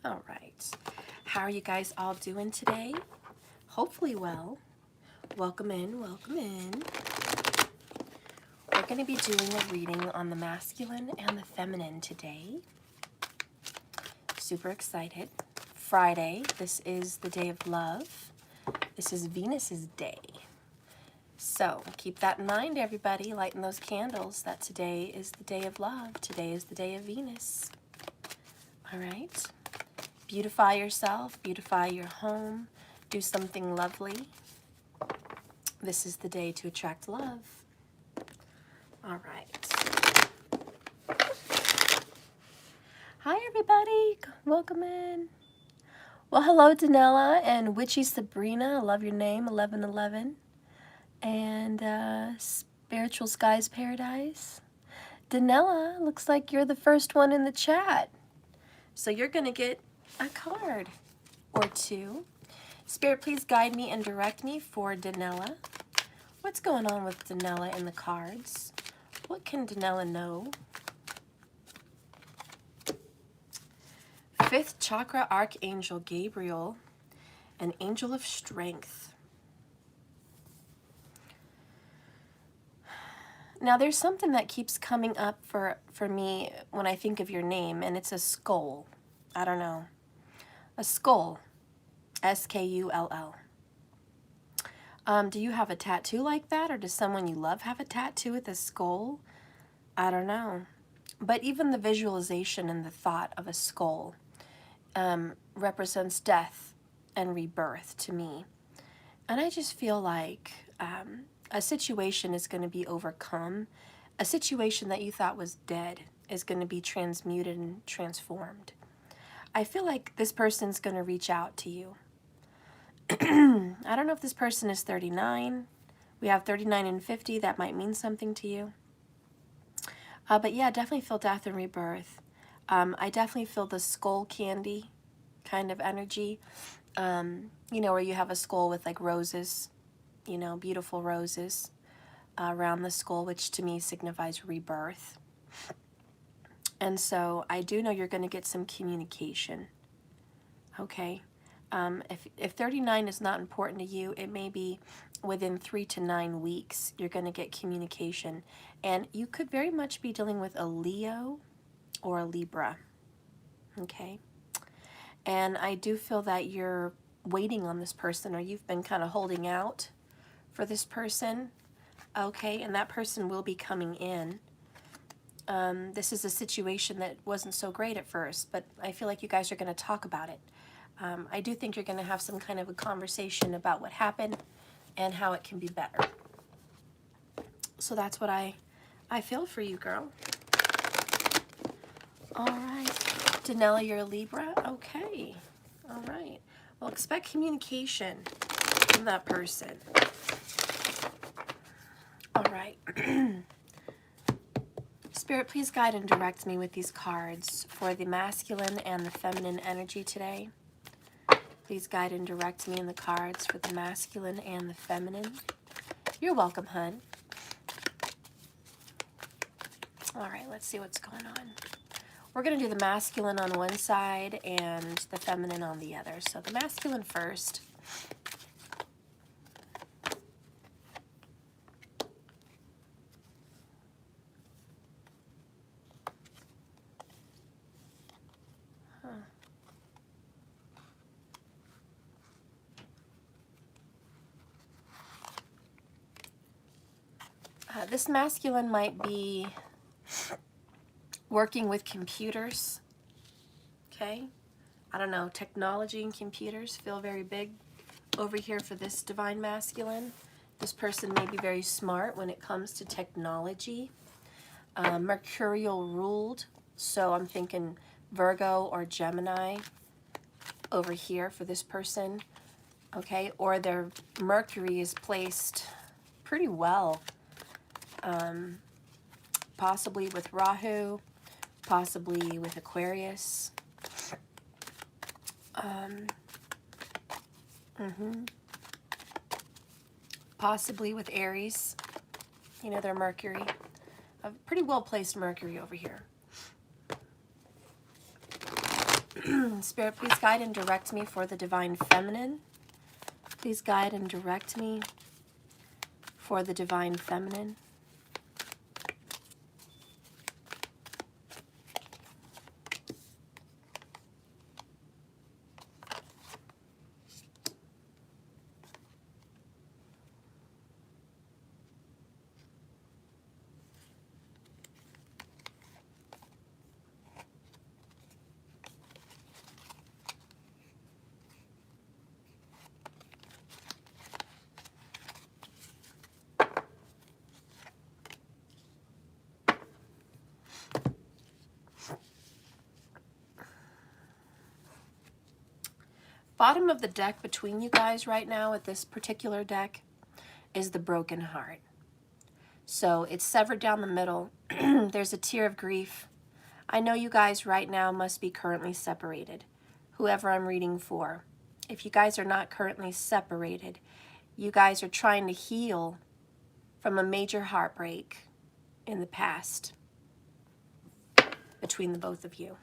All right. How are you guys all doing today? Hopefully well. Welcome in, welcome in. We're going to be doing a reading on the masculine and the feminine today. Super excited. Friday, this is the day of love. This is Venus's day. So keep that in mind, everybody, lighting those candles, that today is the day of love. Today is the day of Venus. All right. Beautify yourself, beautify your home, do something lovely. This is the day to attract love. All right. Hi, everybody. Welcome in. Well, hello, Danella and Witchy Sabrina. I love your name, 1111. And Spiritual Skies Paradise. Danella, looks like you're the first one in the chat. So you're going to get a card or two. Spirit, please guide me and direct me for Danella. What's going on with Danella in the cards? What can Danella know? Fifth chakra Archangel Gabriel, an angel of strength. Now there's something that keeps coming up for me when I think of your name, and it's a skull. I don't know. A skull. S-K-U-L-L. Do you have a tattoo like that, or does someone you love have a tattoo with a skull? I don't know. But even the visualization and the thought of a skull represents death and rebirth to me. And I just feel like a situation is going to be overcome. A situation that you thought was dead is going to be transmuted and transformed. I feel like this person's going to reach out to you. I don't know if this person is 39. We have 39 and 50. That might mean something to you. But yeah, definitely feel death and rebirth. I definitely feel the skull candy kind of energy. You know, where you have a skull with like roses, you know, beautiful roses around the skull, which to me signifies rebirth. And so I do know you're going to get some communication. Okay. If 39 is not important to you, it may be within 3 to 9 weeks you're going to get communication. And you could very much be dealing with a Leo or a Libra. Okay. And I do feel that you're waiting on this person, or you've been kind of holding out for this person. Okay. And that person will be coming in. This is a situation that wasn't so great at first, but I feel like you guys are going to talk about it. I do think you're going to have some kind of a conversation about what happened and how it can be better. So that's what I feel for you, girl. All right. Danella, you're a Libra? Okay. All right. Well, expect communication from that person. All right. Spirit, please guide and direct me with these cards for the masculine and the feminine energy today. Please guide and direct me in the cards for the masculine and the feminine. You're welcome, hun. All right, let's see what's going on. We're going to do the masculine on one side and the feminine on the other. So the masculine first. This masculine might be working with computers, okay? I don't know, technology and computers feel very big over here for this divine masculine. This person may be very smart when it comes to technology. Mercurial ruled, so I'm thinking Virgo or Gemini over here for this person, okay? Or their Mercury is placed pretty well. Possibly with Rahu, possibly with Aquarius. Possibly with Aries. You know, their Mercury. A pretty well placed Mercury over here. Spirit, please guide and direct me for the Divine Feminine. Please guide and direct me for the Divine Feminine. Bottom of the deck between you guys right now at this particular deck is the broken heart. So it's severed down the middle. There's a tear of grief. I know you guys right now must be currently separated, whoever I'm reading for. If you guys are not currently separated, you guys are trying to heal from a major heartbreak in the past between the both of you.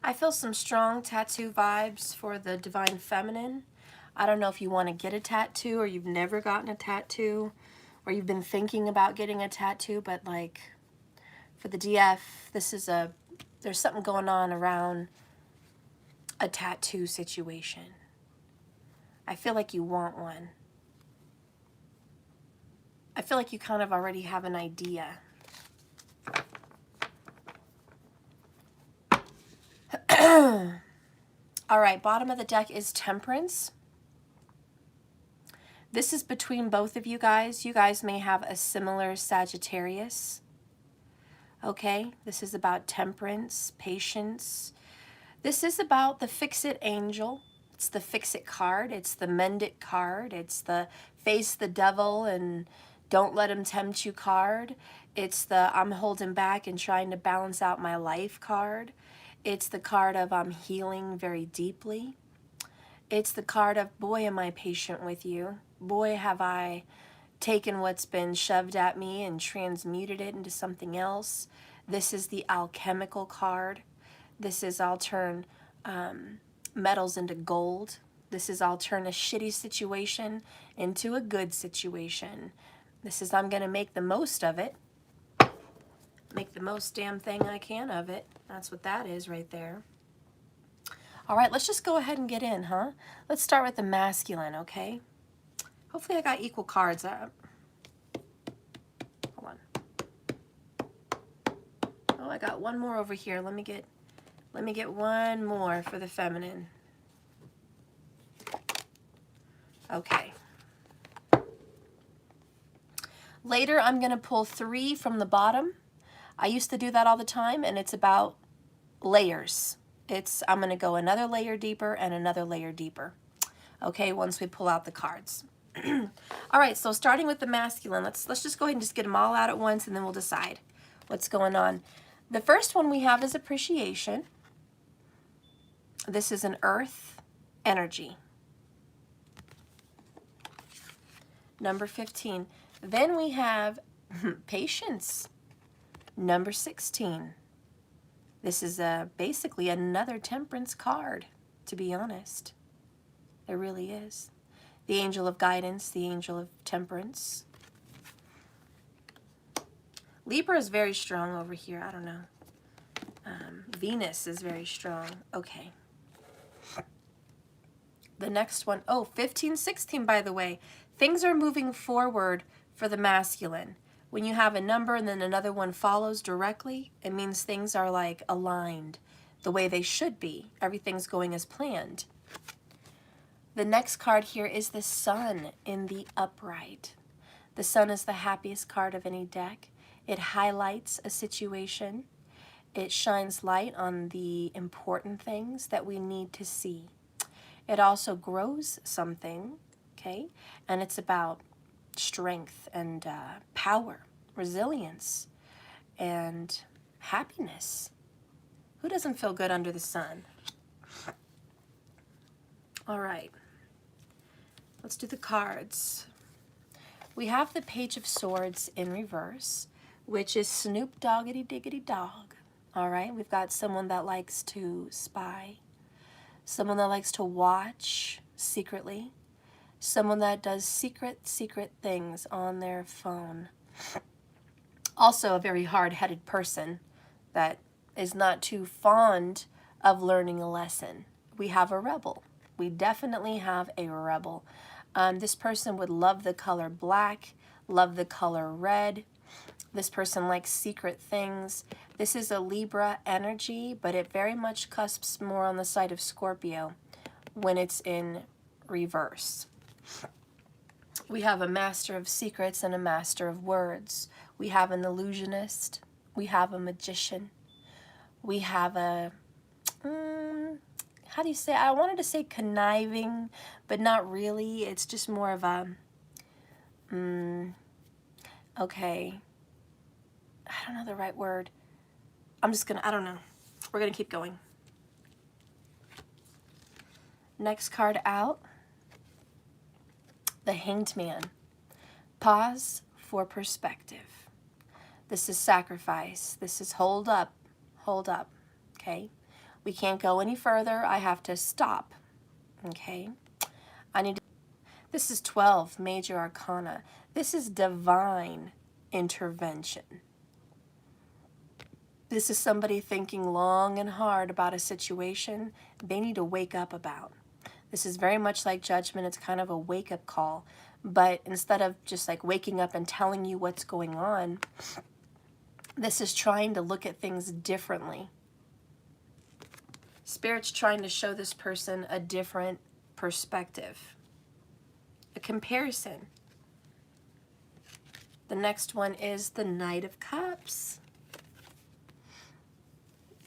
I feel some strong tattoo vibes for the Divine Feminine. I don't know if you want to get a tattoo or you've never gotten a tattoo or you've been thinking about getting a tattoo, but like for the DF, there's something going on around a tattoo situation. I feel like you want one. I feel like you kind of already have an idea. All right, bottom of the deck is Temperance. This is between both of you guys. You guys may have a similar Sagittarius. Okay, this is about temperance, patience. This is about the Fix-It Angel. It's the Fix-It card. It's the Mend It card. It's the Face the Devil and Don't Let Him Tempt You card. It's the I'm holding back and trying to balance out my life card. It's the card of I'm healing very deeply. It's the card of boy, am I patient with you. Boy, have I taken what's been shoved at me and transmuted it into something else. This is the alchemical card. This is I'll turn metals into gold. This is I'll turn a shitty situation into a good situation. This is I'm going to make the most of it. Make the most damn thing I can of it. That's what that is right there. All right, let's just go ahead and get in, huh? Let's start with the masculine, okay? Hopefully I got equal cards. Hold on. Oh, I got one more over here. Let me get one more for the feminine. Okay. Later, I'm going to pull 3 from the bottom. I used to do that all the time, and it's about layers. I'm going to go another layer deeper and another layer deeper. Okay, once we pull out the cards. All right, so starting with the masculine, let's just go ahead and just get them all out at once, and then we'll decide what's going on. The first one we have is appreciation. This is an earth energy. Number 15. Then we have patience. Number 16. This is basically another temperance card, to be honest. There really is. The angel of guidance, the angel of temperance. Libra is very strong over here. I don't know. Venus is very strong. Okay. The next one, oh, 15, 16, by the way. Things are moving forward for the masculine. When you have a number and then another one follows directly, it means things are like aligned the way they should be. Everything's going as planned. The next card here is the Sun in the upright. The Sun is the happiest card of any deck. It highlights a situation. It shines light on the important things that we need to see. It also grows something, okay? And it's about strength and power, resilience, and happiness. Who doesn't feel good under the sun? All right. Let's do the cards. We have the Page of Swords in reverse, which is Snoop Doggity Diggity Dog. All right, we've got someone that likes to spy, someone that likes to watch secretly, someone that does secret things on their phone. Also a very hard-headed person that is not too fond of learning a lesson. We have a rebel. We definitely have a rebel. This person would love the color black, love the color red. This person likes secret things. This is a Libra energy, but it very much cusps more on the side of Scorpio when it's in reverse. We have a master of secrets and a master of words. We have an illusionist. We have a magician. We have a, how do you say, I wanted to say conniving, but not really. It's just more of a, okay. I don't know the right word. I don't know. We're gonna keep going. Next card out, the Hanged Man. Pause for perspective. This is sacrifice. This is hold up, okay? We can't go any further. I have to stop, okay? This is 12, Major Arcana. This is divine intervention. This is somebody thinking long and hard about a situation they need to wake up about. This is very much like Judgment. It's kind of a wake-up call. But instead of just like waking up and telling you what's going on, this is trying to look at things differently. Spirit's trying to show this person a different perspective, a comparison. The next one is the Knight of Cups.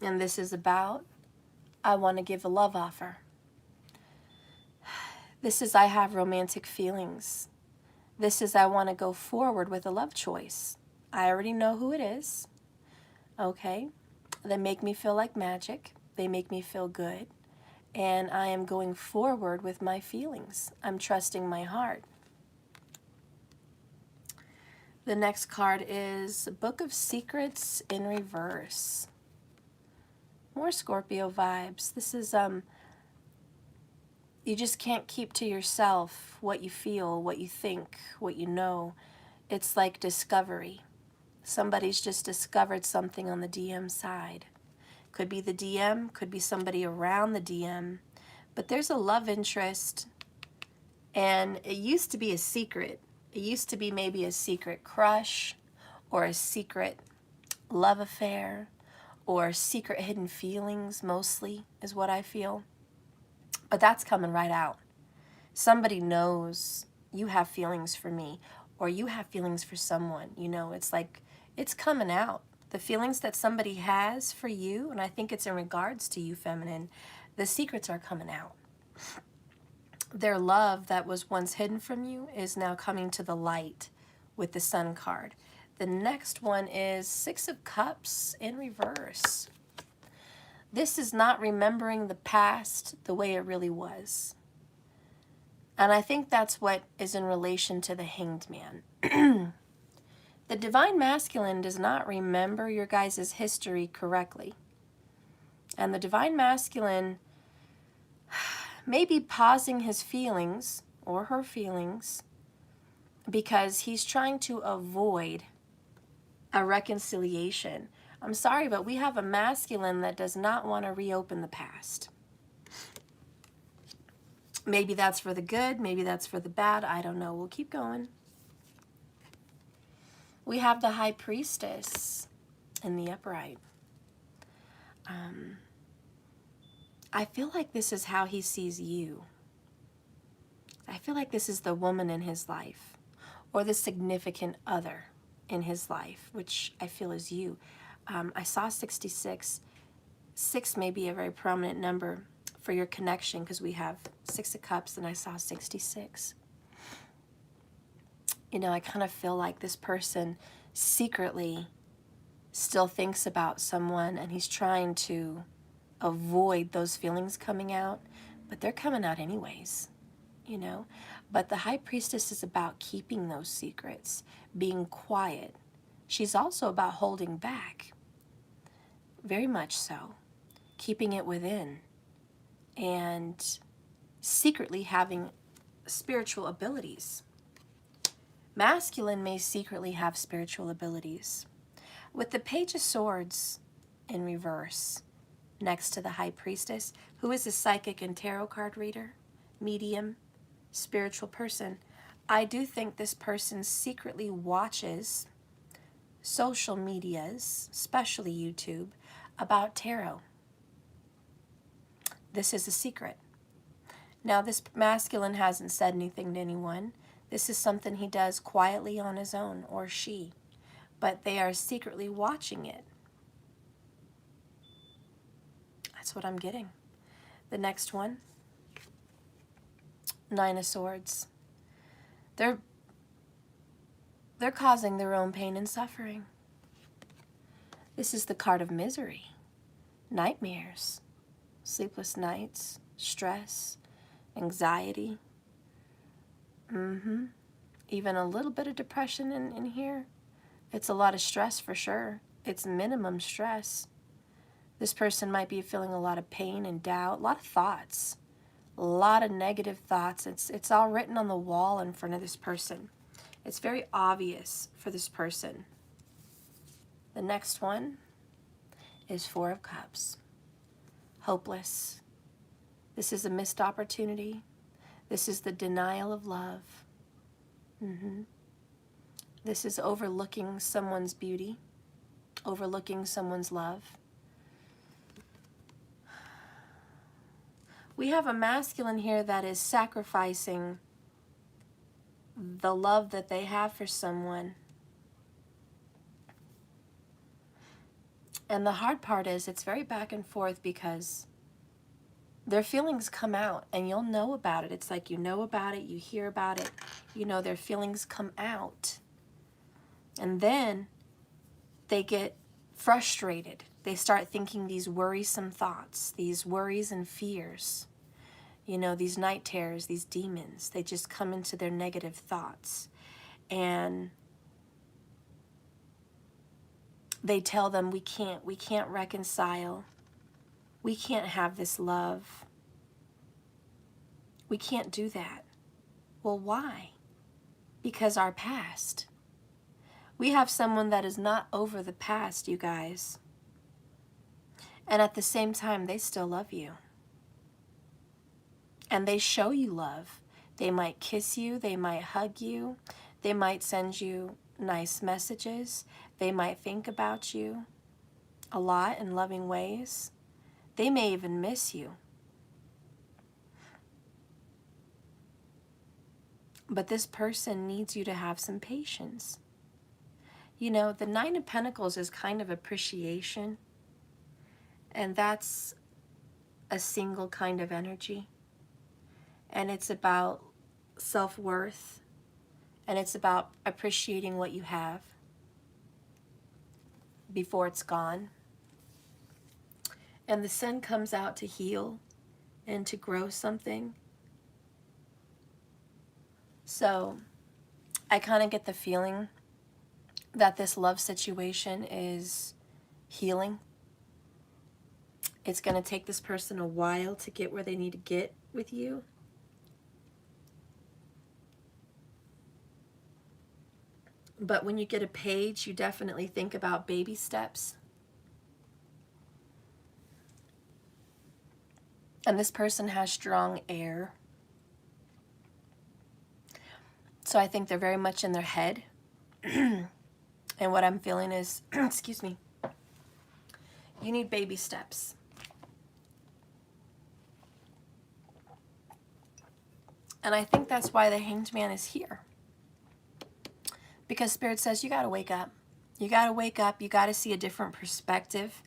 And this is about, I want to give a love offer. This is, I have romantic feelings. This is, I want to go forward with a love choice. I already know who it is. Okay? They make me feel like magic. They make me feel good. And I am going forward with my feelings. I'm trusting my heart. The next card is Book of Secrets in reverse. More Scorpio vibes. This is, you just can't keep to yourself what you feel, what you think, what you know. It's like discovery. Somebody's just discovered something on the DM side. Could be the DM, could be somebody around the DM. But there's a love interest, and it used to be a secret. It used to be maybe a secret crush or a secret love affair, or secret hidden feelings, mostly, is what I feel. But that's coming right out. Somebody knows you have feelings for me, or you have feelings for someone. You know, it's like, it's coming out. The feelings that somebody has for you, and I think it's in regards to you, feminine, the secrets are coming out. Their love that was once hidden from you is now coming to the light with the Sun card. The next one is Six of Cups in reverse. This is not remembering the past the way it really was. And I think that's what is in relation to the Hanged Man. The Divine Masculine does not remember your guys' history correctly. And the Divine Masculine may be pausing his feelings or her feelings because he's trying to avoid a reconciliation. I'm sorry, but we have a masculine that does not want to reopen the past. Maybe that's for the good, maybe that's for the bad, I don't know. We'll keep going. We have the High Priestess in the upright. I feel like this is how he sees you. I feel like this is the woman in his life, or the significant other in his life, which I feel is you. I saw 66. 6 may be a very prominent number for your connection, because we have 6 of Cups and I saw 66. You know, I kind of feel like this person secretly still thinks about someone, and he's trying to avoid those feelings coming out, but they're coming out anyways, you know. But the High Priestess is about keeping those secrets, being quiet. She's also about holding back, very much so, keeping it within, and secretly having spiritual abilities. Masculine may secretly have spiritual abilities. With the Page of Swords in reverse, next to the High Priestess, who is a psychic and tarot card reader, medium, spiritual person, I do think this person secretly watches social medias, especially YouTube, about tarot. This is a secret. Now, this masculine hasn't said anything to anyone. This is something he does quietly on his own, or she, but they are secretly watching it. That's what I'm getting. The next one, 9 of Swords. They're causing their own pain and suffering. This is the card of misery, nightmares, sleepless nights, stress, anxiety. Even a little bit of depression in here. It's a lot of stress for sure. It's minimum stress. This person might be feeling a lot of pain and doubt, a lot of thoughts, a lot of negative thoughts. It's all written on the wall in front of this person. It's very obvious for this person. The next one is 4 of Cups. Hopeless. This is a missed opportunity. This is the denial of love. This is overlooking someone's beauty, overlooking someone's love. We have a masculine here that is sacrificing the love that they have for someone. And the hard part is it's very back and forth, because their feelings come out and you'll know about it. It's like you know about it, you hear about it, you know, their feelings come out. And then they get frustrated. They start thinking these worrisome thoughts, these worries and fears. You know, these night terrors, these demons, they just come into their negative thoughts. And they tell them, we can't reconcile. We can't have this love. We can't do that. Well, why? Because our past. We have someone that is not over the past, you guys. And at the same time, they still love you. And they show you love. They might kiss you. They might hug you. They might send you nice messages. They might think about you a lot in loving ways. They may even miss you. But this person needs you to have some patience. You know, the 9 of Pentacles is kind of appreciation. And that's a single kind of energy. And it's about self-worth. And it's about appreciating what you have before it's gone. And the sun comes out to heal and to grow something. So I kind of get the feeling that this love situation is healing. It's going to take this person a while to get where they need to get with you. But when you get a page, you definitely think about baby steps. And this person has strong air. So I think they're very much in their head. And what I'm feeling is, excuse me, you need baby steps. And I think that's why the Hanged Man is here. Because Spirit says you got to wake up. You got to wake up. You got to see a different perspective.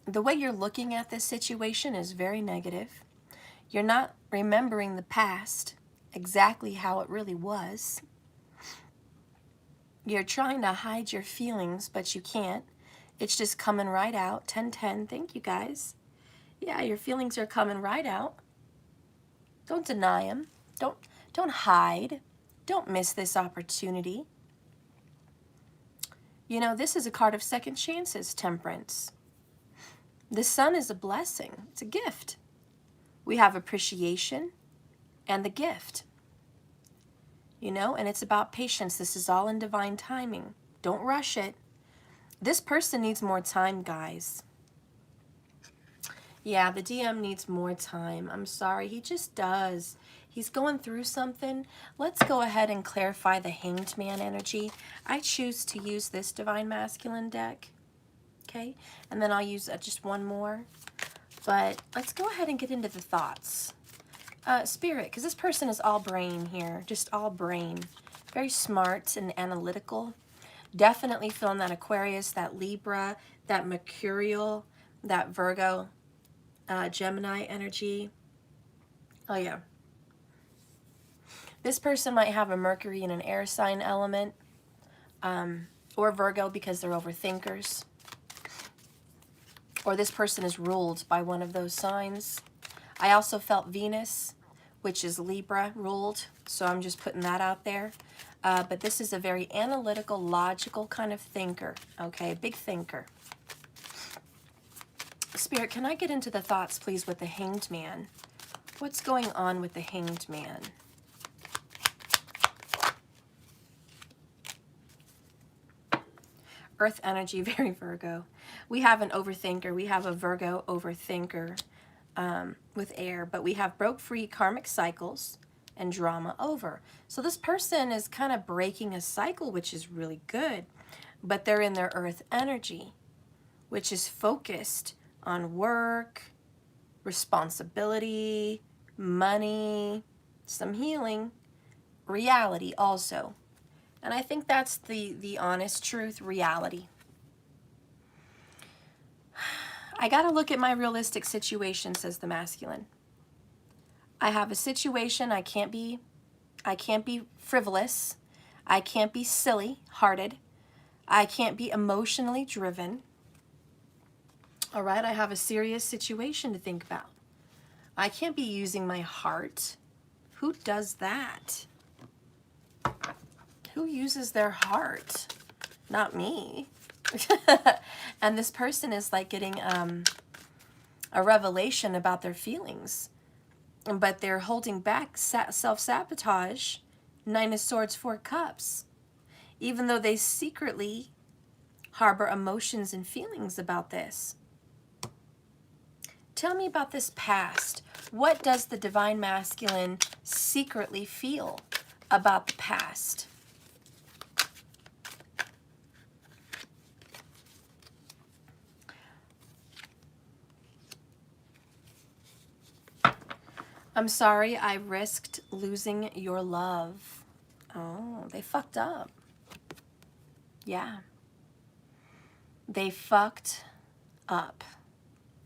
The way you're looking at this situation is very negative. You're not remembering the past, exactly how it really was. You're trying to hide your feelings, but you can't. It's just coming right out. 1010, thank you guys. Yeah, your feelings are coming right out. Don't deny them. Don't hide. Don't miss this opportunity. You know, this is a card of second chances, Temperance. The sun is a blessing. It's a gift. We have appreciation and the gift. You know, and it's about patience. This is all in divine timing. Don't rush it. This person needs more time, guys. Yeah, the DM needs more time. I'm sorry, he just does. He's going through something. Let's go ahead and clarify the Hanged Man energy. I choose to use this Divine Masculine deck. Okay, and then I'll use just one more. But let's go ahead and get into the thoughts. Spirit, because this person is all brain here, just all brain. Very smart and analytical. Definitely feeling that Aquarius, that Libra, that Mercurial, that Virgo, Gemini energy. Oh yeah. This person might have a Mercury in an air sign element, or Virgo because they're overthinkers. Or this person is ruled by one of those signs. I also felt Venus, which is Libra, ruled. So I'm just putting that out there. But this is a very analytical, logical kind of thinker. Okay, big thinker. Spirit, can I get into the thoughts, please, with the Hanged Man? What's going on with the Hanged Man? Earth energy, very Virgo. We have an overthinker. We have a Virgo overthinker with air, but we have broke free karmic cycles and drama over. So this person is kind of breaking a cycle, which is really good, but they're in their Earth energy, which is focused on work, responsibility, money, some healing, reality also. And I think that's the honest truth, reality. I got to look at my realistic situation, says the masculine. I have a situation. I can't be frivolous. I can't be silly-hearted. I can't be emotionally driven. All right, I have a serious situation to think about. I can't be using my heart. Who does that? Who uses their heart? Not me. And this person is like getting a revelation about their feelings, but they're holding back self-sabotage. 9 of Swords, 4 Cups. Even though they secretly harbor emotions and feelings about this. Tell me about this past. What does the Divine Masculine secretly feel about the past? I'm sorry I risked losing your love. Oh, they fucked up. Yeah. They fucked up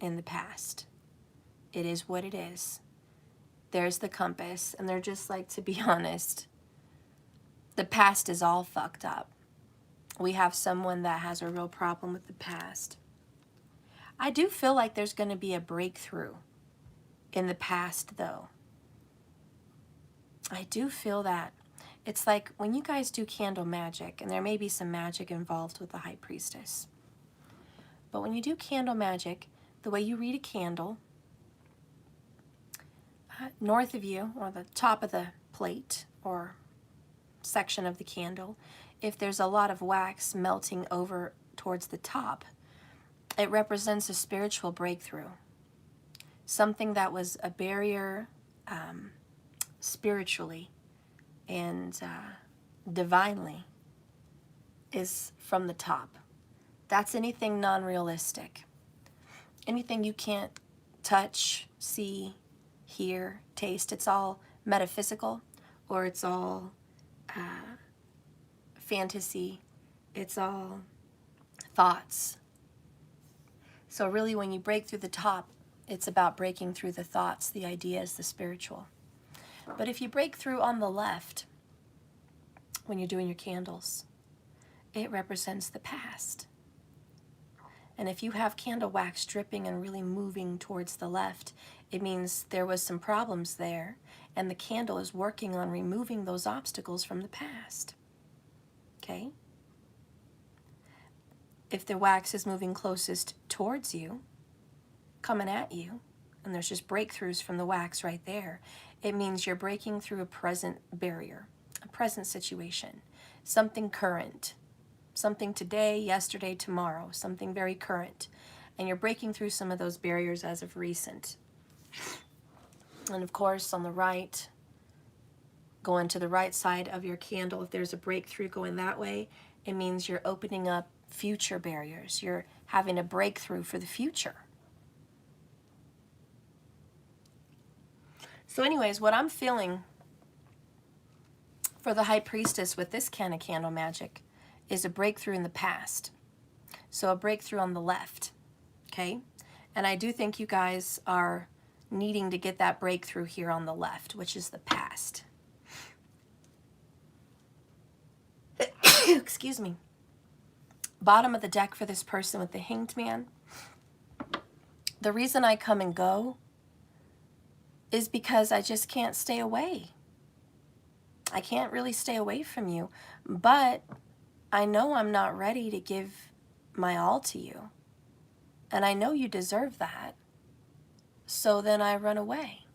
in the past. It is what it is. There's the compass, and they're just like, to be honest, the past is all fucked up. We have someone that has a real problem with the past. I do feel like there's going to be a breakthrough in the past, though. I do feel that. It's like when you guys do candle magic, and there may be some magic involved with the High Priestess. But when you do candle magic, the way you read a candle, north of you, or the top of the plate, or section of the candle, if there's a lot of wax melting over towards the top, it represents a spiritual breakthrough. Something that was a barrier spiritually and divinely is from the top. That's anything non-realistic. Anything you can't touch, see, hear, taste. It's all metaphysical, or it's all fantasy. It's all thoughts. So really, when you break through the top, it's about breaking through the thoughts, the ideas, the spiritual. But if you break through on the left, when you're doing your candles, it represents the past. And if you have candle wax dripping and really moving towards the left, it means there was some problems there, and the candle is working on removing those obstacles from the past. Okay? If the wax is moving closest towards you, coming at you, and there's just breakthroughs from the wax right there, it means you're breaking through a present barrier, a present situation, something current, something today, yesterday, tomorrow, something very current. And you're breaking through some of those barriers as of recent. And of course, on the right, going to the right side of your candle, if there's a breakthrough going that way, it means you're opening up future barriers. You're having a breakthrough for the future. So anyways, what I'm feeling for the High Priestess with this kind of candle magic is a breakthrough in the past. So a breakthrough on the left, okay? And I do think you guys are needing to get that breakthrough here on the left, which is the past. Excuse me. Bottom of the deck for this person with the Hanged Man. The reason I come and go is because I just can't stay away. I can't really stay away from you, but I know I'm not ready to give my all to you. And I know you deserve that. So then I run away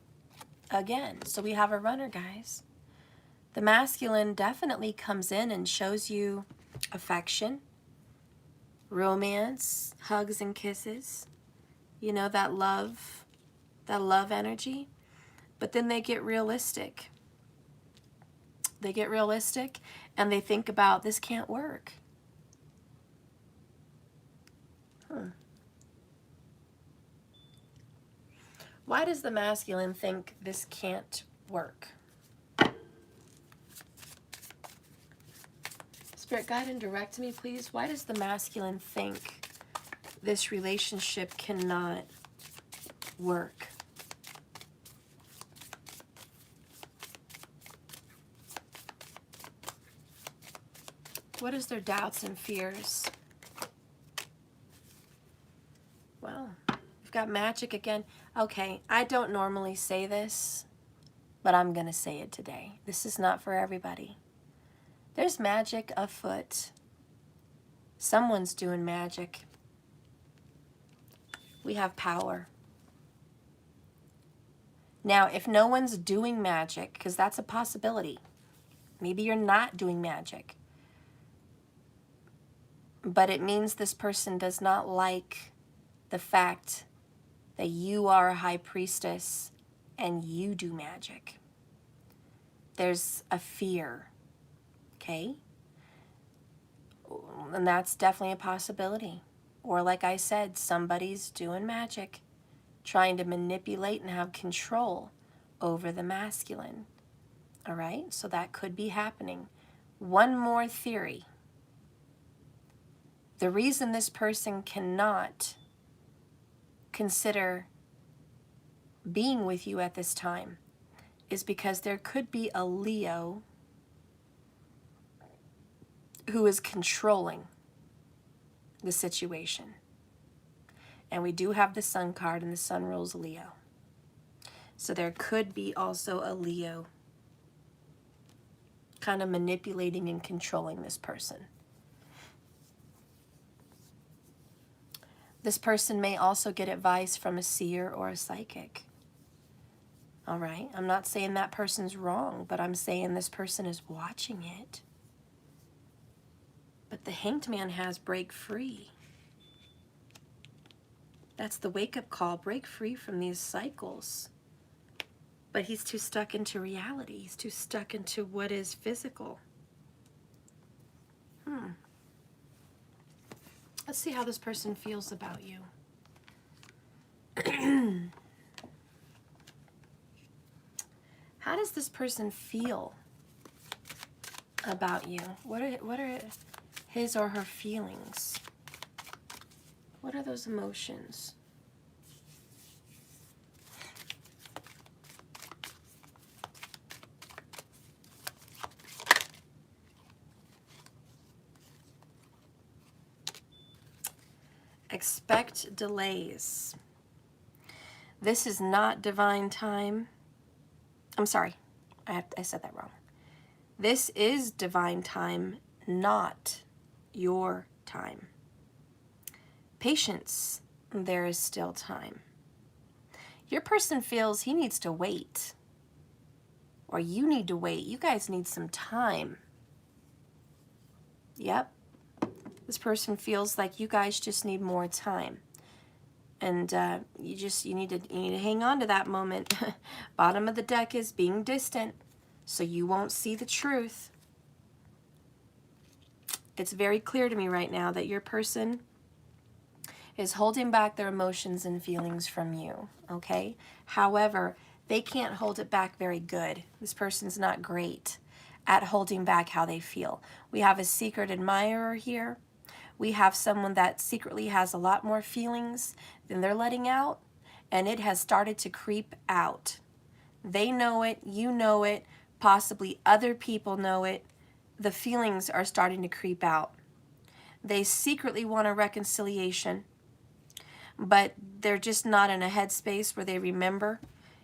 again. So we have a runner, guys. The masculine definitely comes in and shows you affection, romance, hugs and kisses. You know, that love energy. But then they get realistic. They get realistic and they think about, this can't work. Why does the masculine think this can't work? Spirit, guide and direct me, please. Why does the masculine think this relationship cannot work? What is their doubts and fears? Well, we've got magic again. Okay, I don't normally say this, but I'm going to say it today. This is not for everybody. There's magic afoot. Someone's doing magic. We have power. Now, if no one's doing magic, because that's a possibility, maybe you're not doing magic, but it means this person does not like the fact that you are a high priestess and you do magic. There's a fear, okay? And that's definitely a possibility. Or like I said, somebody's doing magic, trying to manipulate and have control over the masculine. All right, so that could be happening. One more theory. The reason this person cannot consider being with you at this time is because there could be a Leo who is controlling the situation. And we do have the Sun card, and the Sun rules Leo. So there could be also a Leo kind of manipulating and controlling this person. This person may also get advice from a seer or a psychic. All right? I'm not saying that person's wrong, but I'm saying this person is watching it. But the Hanged Man has break free. That's the wake-up call. Break free from these cycles. But he's too stuck into reality. He's too stuck into what is physical. Let's see how this person feels about you. How does this person feel about you? What are his or her feelings? What are those emotions? Expect delays. This is not divine time. I'm sorry, I said that wrong. This is divine time, not your time. Patience, there is still time. Your person feels he needs to wait, or you need to wait. You guys need some time. Yep. This person feels like you guys just need more time. And you need to hang on to that moment. Bottom of the deck is being distant, so you won't see the truth. It's very clear to me right now that your person is holding back their emotions and feelings from you, okay? However, they can't hold it back very good. This person's not great at holding back how they feel. We have a secret admirer here. We have someone that secretly has a lot more feelings than they're letting out, and it has started to creep out. They know it, you know it, possibly other people know it. The feelings are starting to creep out. They secretly want a reconciliation, but they're just not in a headspace where they remember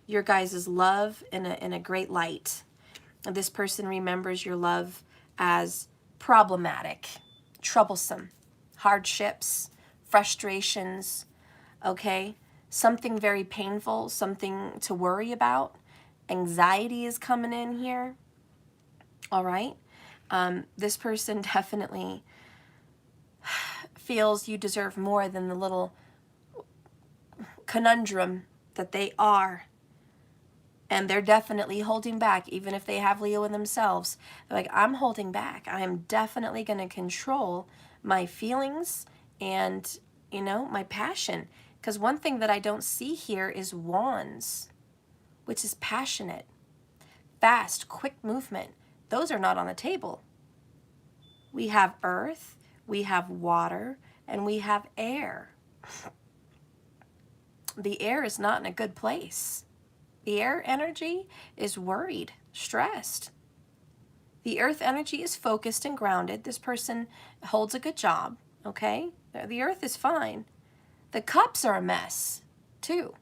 your guys' love in a great light. And this person remembers your love as problematic, troublesome, hardships, frustrations, okay? Something very painful, something to worry about. Anxiety is coming in here, all right? This person definitely feels you deserve more than the little conundrum that they are. And they're definitely holding back, even if they have Leo in themselves. They're like, I'm holding back. I am definitely going to control my feelings and, you know, my passion. Because one thing that I don't see here is wands, which is passionate, fast, quick movement. Those are not on the table. We have earth, we have water, and we have air. The air is not in a good place. The air energy is worried, stressed. The earth energy is focused and grounded. This person holds a good job, okay? The earth is fine. The cups are a mess, too.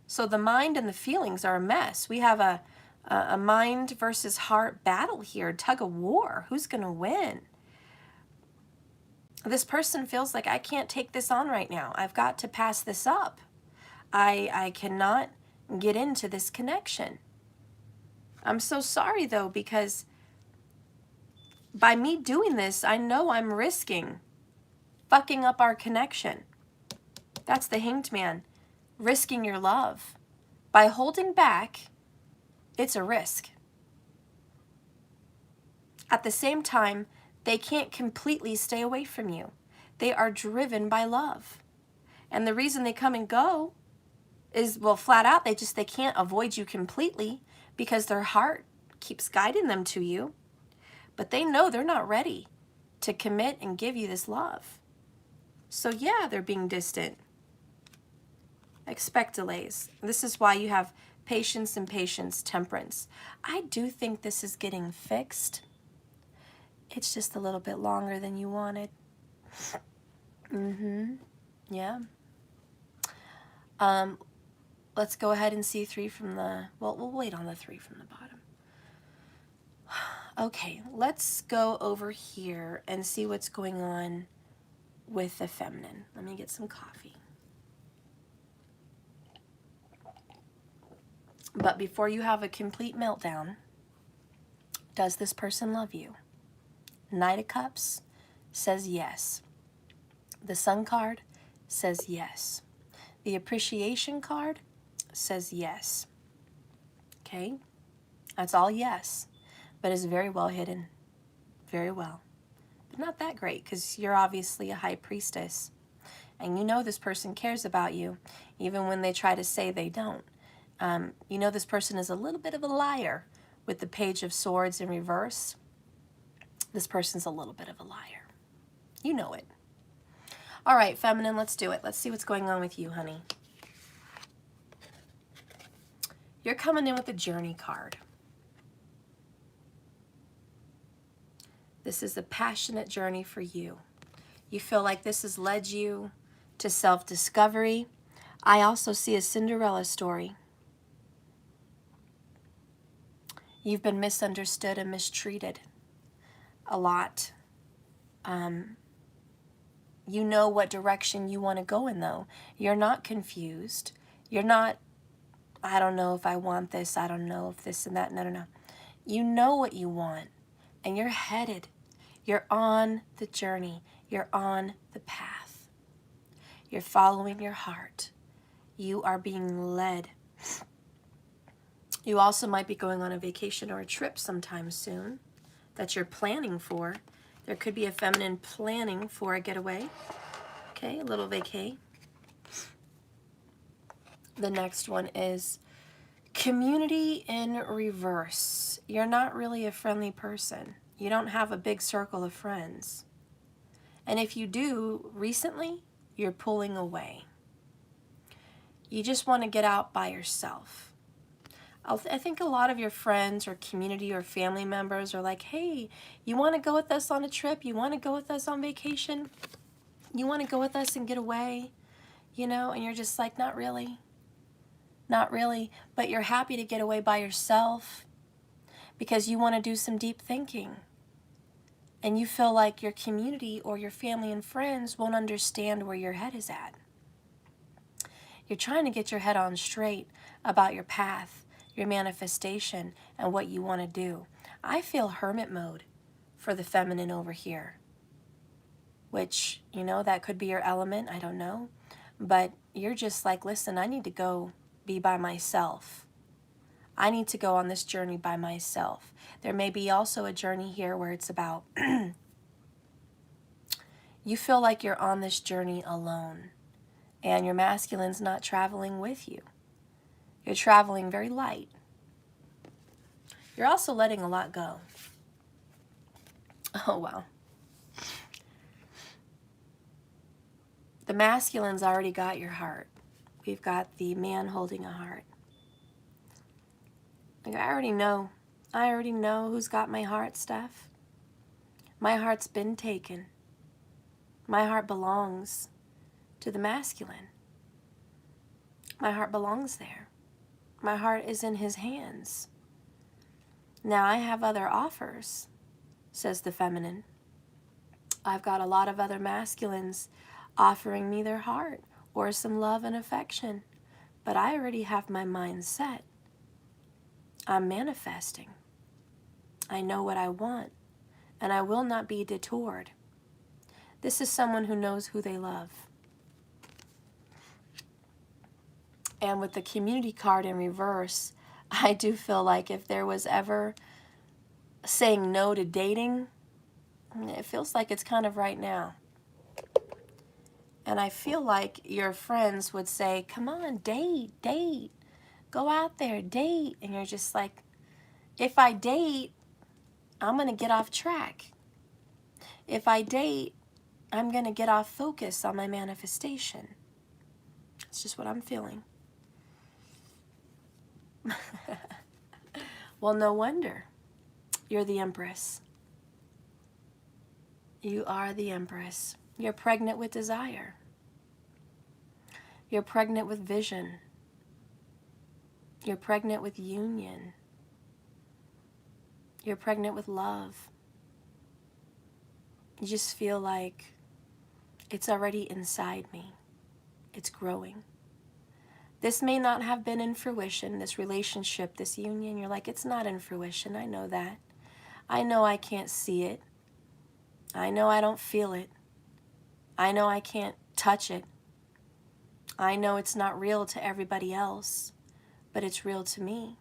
So the mind and the feelings are a mess. We have a mind versus heart battle here, tug of war. Who's going to win? This person feels like, I can't take this on right now. I've got to pass this up. I cannot get into this connection. I'm so sorry though, because by me doing this, I know I'm risking fucking up our connection. That's the Hanged Man, risking your love. By holding back, it's a risk. At the same time, they can't completely stay away from you. They are driven by love. And the reason they come and go is, well, flat out, they can't avoid you completely because their heart keeps guiding them to you. But they know they're not ready to commit and give you this love. So yeah, they're being distant. Expect delays. This is why you have patience, impatience, temperance. I do think this is getting fixed. It's just a little bit longer than you wanted. Yeah. Let's go ahead and see 3 from the, well, we'll wait on the 3 from the bottom. Okay, let's go over here and see what's going on with the feminine. Let me get some coffee. But before you have a complete meltdown, does this person love you? Knight of Cups says yes. The Sun card says yes. The Appreciation card says yes. Okay? That's all yes. But it's very well hidden. Very well. But not that great, because you're obviously a High Priestess. And you know this person cares about you, even when they try to say they don't. You know this person is a little bit of a liar. With the Page of Swords in reverse, this person's a little bit of a liar. You know it. All right, feminine, let's do it. Let's see what's going on with you, honey. You're coming in with the Journey card. This is a passionate journey for you. You feel like this has led you to self-discovery. I also see a Cinderella story. You've been misunderstood and mistreated a lot. You know what direction you want to go in, though. You're not confused. You're not, I don't know if I want this. I don't know if this and that. No, no, no. You know what you want, and you're headed. You're on the journey. You're on the path. You're following your heart. You are being led. You also might be going on a vacation or a trip sometime soon that you're planning for. There could be a feminine planning for a getaway. Okay, a little vacay. The next one is community in reverse. You're not really a friendly person. You don't have a big circle of friends. And if you do, recently, you're pulling away. You just want to get out by yourself. I think a lot of your friends or community or family members are like, hey, you want to go with us on a trip? You want to go with us on vacation? You want to go with us and get away? You know, and you're just like, not really. Not really. But you're happy to get away by yourself because you want to do some deep thinking. And you feel like your community or your family and friends won't understand where your head is at. You're trying to get your head on straight about your path, your manifestation, and what you want to do. I feel hermit mode for the feminine over here, which, you know, that could be your element. I don't know. But you're just like, listen, I need to go be by myself. I need to go on this journey by myself. There may be also a journey here where it's about you feel like you're on this journey alone and your masculine's not traveling with you. You're traveling very light. You're also letting a lot go. Oh, wow. The masculine's already got your heart. We've got the man holding a heart. Like, I already know who's got my heart, Steph. My heart's been taken. My heart belongs to the masculine. My heart belongs there. My heart is in his hands. Now I have other offers, says the feminine. I've got a lot of other masculines offering me their heart or some love and affection, but I already have my mind set. I'm manifesting. I know what I want, and I will not be detoured. This is someone who knows who they love. And with the community card in reverse, I do feel like if there was ever saying no to dating, it feels like it's kind of right now. And I feel like your friends would say, come on, date, date. Go out there, date. And you're just like, if I date, I'm going to get off track. If I date, I'm going to get off focus on my manifestation. It's just what I'm feeling. Well, no wonder. You're the Empress. You are the Empress. You're pregnant with desire. You're pregnant with vision. You're pregnant with union. You're pregnant with love. You just feel like it's already inside me. It's growing. This may not have been in fruition, this relationship, this union. You're like, it's not in fruition. I know that. I know I can't see it. I know I don't feel it. I know I can't touch it. I know it's not real to everybody else, but it's real to me.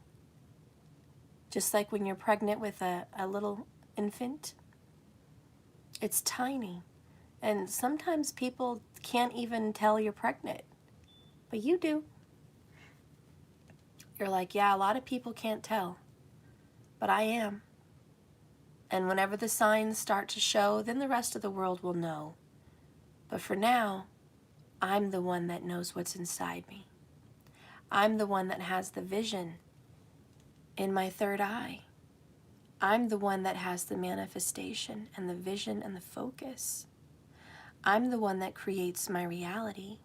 Just like when you're pregnant with a little infant, it's tiny. And sometimes people can't even tell you're pregnant, but you do. You're like, yeah, a lot of people can't tell, but I am. And whenever the signs start to show, then the rest of the world will know. But for now, I'm the one that knows what's inside me. I'm the one that has the vision in my third eye. I'm the one that has the manifestation and the vision and the focus. I'm the one that creates my reality.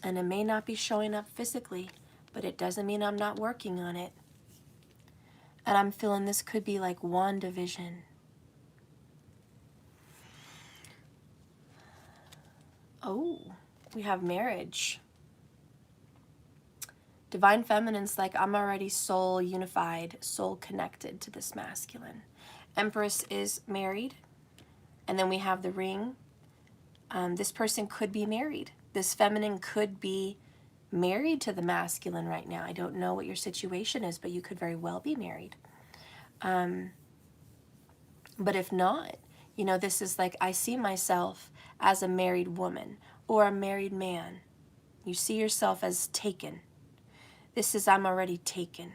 And it may not be showing up physically, but it doesn't mean I'm not working on it. And I'm feeling this could be like WandaVision. Oh, we have marriage. Divine Feminine's like, I'm already soul unified, soul connected to this masculine. Empress is married. And then we have the ring. This person could be married. This feminine could be married to the masculine right now. I don't know what your situation is, but you could very well be married. But if not, you know, this is like, I see myself as a married woman or a married man. You see yourself as taken. This is, I'm already taken.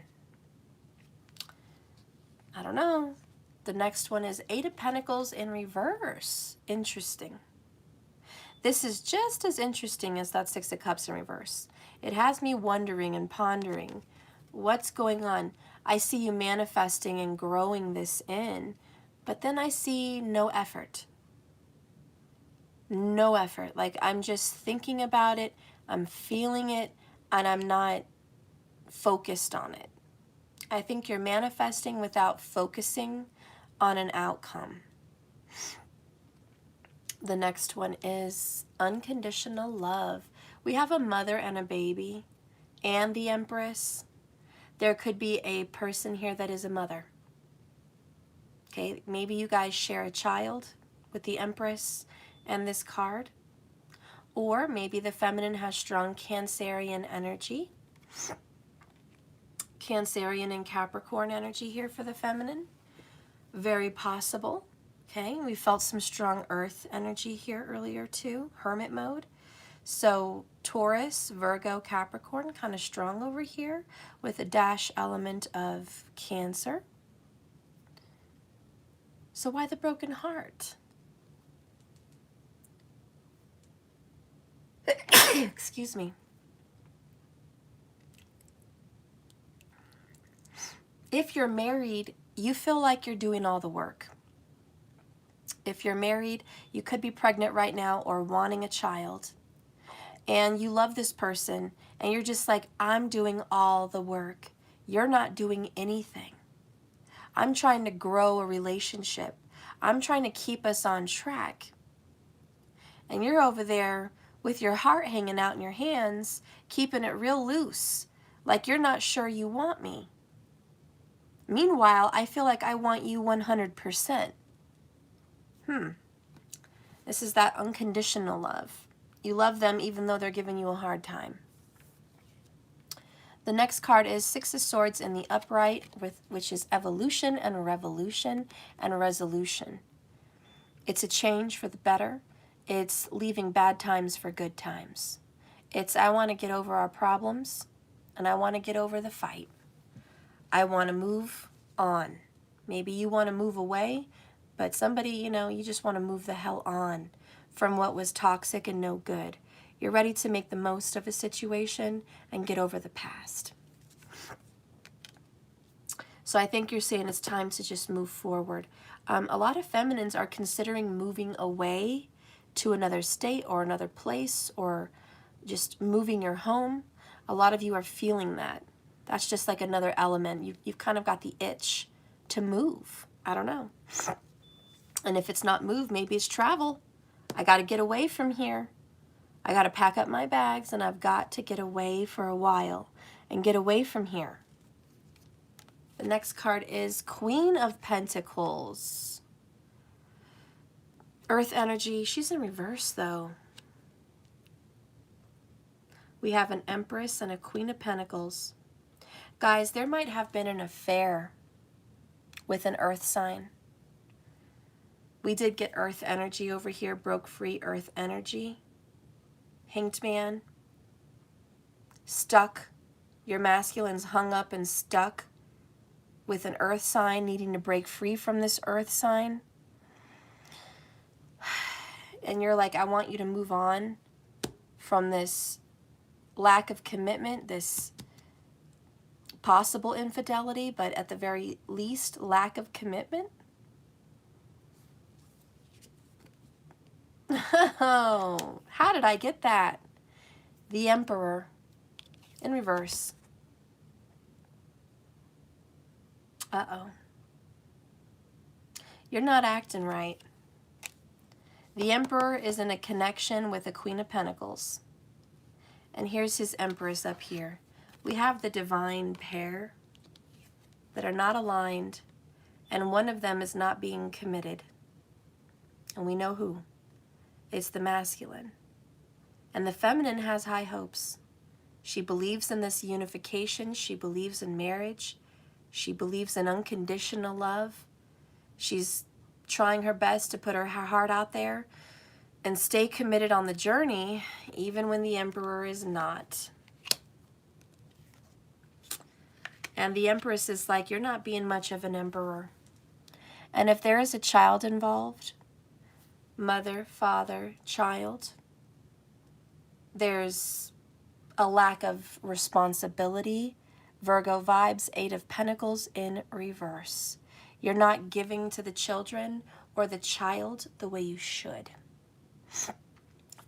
I don't know. The next one is Eight of Pentacles in reverse. Interesting. This is just as interesting as that Six of Cups in reverse. It has me wondering and pondering what's going on. I see you manifesting and growing this in, but then I see no effort. No effort. Like, I'm just thinking about it, I'm feeling it, and I'm not focused on it. I think you're manifesting without focusing on an outcome. The next one is unconditional love. We have a mother and a baby and the Empress. There could be a person here that is a mother. Okay, maybe you guys share a child with the Empress and this card. Or maybe the feminine has strong Cancerian energy. Cancerian and Capricorn energy here for the feminine. Very possible. Okay, we felt some strong earth energy here earlier too, hermit mode. So Taurus, Virgo, Capricorn, kind of strong over here with a dash element of Cancer. So why the broken heart? Excuse me. If you're married, you feel like you're doing all the work. If you're married, you could be pregnant right now or wanting a child. And you love this person and you're just like, I'm doing all the work. You're not doing anything. I'm trying to grow a relationship. I'm trying to keep us on track. And you're over there with your heart hanging out in your hands, keeping it real loose, like you're not sure you want me. Meanwhile, I feel like I want you 100%. This is that unconditional love. You love them even though they're giving you a hard time. The next card is Six of Swords in the upright, which is evolution and revolution and resolution. It's a change for the better. It's leaving bad times for good times. It's, I want to get over our problems and I want to get over the fight. I want to move on. Maybe you want to move away, but somebody, you know, you just want to move the hell on from what was toxic and no good. You're ready to make the most of a situation and get over the past. So I think you're saying it's time to just move forward. A lot of feminines are considering moving away to another state or another place or just moving your home. A lot of you are feeling that. That's just like another element. You've kind of got the itch to move. I don't know. And if it's not move, maybe it's travel. I got to get away from here. I got to pack up my bags and I've got to get away for a while and get away from here. The next card is Queen of Pentacles. Earth energy. She's in reverse though. We have an Empress and a Queen of Pentacles. Guys, there might have been an affair with an earth sign. We did get earth energy over here, broke free earth energy. Hanged man. Stuck. Your masculine's hung up and stuck with an earth sign, needing to break free from this earth sign. And you're like, I want you to move on from this lack of commitment, this possible infidelity, but at the very least, lack of commitment. Oh, how did I get that? The Emperor in reverse. Uh-oh. You're not acting right. The Emperor is in a connection with the Queen of Pentacles. And here's his Empress up here. We have the divine pair that are not aligned, and one of them is not being committed. And we know who. It's the masculine. And the feminine has high hopes. She believes in this unification. She believes in marriage. She believes in unconditional love. She's trying her best to put her heart out there and stay committed on the journey, even when the Emperor is not. And the Empress is like, you're not being much of an emperor. And if there is a child involved, mother, father, child, there's a lack of responsibility. Virgo vibes, Eight of Pentacles in reverse. You're not giving to the children or the child the way you should.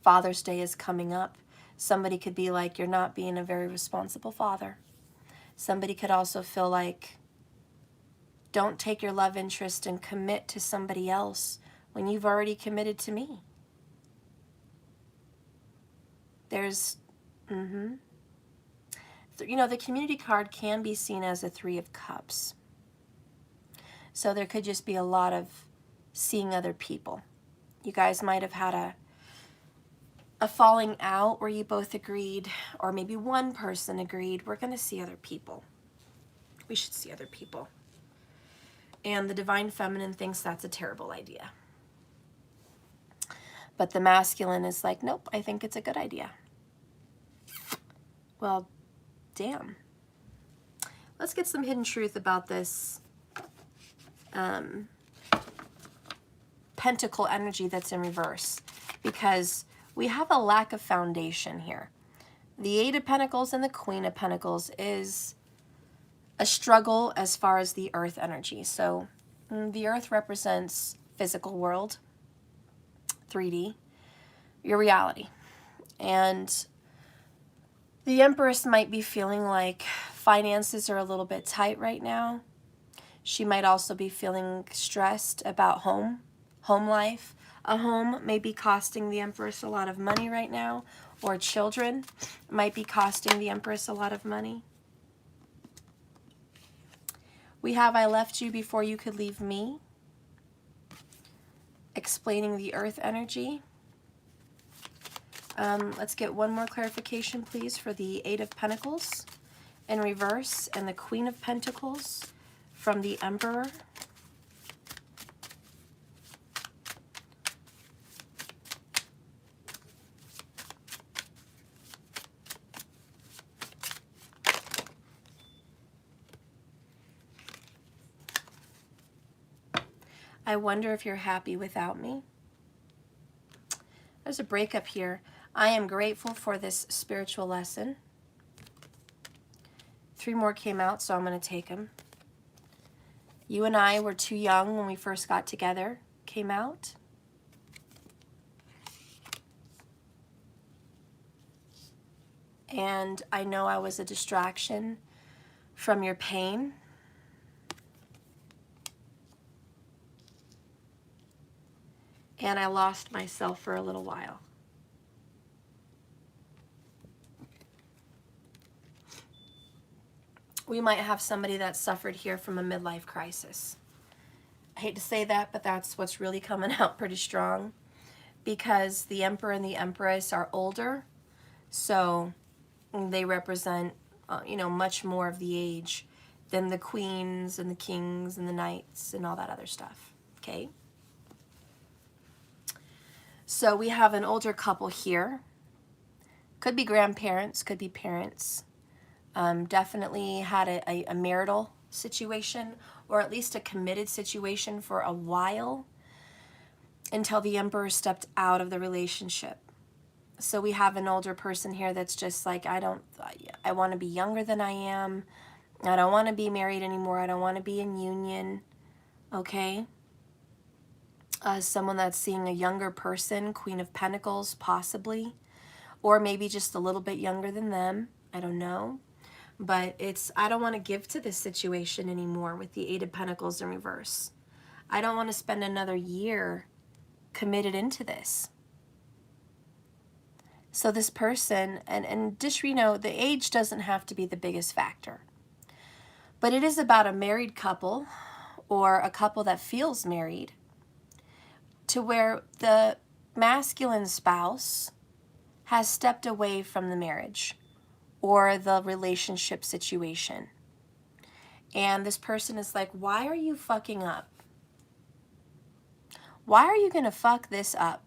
Father's Day is coming up. Somebody could be like, you're not being a very responsible father. Somebody could also feel like, don't take your love interest and commit to somebody else when you've already committed to me. There's, you know, the community card can be seen as a Three of Cups. So there could just be a lot of seeing other people. You guys might have had a falling out where you both agreed, or maybe one person agreed, we're going to see other people. We should see other people. And the divine feminine thinks that's a terrible idea. But the masculine is like, nope, I think it's a good idea. Well, damn. Let's get some hidden truth about this pentacle energy that's in reverse, because we have a lack of foundation here. The Eight of Pentacles and the Queen of Pentacles is a struggle as far as the earth energy. So the earth represents physical world, 3D, your reality. And the Empress might be feeling like finances are a little bit tight right now. She might also be feeling stressed about home life. A home may be costing the Empress a lot of money right now, or children might be costing the Empress a lot of money. We have I left you before you could leave me, explaining the earth energy. Let's get one more clarification, please, for the Eight of Pentacles in reverse and the Queen of Pentacles from the Emperor. I wonder if you're happy without me. There's a breakup here. I am grateful for this spiritual lesson. 3 more came out, so I'm going to take them. You and I were too young when we first got together. Came out. And I know I was a distraction from your pain. And I lost myself for a little while. We might have somebody that suffered here from a midlife crisis. I hate to say that, but that's what's really coming out pretty strong, because the Emperor and the Empress are older, so they represent, you know, much more of the age than the queens and the kings and the knights and all that other stuff, okay? So we have an older couple here. Could be grandparents, could be parents. Definitely had a marital situation, or at least a committed situation for a while, until the Emperor stepped out of the relationship. So we have an older person here that's just like, I want to be younger than I am. I don't want to be married anymore. I don't want to be in union. Okay? Someone that's seeing a younger person, Queen of Pentacles, possibly. Or maybe just a little bit younger than them. I don't know. But it's, I don't want to give to this situation anymore with the Eight of Pentacles in reverse. I don't want to spend another year committed into this. So this person, and just, you know, the age doesn't have to be the biggest factor. But it is about a married couple, or a couple that feels married, to where the masculine spouse has stepped away from the marriage or the relationship situation. And this person is like, why are you fucking up? Why are you going to fuck this up?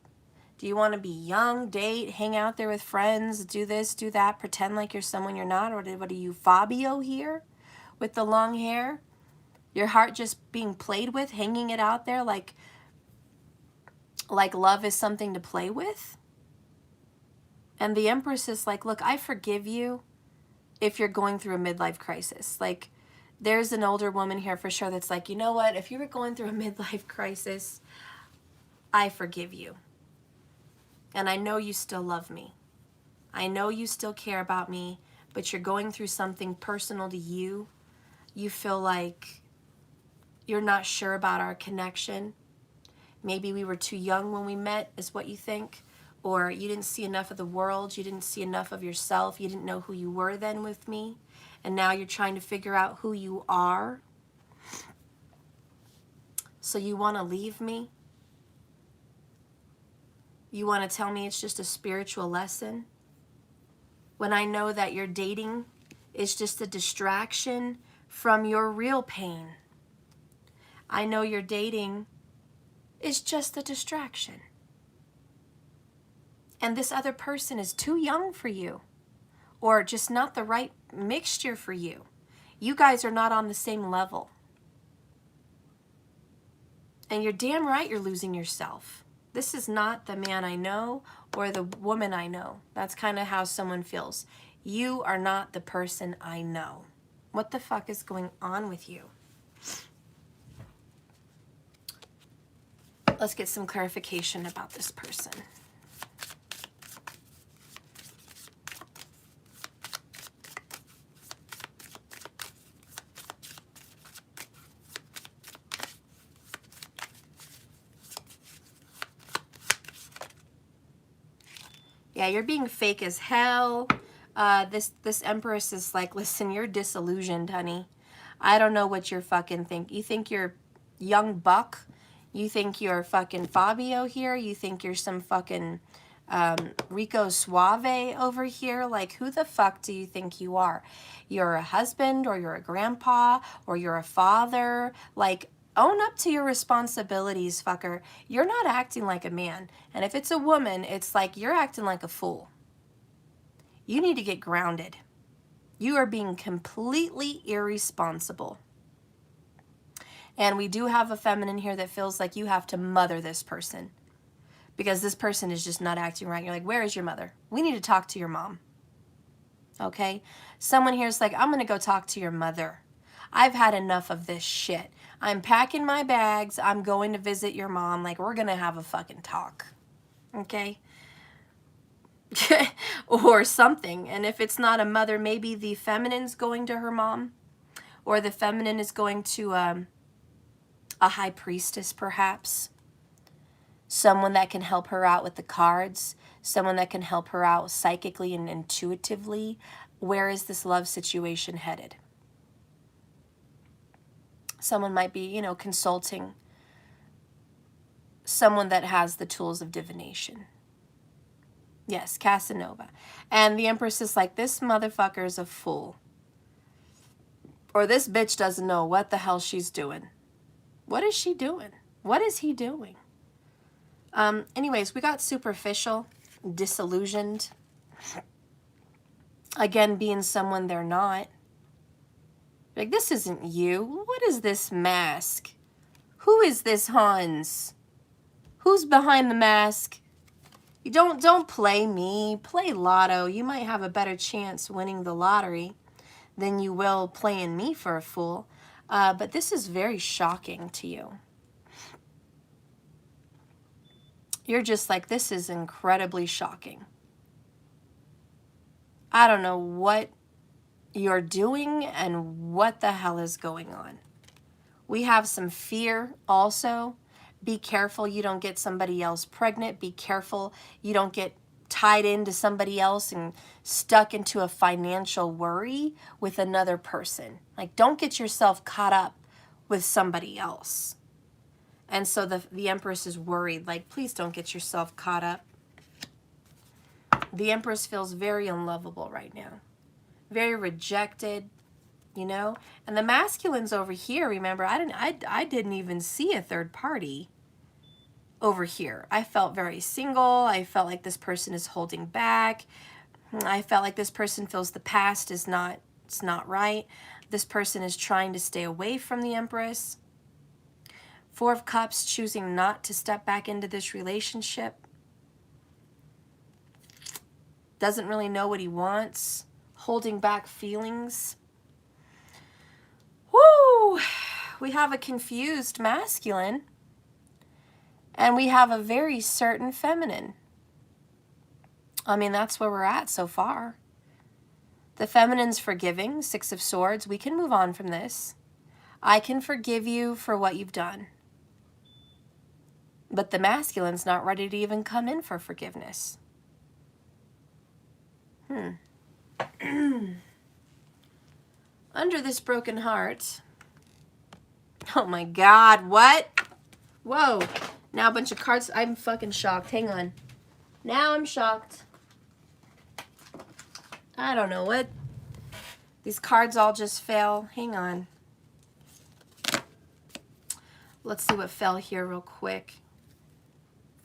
Do you want to be young, date, hang out there with friends, do this, do that, pretend like you're someone you're not? Or what are you, Fabio here with the long hair? Your heart just being played with, hanging it out there like love is something to play with? And the Empress is like, look, I forgive you if you're going through a midlife crisis. Like, there's an older woman here for sure that's like, you know what? If you were going through a midlife crisis, I forgive you. And I know you still love me. I know you still care about me, but you're going through something personal to you. You feel like you're not sure about our connection. Maybe we were too young when we met, is what you think. Or you didn't see enough of the world. You didn't see enough of yourself. You didn't know who you were then with me. And now you're trying to figure out who you are. So you want to leave me? You want to tell me it's just a spiritual lesson? When I know that your dating is just a distraction from your real pain. I know your dating is just a distraction. And this other person is too young for you, or just not the right mixture for you. You guys are not on the same level. And you're damn right you're losing yourself. This is not the man I know or the woman I know. That's kind of how someone feels. You are not the person I know. What the fuck is going on with you? Let's get some clarification about this person. Yeah, you're being fake as hell. This Empress is like, listen, you're disillusioned, honey. I don't know what you're fucking think. You think you're young buck? You think you're fucking Fabio here? You think you're some fucking Rico Suave over here? Like, who the fuck do you think you are? You're a husband, or you're a grandpa, or you're a father? Like, own up to your responsibilities, fucker. You're not acting like a man. And if it's a woman, it's like you're acting like a fool. You need to get grounded. You are being completely irresponsible. And we do have a feminine here that feels like you have to mother this person, because this person is just not acting right. You're like, where is your mother? We need to talk to your mom. Okay? Someone here is like, I'm going to go talk to your mother. I've had enough of this shit. I'm packing my bags. I'm going to visit your mom. Like, we're going to have a fucking talk. Okay? Or something. And if it's not a mother, maybe the feminine's going to her mom. Or the feminine is going to a high priestess, perhaps. Someone that can help her out with the cards. Someone that can help her out psychically and intuitively. Where is this love situation headed? Someone might be, you know, consulting someone that has the tools of divination. Yes, Casanova. And the Empress is like, this motherfucker is a fool. Or this bitch doesn't know what the hell she's doing. What is she doing? What is he doing? Anyways, we got superficial, disillusioned. Again, being someone they're not. Like, this isn't you. What is this mask? Who is this Hans? Who's behind the mask? You don't play me. Play lotto. You might have a better chance winning the lottery than you will playing me for a fool. But this is very shocking to you. You're just like, this is incredibly shocking. I don't know what you're doing and what the hell is going on. We have some fear also. Be careful you don't get somebody else pregnant. Be careful you don't get tied into somebody else and stuck into a financial worry with another person. Like, don't get yourself caught up with somebody else. And so the Empress is worried, like, please don't get yourself caught up. The Empress feels very unlovable right now. Very rejected, you know? And the masculines over here, remember, I didn't even see a third party over here. I felt very single. I felt like this person is holding back. I felt like this person feels the past is not, it's not right. This person is trying to stay away from the Empress. Four of Cups, choosing not to step back into this relationship. Doesn't really know what he wants. Holding back feelings. Woo! We have a confused masculine. And we have a very certain feminine. I mean, that's where we're at so far. The feminine's forgiving, Six of Swords. We can move on from this. I can forgive you for what you've done. But the masculine's not ready to even come in for forgiveness. Under this broken heart. Oh my God, what? Whoa. Now a bunch of cards. I'm fucking shocked. Hang on. Now I'm shocked. I don't know what. These cards all just fell. Hang on. Let's see what fell here real quick.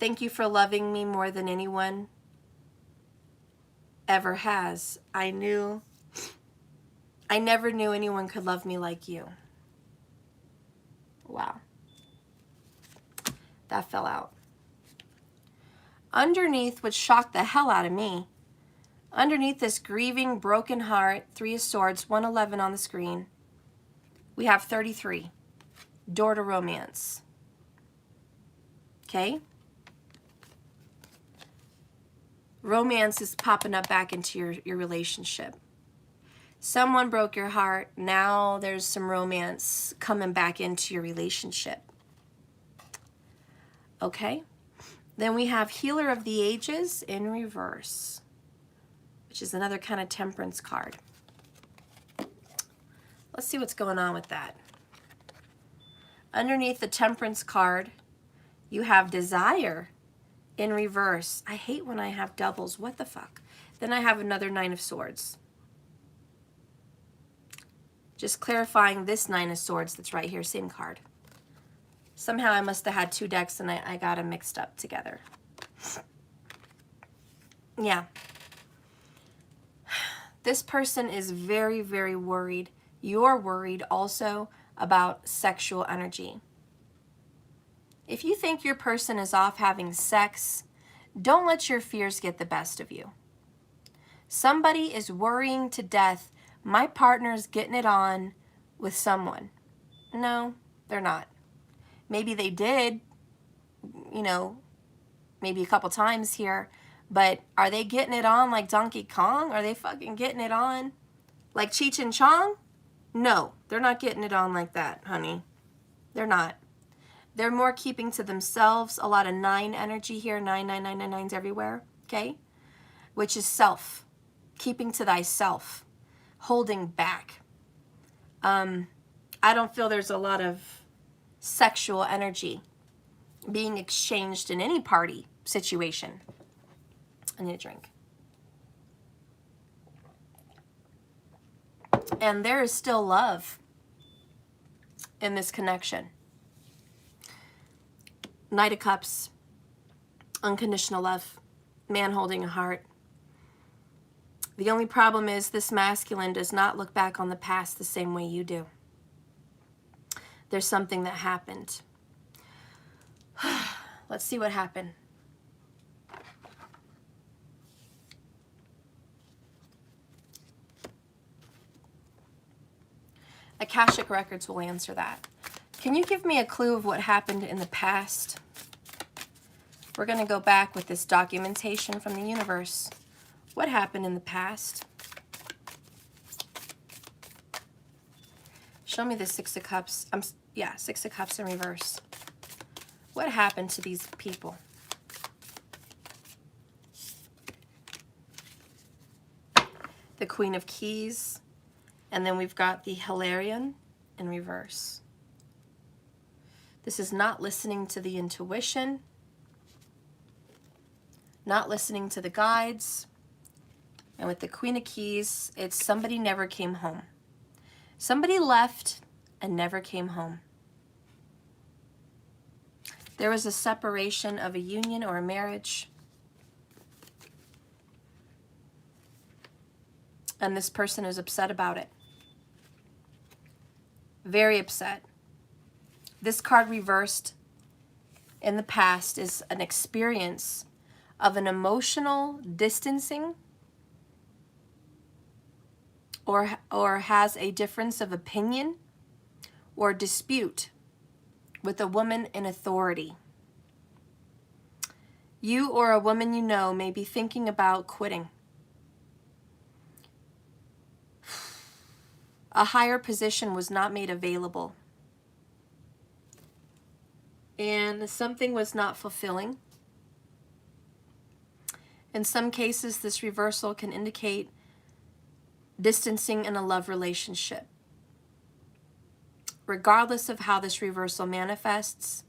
Thank you for loving me more than anyone ever has. I never knew anyone could love me like you. Wow. That fell out. Underneath, which shocked the hell out of me, underneath this grieving, broken heart, Three of Swords, 111 on the screen, we have 33. Door to romance. Okay? Romance is popping up back into your relationship. Someone broke your heart. Now there's some romance coming back into your relationship. Okay? Then we have Healer of the Ages in reverse, which is another kind of temperance card. Let's see what's going on with that. Underneath the temperance card, you have Desire in reverse. I hate when I have doubles. What the fuck? Then I have another Nine of Swords. Just clarifying this Nine of Swords that's right here, same card. Somehow I must have had two decks and I got them mixed up together. Yeah. This person is very, very worried. You're worried also about sexual energy. If you think your person is off having sex, don't let your fears get the best of you. Somebody is worrying to death, my partner's getting it on with someone. No, they're not. Maybe they did, you know, maybe a couple times here, but are they getting it on like Donkey Kong? Are they fucking getting it on like Cheech and Chong? No, they're not getting it on like that, honey. They're not. They're more keeping to themselves. A lot of 9 energy here. 9, 9, 9, 9, 9's everywhere. Okay? Which is self. Keeping to thyself. Holding back. I I don't feel there's a lot of sexual energy being exchanged in any party situation. I need a drink. And there is still love in this connection. Knight of Cups, unconditional love, man holding a heart. The only problem is this masculine does not look back on the past the same way you do. There's something that happened. Let's see what happened. Akashic Records will answer that. Can you give me a clue of what happened in the past? We're going to go back with this documentation from the universe. What happened in the past? Show me the Six of Cups. Yeah, Six of Cups in reverse. What happened to these people? The Queen of Keys. And then we've got the Hilarion in reverse. This is not listening to the intuition. Not listening to the guides. And with the Queen of Keys, it's somebody never came home. Somebody left and never came home. There was a separation of a union or a marriage. And this person is upset about it. Very upset. This card reversed in the past is an experience of an emotional distancing or has a difference of opinion or dispute with a woman in authority. You or a woman you know may be thinking about quitting. A higher position was not made available. And something was not fulfilling. In some cases, this reversal can indicate distancing in a love relationship. Regardless of how this reversal manifests,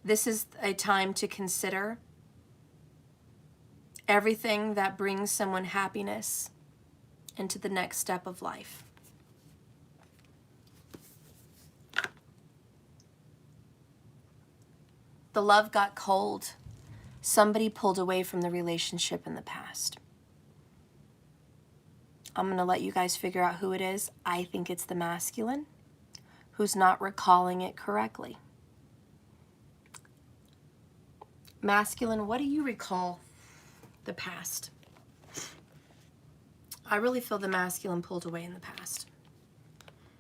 this is a time to consider everything that brings someone happiness into the next step of life. The love got cold. Somebody pulled away from the relationship in the past. I'm going to let you guys figure out who it is. I think it's the masculine who's not recalling it correctly. Masculine, what do you recall the past? I really feel the masculine pulled away in the past.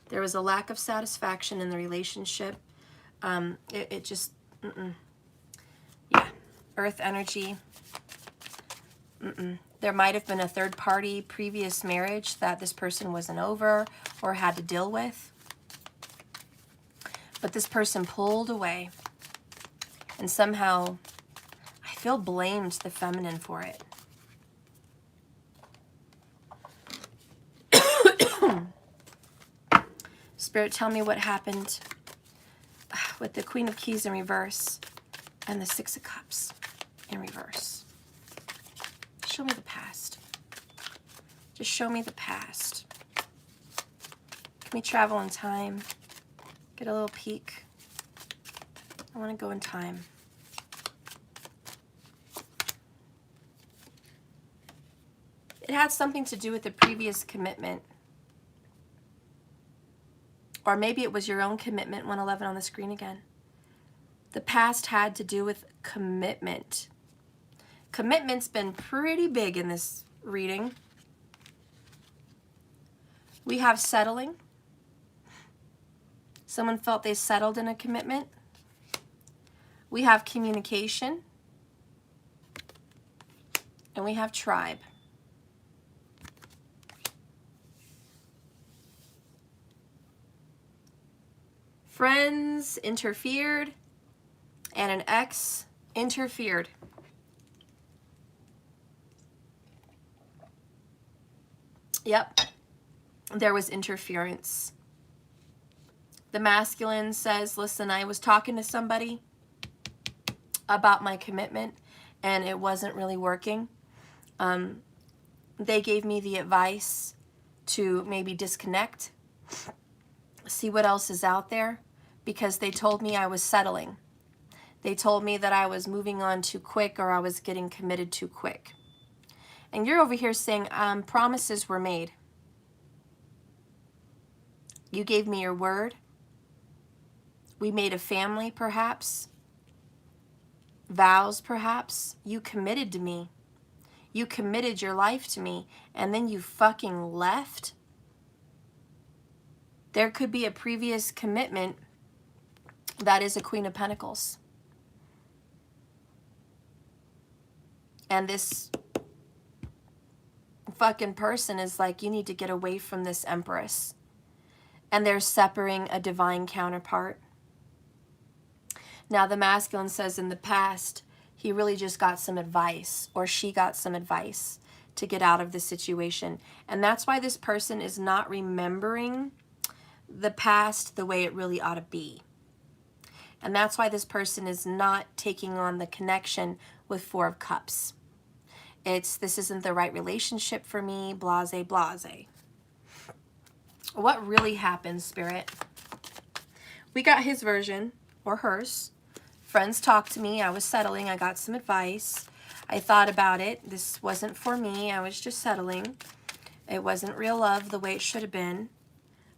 There was a lack of satisfaction in the relationship. It just, yeah, earth energy. There might have been a third party previous marriage that this person wasn't over or had to deal with. But this person pulled away and somehow I feel blamed the feminine for it. Spirit, tell me what happened with the Queen of Keys in reverse and the Six of Cups in reverse. Show me the past. Just show me the past. Can we travel in time? Get a little peek. I want to go in time. It had something to do with the previous commitment. Or maybe it was your own commitment. 111 on the screen again. The past had to do with commitment. Commitment's been pretty big in this reading. We have settling. Someone felt they settled in a commitment. We have communication. And we have tribe. Friends interfered, and an ex interfered. Yep, there was interference. The masculine says, listen, I was talking to somebody about my commitment and it wasn't really working. They gave me the advice to maybe disconnect, see what else is out there, because they told me I was settling. They told me that I was moving on too quick or I was getting committed too quick. And you're over here saying promises were made. You gave me your word. We made a family, perhaps. Vows, perhaps. You committed to me. You committed your life to me, and then you fucking left. There could be a previous commitment that is a Queen of Pentacles. And this fucking person is like, you need to get away from this Empress. And they're separating a divine counterpart. Now the masculine says in the past, he really just got some advice, or she got some advice to get out of the situation. And that's why this person is not remembering the past the way it really ought to be. And that's why this person is not taking on the connection with Four of Cups. It's, this isn't the right relationship for me, blase, blase. What really happened, Spirit? We got his version, or hers. Friends talked to me. I was settling. I got some advice. I thought about it. This wasn't for me. I was just settling. It wasn't real love the way it should have been.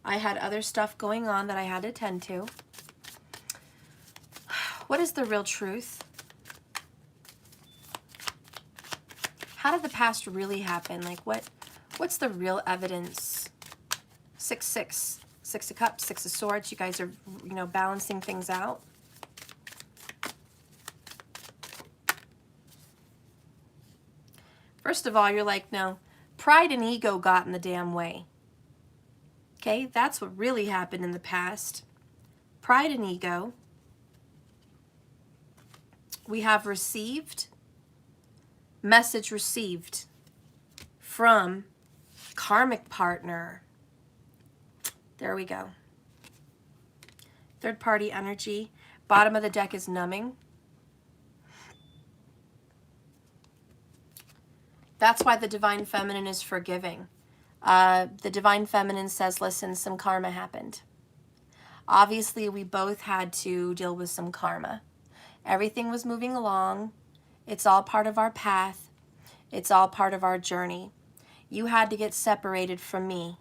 I had other stuff going on that I had to attend to. What is the real truth? How did the past really happen? Like, what's the real evidence? 6-6. 6 of Cups, 6 of Swords. You guys are, you know, balancing things out. First of all, you're like, no, pride and ego got in the damn way. Okay, that's what really happened in the past. Pride and ego. We have received, message received from karmic partner. There we go. Third party energy. Bottom of the deck is numbing. That's why the Divine Feminine is forgiving. The Divine Feminine says, listen, some karma happened. Obviously, we both had to deal with some karma. Everything was moving along. It's all part of our path. It's all part of our journey. You had to get separated from me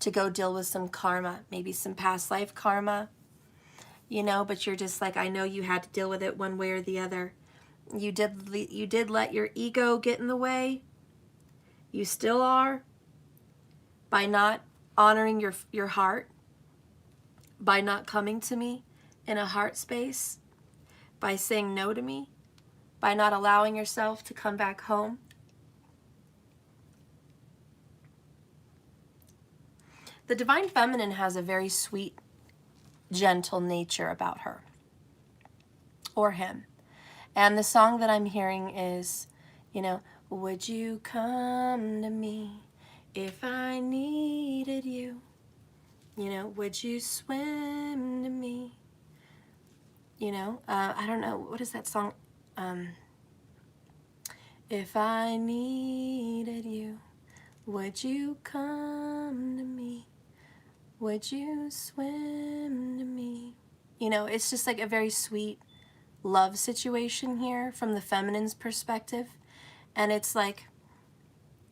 to go deal with some karma, maybe some past life karma, you know, but you're just like, I know you had to deal with it one way or the other. You did let your ego get in the way. You still are, by not honoring your heart, by not coming to me in a heart space, by saying no to me, by not allowing yourself to come back home. The Divine Feminine has a very sweet, gentle nature about her, or him. And the song that I'm hearing is, you know, would you come to me if I needed you? You know, would you swim to me? You know, I don't know, what is that song? If I needed you, would you come to me? Would you swim to me? You know, it's just like a very sweet love situation here from the feminine's perspective. And it's like,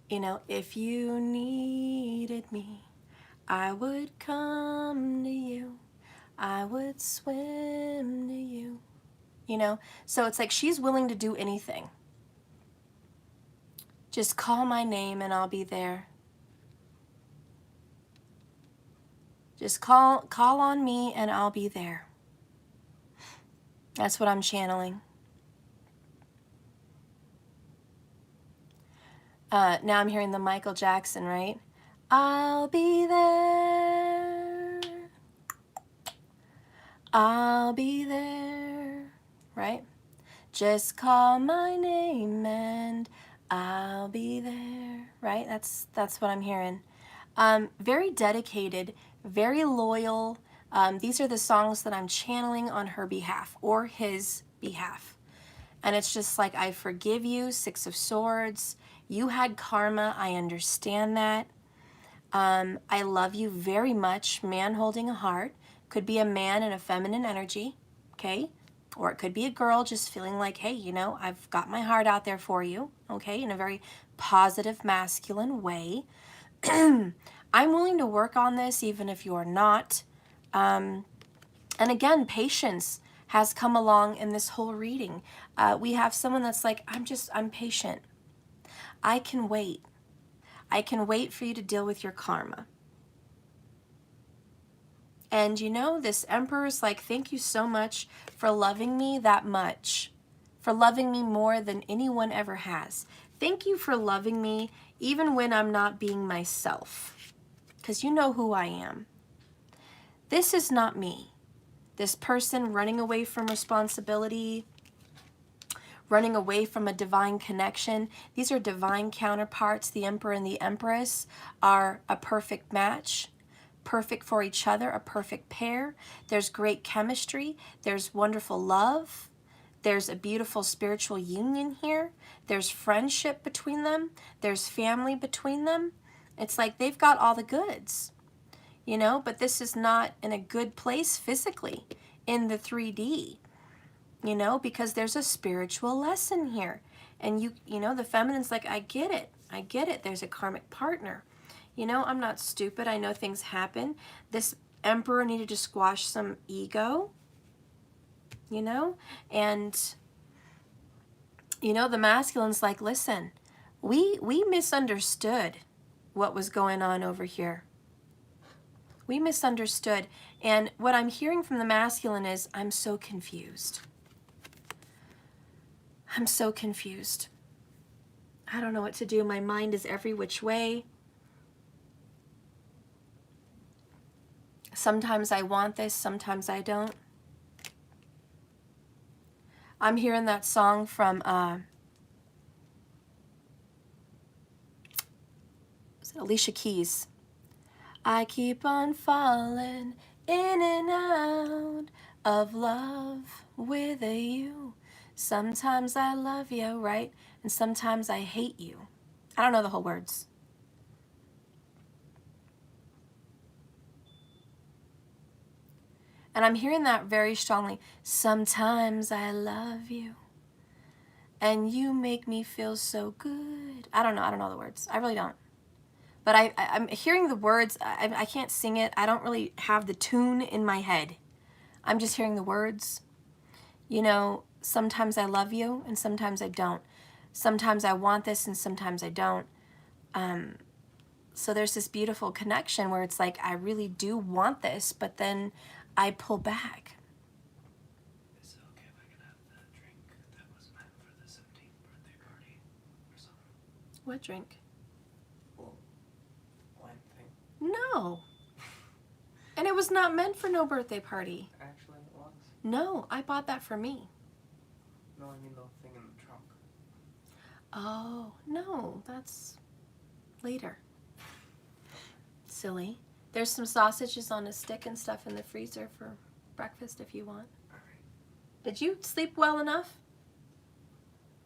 you know, if you needed me, I would come to you. I would swim to you. You know, so it's like she's willing to do anything. Just call my name and I'll be there. Just call on me and I'll be there. That's what I'm channeling. Now I'm hearing the Michael Jackson, right? I'll be there. I'll be there. Right? Just call my name and I'll be there. Right? That's what I'm hearing. Very dedicated, very loyal, These are the songs that I'm channeling on her behalf or his behalf. And it's just like, I forgive you, Six of Swords. You had karma. I understand that. I love you very much. Man holding a heart. Could be a man in a feminine energy, okay? Or it could be a girl just feeling like, hey, you know, I've got my heart out there for you, okay? In a very positive, masculine way. I'm willing to work on this even if you're not. And again, patience has come along in this whole reading. We have someone that's like, I'm patient. I can wait. I can wait for you to deal with your karma. And you know, this Emperor is like, thank you so much for loving me that much, for loving me more than anyone ever has. Thank you for loving me even when I'm not being myself, because you know who I am. This is not me. This person running away from responsibility, running away from a divine connection. These are divine counterparts. The Emperor and the Empress are a perfect match. Perfect for each other, a perfect pair. There's great chemistry. There's wonderful love. There's a beautiful spiritual union here. There's friendship between them. There's family between them. It's like they've got all the goods, you know, but this is not in a good place physically in the 3D, you know, because there's a spiritual lesson here. And you know, the feminine's like, I get it. I get it. There's a karmic partner. You know, I'm not stupid. I know things happen. This Emperor needed to squash some ego, you know? And, you know, the masculine's like, listen, we misunderstood what was going on over here. We misunderstood. And what I'm hearing from the masculine is, I'm so confused. I'm so confused. I don't know what to do. My mind is every which way. Sometimes I want this, sometimes I don't. I'm hearing that song from Alicia Keys. I keep on falling in and out of love with you. Sometimes I love you, right? And sometimes I hate you. I don't know the whole words. And I'm hearing that very strongly. Sometimes I love you. And you make me feel so good. I don't know the words. I really don't. But I'm hearing the words. I can't sing it. I don't really have the tune in my head. I'm just hearing the words. You know, sometimes I love you and sometimes I don't. Sometimes I want this and sometimes I don't. So there's this beautiful connection where it's like, I really do want this, but then I pull back. Is it okay if I can have the drink that was meant for the 17th birthday party or something? What drink? Well, wine thing. No. And it was not meant for no birthday party. Actually, it was. No, I bought that for me. No, I mean the thing in the trunk. Oh, no, that's later. Silly. There's some sausages on a stick and stuff in the freezer for breakfast if you want. All right. Did you sleep well enough?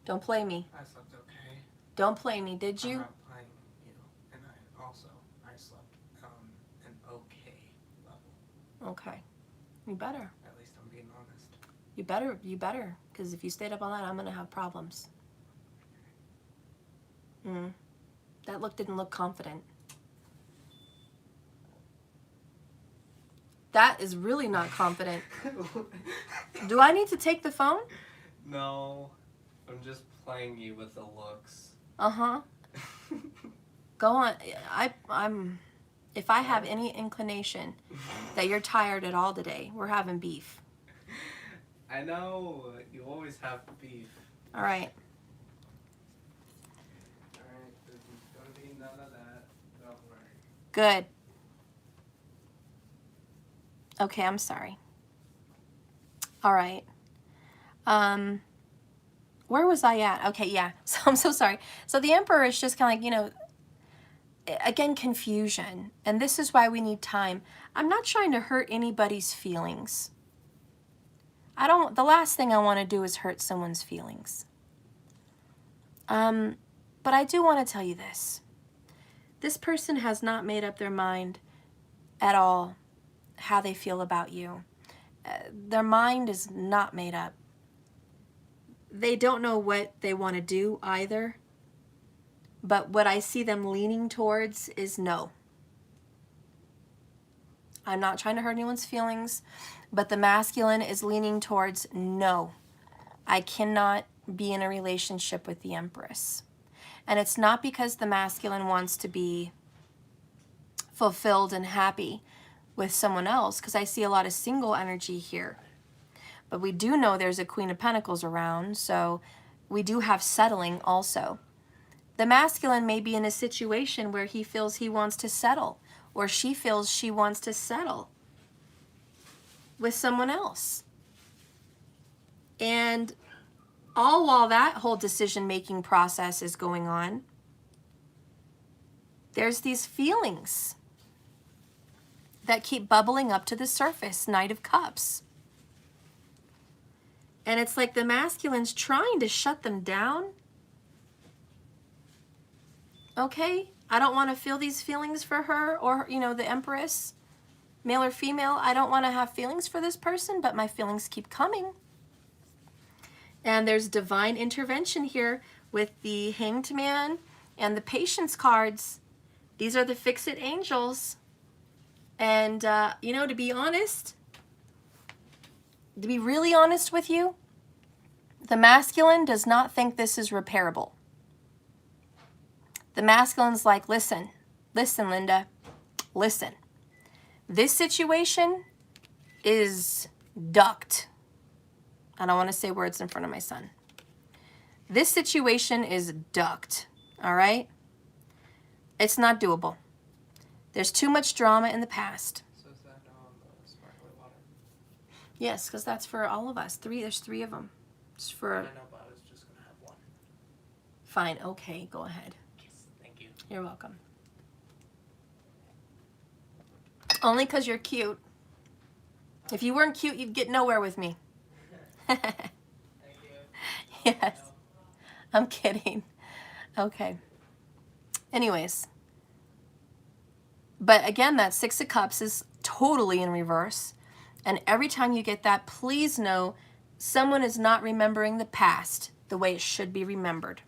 Don't play me. I slept okay. Don't play me, did you? I'm not playing you. And I slept an okay level. Okay. You better. At least I'm being honest. You better. Because if you stayed up all night, I'm going to have problems. That look didn't look confident. That is really not confident. Do I need to take the phone? No. I'm just playing you with the looks. Uh-huh. Go on. I'm if I have any inclination that you're tired at all today, we're having beef. I know. You always have beef. All right. Alright, there's gonna be none of that. Don't worry. Good. Okay, I'm sorry. All right. Where was I at? Okay, yeah. So I'm so sorry. So the Emperor is just kind of like, you know, again, confusion. And this is why we need time. I'm not trying to hurt anybody's feelings. The last thing I want to do is hurt someone's feelings. But I do want to tell you this. This person has not made up their mind at all how they feel about you. Their mind is not made up. They don't know what they want to do either. But what I see them leaning towards is no. I'm not trying to hurt anyone's feelings, but the masculine is leaning towards no. I cannot be in a relationship with the Empress. And it's not because the masculine wants to be fulfilled and happy with someone else, because I see a lot of single energy here. But we do know there's a Queen of Pentacles around, so we do have settling also. The masculine may be in a situation where he feels he wants to settle, or she feels she wants to settle with someone else. And all while that whole decision-making process is going on, there's these feelings that keep bubbling up to the surface. Knight of Cups. And it's like the masculine's trying to shut them down. Okay, I don't want to feel these feelings for her or, you know, the Empress, male or female. I don't want to have feelings for this person, but my feelings keep coming. And there's divine intervention here with the Hanged Man and the Patience cards. These are the Fix-It angels. And, you know, to be honest, to be really honest with you, the masculine does not think this is repairable. The masculine's like, listen, Linda, listen. This situation is ducked. I don't want to say words in front of my son. This situation is ducked, all right? It's not doable. There's too much drama in the past. So is that sparkling water? Yes, because that's for all of us. There's 3 of them. It's for... I know, but I was just going to have one. Fine, okay, go ahead. Yes, thank you. You're welcome. Only because you're cute. If you weren't cute, you'd get nowhere with me. Thank you. Yes. I'm kidding. Okay. Anyways. But again, that 6 of Cups is totally in reverse. And every time you get that, please know someone is not remembering the past the way it should be remembered.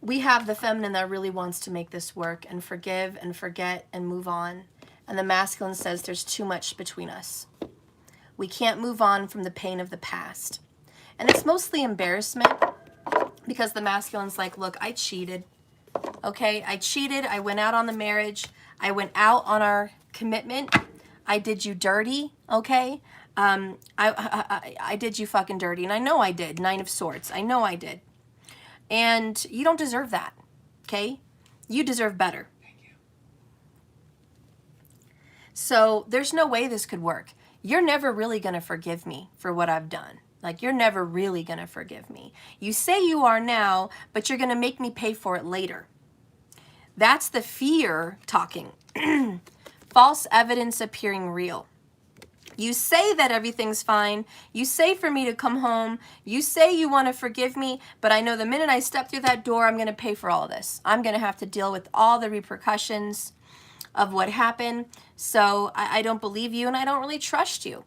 We have the feminine that really wants to make this work and forgive and forget and move on. And the masculine says there's too much between us. We can't move on from the pain of the past. And it's mostly embarrassment because the masculine's like, look, I cheated. Okay, I cheated. I went out on the marriage. I went out on our commitment. I did you dirty, okay? I did you fucking dirty. And I know I did. 9 of Swords. I know I did. And you don't deserve that, okay? You deserve better. Thank you. So there's no way this could work. You're never really going to forgive me for what I've done. Like, you're never really going to forgive me. You say you are now, but you're going to make me pay for it later. That's the fear talking. False evidence appearing real. You say that everything's fine. You say for me to come home. You say you want to forgive me, but I know the minute I step through that door, I'm going to pay for all of this. I'm going to have to deal with all the repercussions of what happened. So I don't believe you and I don't really trust you.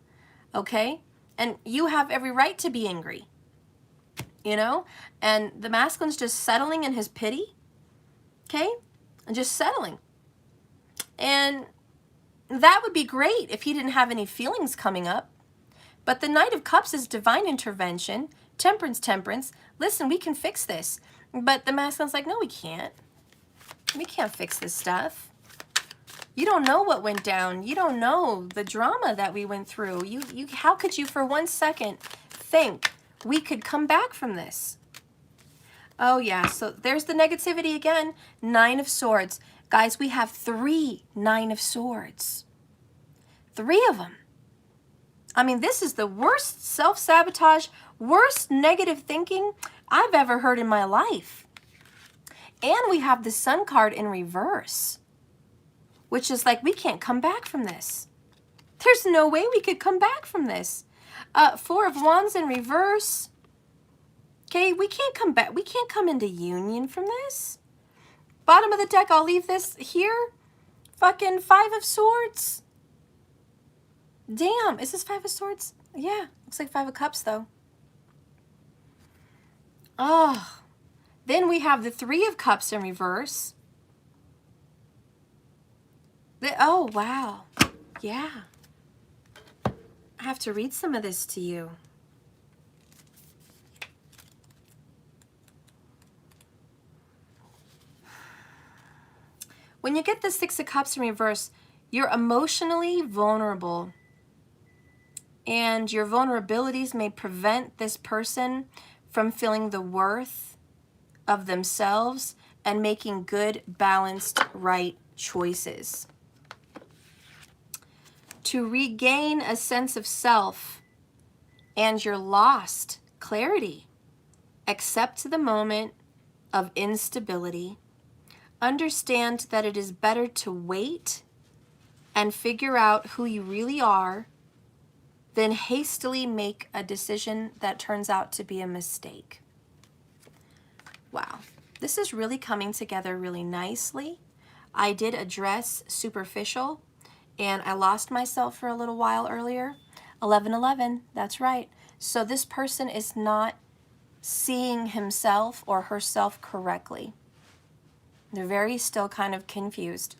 Okay? And you have every right to be angry. You know? And the masculine's just settling in his pity. Okay? And just settling. And that would be great if he didn't have any feelings coming up. But the Knight of Cups is divine intervention. Temperance, temperance. Listen, we can fix this. But the masculine's like, no, we can't. We can't fix this stuff. You don't know what went down. You don't know the drama that we went through. How could you for 1 second think we could come back from this? Oh yeah, so there's the negativity again. 9 of Swords. Guys, we have 3 9 of Swords. 3 of them. I mean, this is the worst self-sabotage, worst negative thinking I've ever heard in my life. And we have the Sun card in reverse, which is like, we can't come back from this. There's no way we could come back from this. Four of Wands in reverse. Okay, we can't come back. We can't come into union from this. Bottom of the deck, I'll leave this here. Fucking Five of Swords. Damn, is this Five of Swords? Yeah, looks like Five of Cups though. Oh, then we have the Three of Cups in reverse. Oh, wow. Yeah. I have to read some of this to you. When you get the Six of Cups in reverse, you're emotionally vulnerable. And your vulnerabilities may prevent this person from feeling the worth of themselves and making good, balanced, right choices. To regain a sense of self and your lost clarity, accept the moment of instability. Understand that it is better to wait and figure out who you really are than hastily make a decision that turns out to be a mistake. Wow, this is really coming together really nicely. I did address superficial, and I lost myself for a little while earlier. 1111, that's right. So this person is not seeing himself or herself correctly. They're very still kind of confused.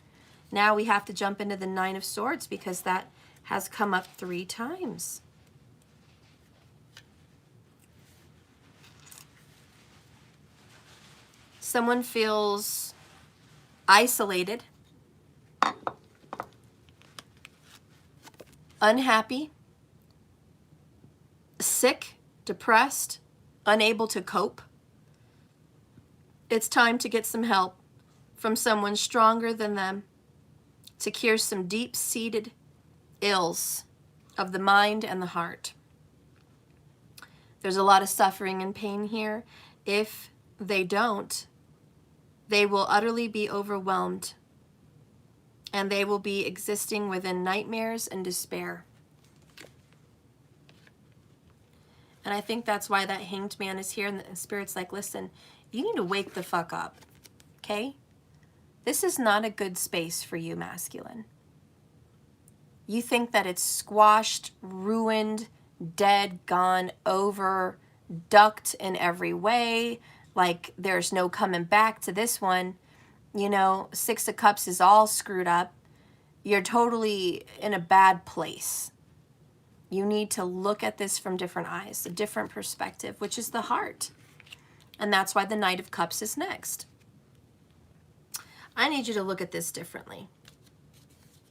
Now we have to jump into the Nine of Swords because that has come up 3 times. Someone feels isolated, unhappy, sick, depressed, unable to cope. It's time to get some help from someone stronger than them to cure some deep-seated ills of the mind and the heart. There's a lot of suffering and pain here. If they don't, they will utterly be overwhelmed, and they will be existing within nightmares and despair. And I think that's why that Hanged Man is here, and the Spirit's like, listen, you need to wake the fuck up, okay? This is not a good space for you, masculine. You think that it's squashed, ruined, dead, gone, over, ducked in every way, like there's no coming back to this one. You know, Six of Cups is all screwed up. You're totally in a bad place. You need to look at this from different eyes, a different perspective, which is the heart. And that's why the Knight of Cups is next. I need you to look at this differently.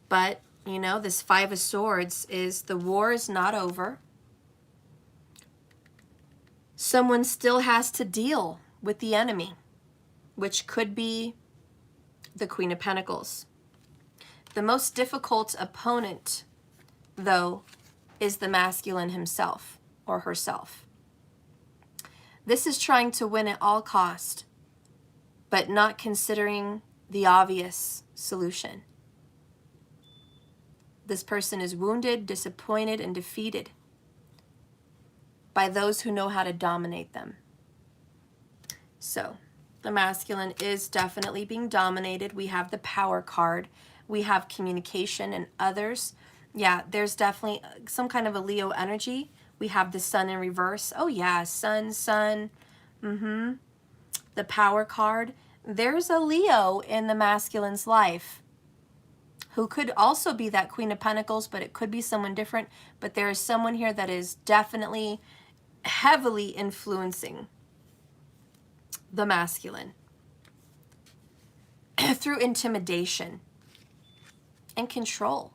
But, you know, this Five of Swords is the war is not over. Someone still has to deal with the enemy, which could be the Queen of Pentacles. The most difficult opponent, though, is the masculine himself or herself. This is trying to win at all cost, but not considering the obvious solution. This person is wounded, disappointed, and defeated by those who know how to dominate them. So, the masculine is definitely being dominated. We have the Power card. We have communication and others. Yeah, there's definitely some kind of a Leo energy. We have the Sun in reverse. Oh yeah, Sun. The Power card. There's a Leo in the masculine's life who could also be that Queen of Pentacles, but it could be someone different. But there is someone here that is definitely heavily influencing the masculine through intimidation and control.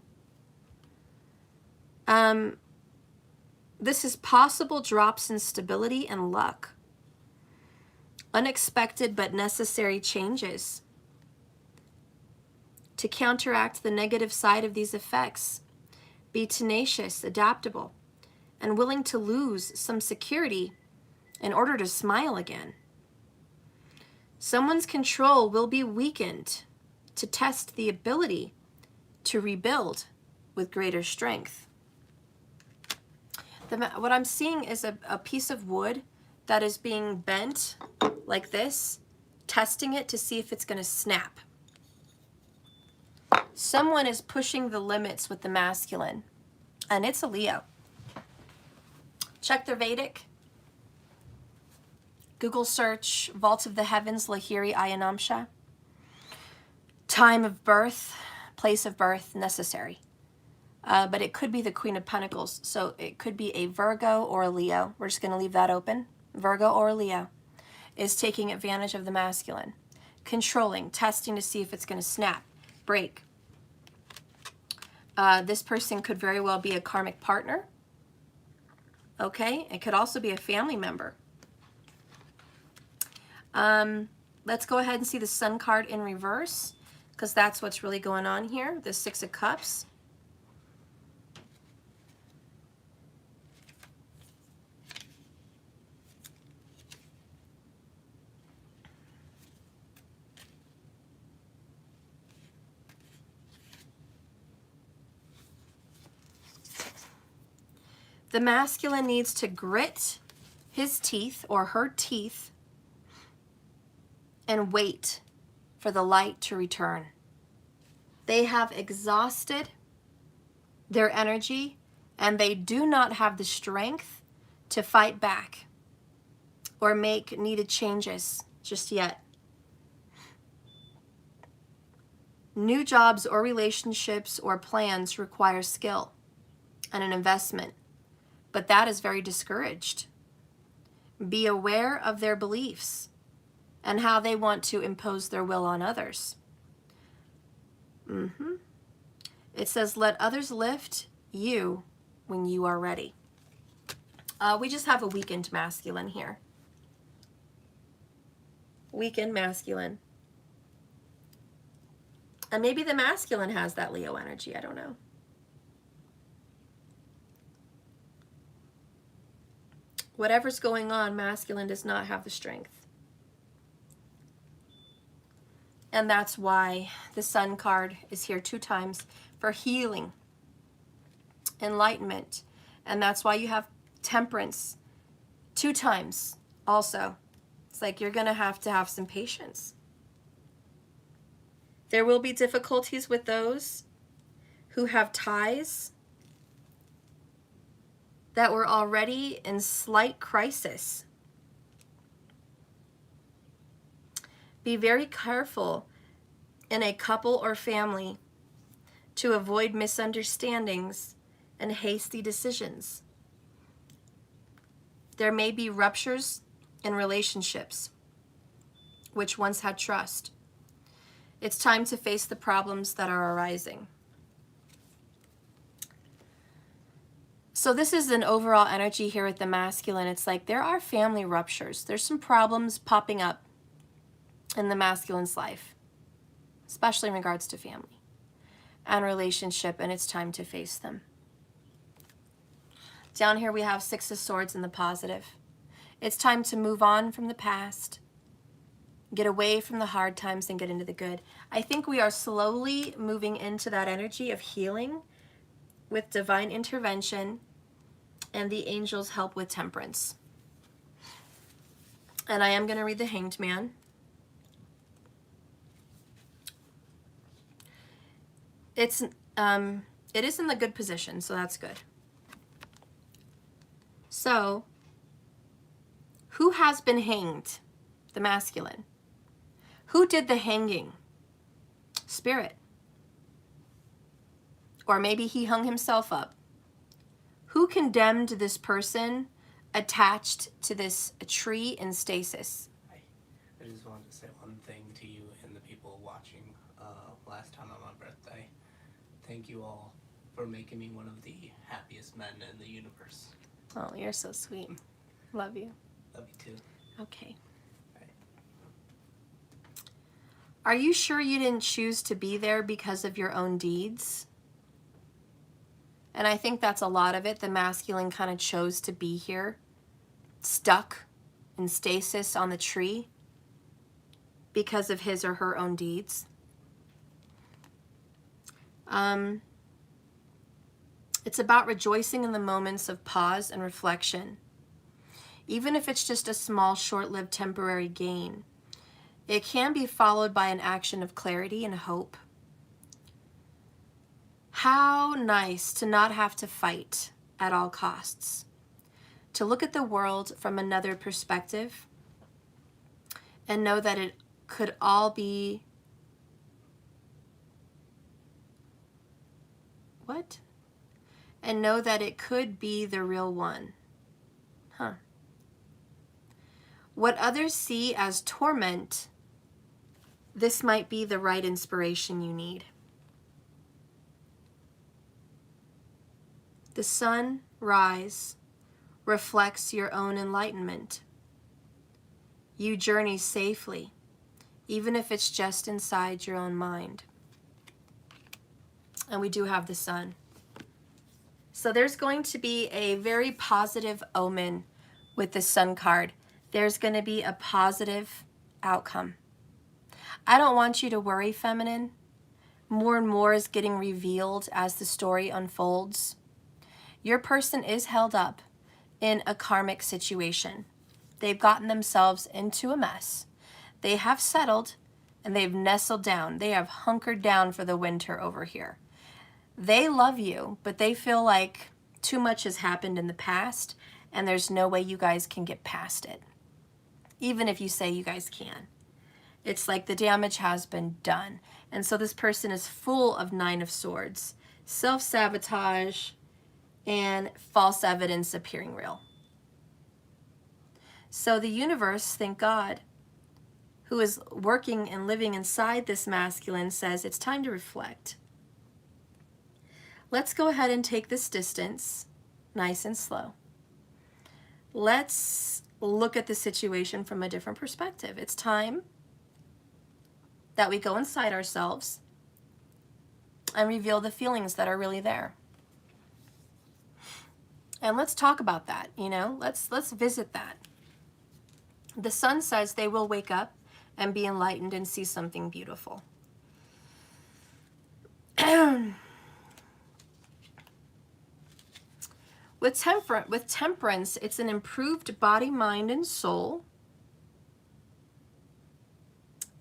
This is possible drops in stability and luck. Unexpected but necessary changes to counteract the negative side of these effects. Be tenacious, adaptable, and willing to lose some security in order to smile again. Someone's control will be weakened to test the ability to rebuild with greater strength. What I'm seeing is a piece of wood that is being bent like this, testing it to see if it's going to snap. Someone is pushing the limits with the masculine, and it's a Leo. Check their Vedic. Google search Vault of the Heavens, Lahiri Ayanamsha. Time of birth, place of birth, necessary. But it could be the Queen of Pentacles, so it could be a Virgo or a Leo. We're just going to leave that open. Virgo or Leo is taking advantage of the masculine, controlling, testing to see if it's going to snap, break. This person could very well be a karmic partner. Okay, it could also be a family member. Let's go ahead and see the Sun card in reverse, because that's what's really going on here, the Six of Cups. The masculine needs to grit his teeth or her teeth and wait for the light to return. They have exhausted their energy and they do not have the strength to fight back or make needed changes just yet. New jobs or relationships or plans require skill and an investment, but that is very discouraged. Be aware of their beliefs and how they want to impose their will on others. It says, let others lift you when you are ready. We just have a weakened masculine here. Weakened masculine. And maybe the masculine has that Leo energy, I don't know. Whatever's going on, masculine does not have the strength. And that's why the Sun card is here 2 times for healing, enlightenment. And that's why you have Temperance 2 times also. It's like you're going to have some patience. There will be difficulties with those who have ties that were already in slight crisis. Be very careful in a couple or family to avoid misunderstandings and hasty decisions. There may be ruptures in relationships which once had trust. It's time to face the problems that are arising. So this is an overall energy here with the masculine. It's like there are family ruptures. There's some problems popping up in the masculine's life, especially in regards to family and relationship, and it's time to face them. Down here we have 6 of Swords in the positive. It's time to move on from the past, get away from the hard times and get into the good. I think we are slowly moving into that energy of healing with divine intervention and the angels' help with temperance. And I am going to read the Hanged Man. It is in the good position, so that's good. So, who has been hanged? The masculine. Who did the hanging? Spirit. Or maybe he hung himself up. Who condemned this person attached to this tree in stasis? I just wanted to say one thing to you and the people watching last time on my birthday. Thank you all for making me one of the happiest men in the universe. Oh, you're so sweet. Love you. Love you too. Okay. Bye. Are you sure you didn't choose to be there because of your own deeds? And I think that's a lot of it. The masculine kind of chose to be here, stuck in stasis on the tree. because of his or her own deeds. It's about rejoicing in the moments of pause and reflection. Even if it's just a small, short-lived temporary gain, it can be followed by an action of clarity and hope. How nice to not have to fight at all costs, to look at the world from another perspective and know that it could all be and know that it could be the real one. What others see as torment, this might be the right inspiration you need. The sunrise reflects your own enlightenment. You journey safely, even if it's just inside your own mind. And we do have the sun. So there's going to be a very positive omen with the sun card. There's going to be a positive outcome. I don't want you to worry, feminine. More and more is getting revealed as the story unfolds. Your person is held up in a karmic situation. They've gotten themselves into a mess. They have settled and they've nestled down. They have hunkered down for the winter over here. They love you, but they feel like too much has happened in the past and there's no way you guys can get past it. Even if you say you guys can. It's like the damage has been done. And so this person is full of Nine of Swords, self-sabotage, and false evidence appearing real. So the universe, thank God, who is working and living inside this masculine, says it's time to reflect. Let's go ahead and take this distance, nice and slow. Let's look at the situation from a different perspective. It's time that we go inside ourselves and reveal the feelings that are really there. And let's talk about that, you know, let's visit that. The sun says they will wake up and be enlightened and see something beautiful. With temperance, it's an improved body, mind, and soul.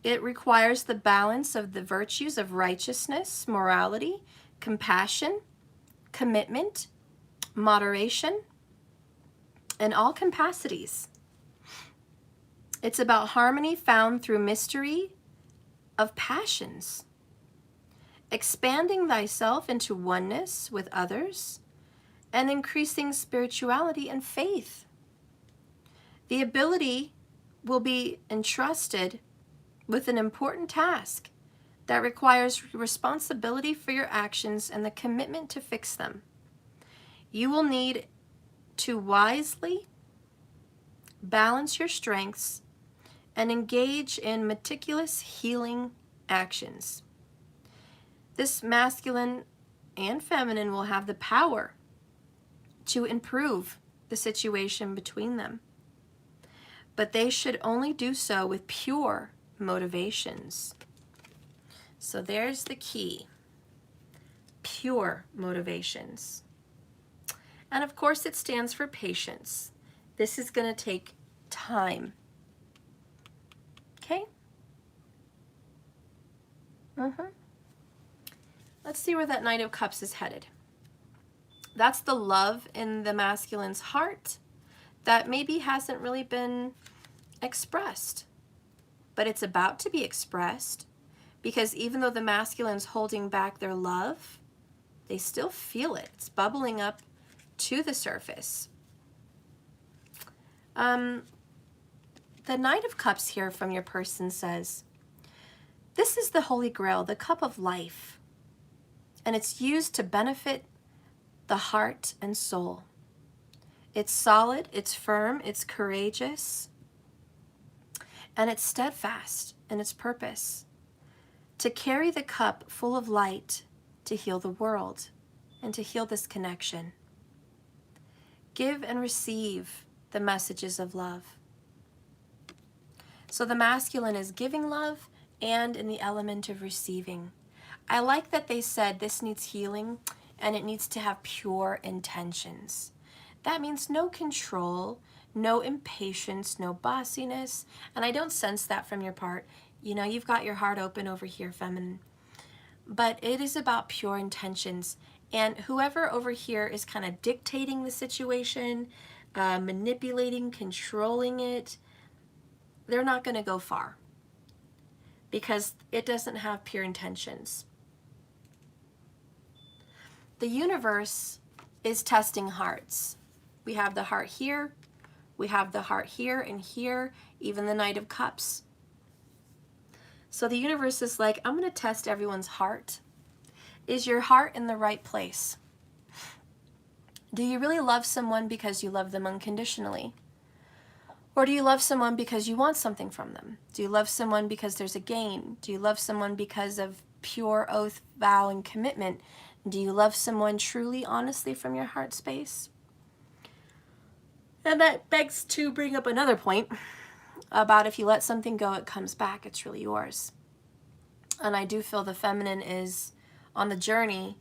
It requires the balance of the virtues of righteousness, morality, compassion, commitment, moderation, and all capacities. It's about harmony found through mystery of passions, expanding thyself into oneness with others, and increasing spirituality and faith. The ability will be entrusted with an important task that requires responsibility for your actions and the commitment to fix them. You will need to wisely balance your strengths and engage in meticulous healing actions. This masculine and feminine will have the power to improve the situation between them. But they should only do so with pure motivations. So there's the key. Pure motivations. And of course it stands for patience. This is going to take time. Okay? Let's see where that Knight of Cups is headed. That's the love in the masculine's heart that maybe hasn't really been expressed. But it's about to be expressed because even though the masculine's holding back their love, they still feel it. It's bubbling up to the surface. The Knight of Cups here from your person says, this is the Holy Grail, the cup of life, and it's used to benefit the heart and soul. It's solid, it's firm, it's courageous, and it's steadfast in its purpose to carry the cup full of light to heal the world and to heal this connection. Give and receive the messages of love. So the masculine is giving love and in the element of receiving. I like that they said this needs healing and it needs to have pure intentions. That means no control, no impatience, no bossiness, and I don't sense that from your part. You know, you've got your heart open over here, feminine. But it is about pure intentions. And whoever over here is kind of dictating the situation, manipulating, controlling it, they're not going to go far because it doesn't have pure intentions. The universe is testing hearts. We have the heart here, we have the heart here and here, even the Knight of Cups. So the universe is like, I'm going to test everyone's heart. Is your heart in the right place? Do you really love someone because you love them unconditionally? Or do you love someone because you want something from them? Do you love someone because there's a gain? Do you love someone because of pure oath, vow, and commitment? Do you love someone truly, honestly from your heart space? And that begs to bring up another point about if you let something go, it comes back. It's really yours. And I do feel the feminine is on the journey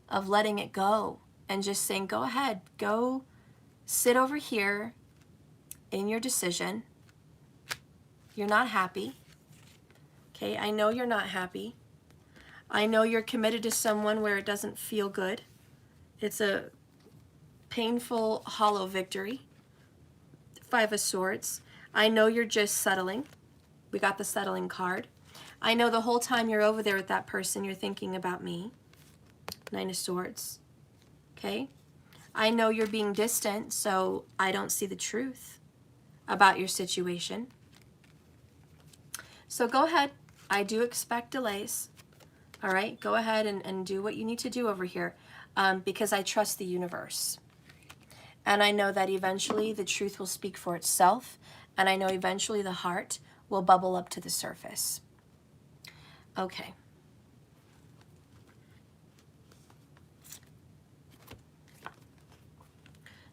of letting it go and just saying, go ahead, go sit over here in your decision. You're not happy. Okay, I know you're not happy. I know you're committed to someone where it doesn't feel good. It's a painful, hollow victory. Five of Swords. I know you're just settling. We got the settling card. I know the whole time you're over there with that person, you're thinking about me. Nine of Swords. Okay? I know you're being distant, so I don't see the truth about your situation. So go ahead. I do expect delays. All right? Go ahead and do what you need to do over here because I trust the universe. And I know that eventually the truth will speak for itself, and I know eventually the heart will bubble up to the surface. Okay.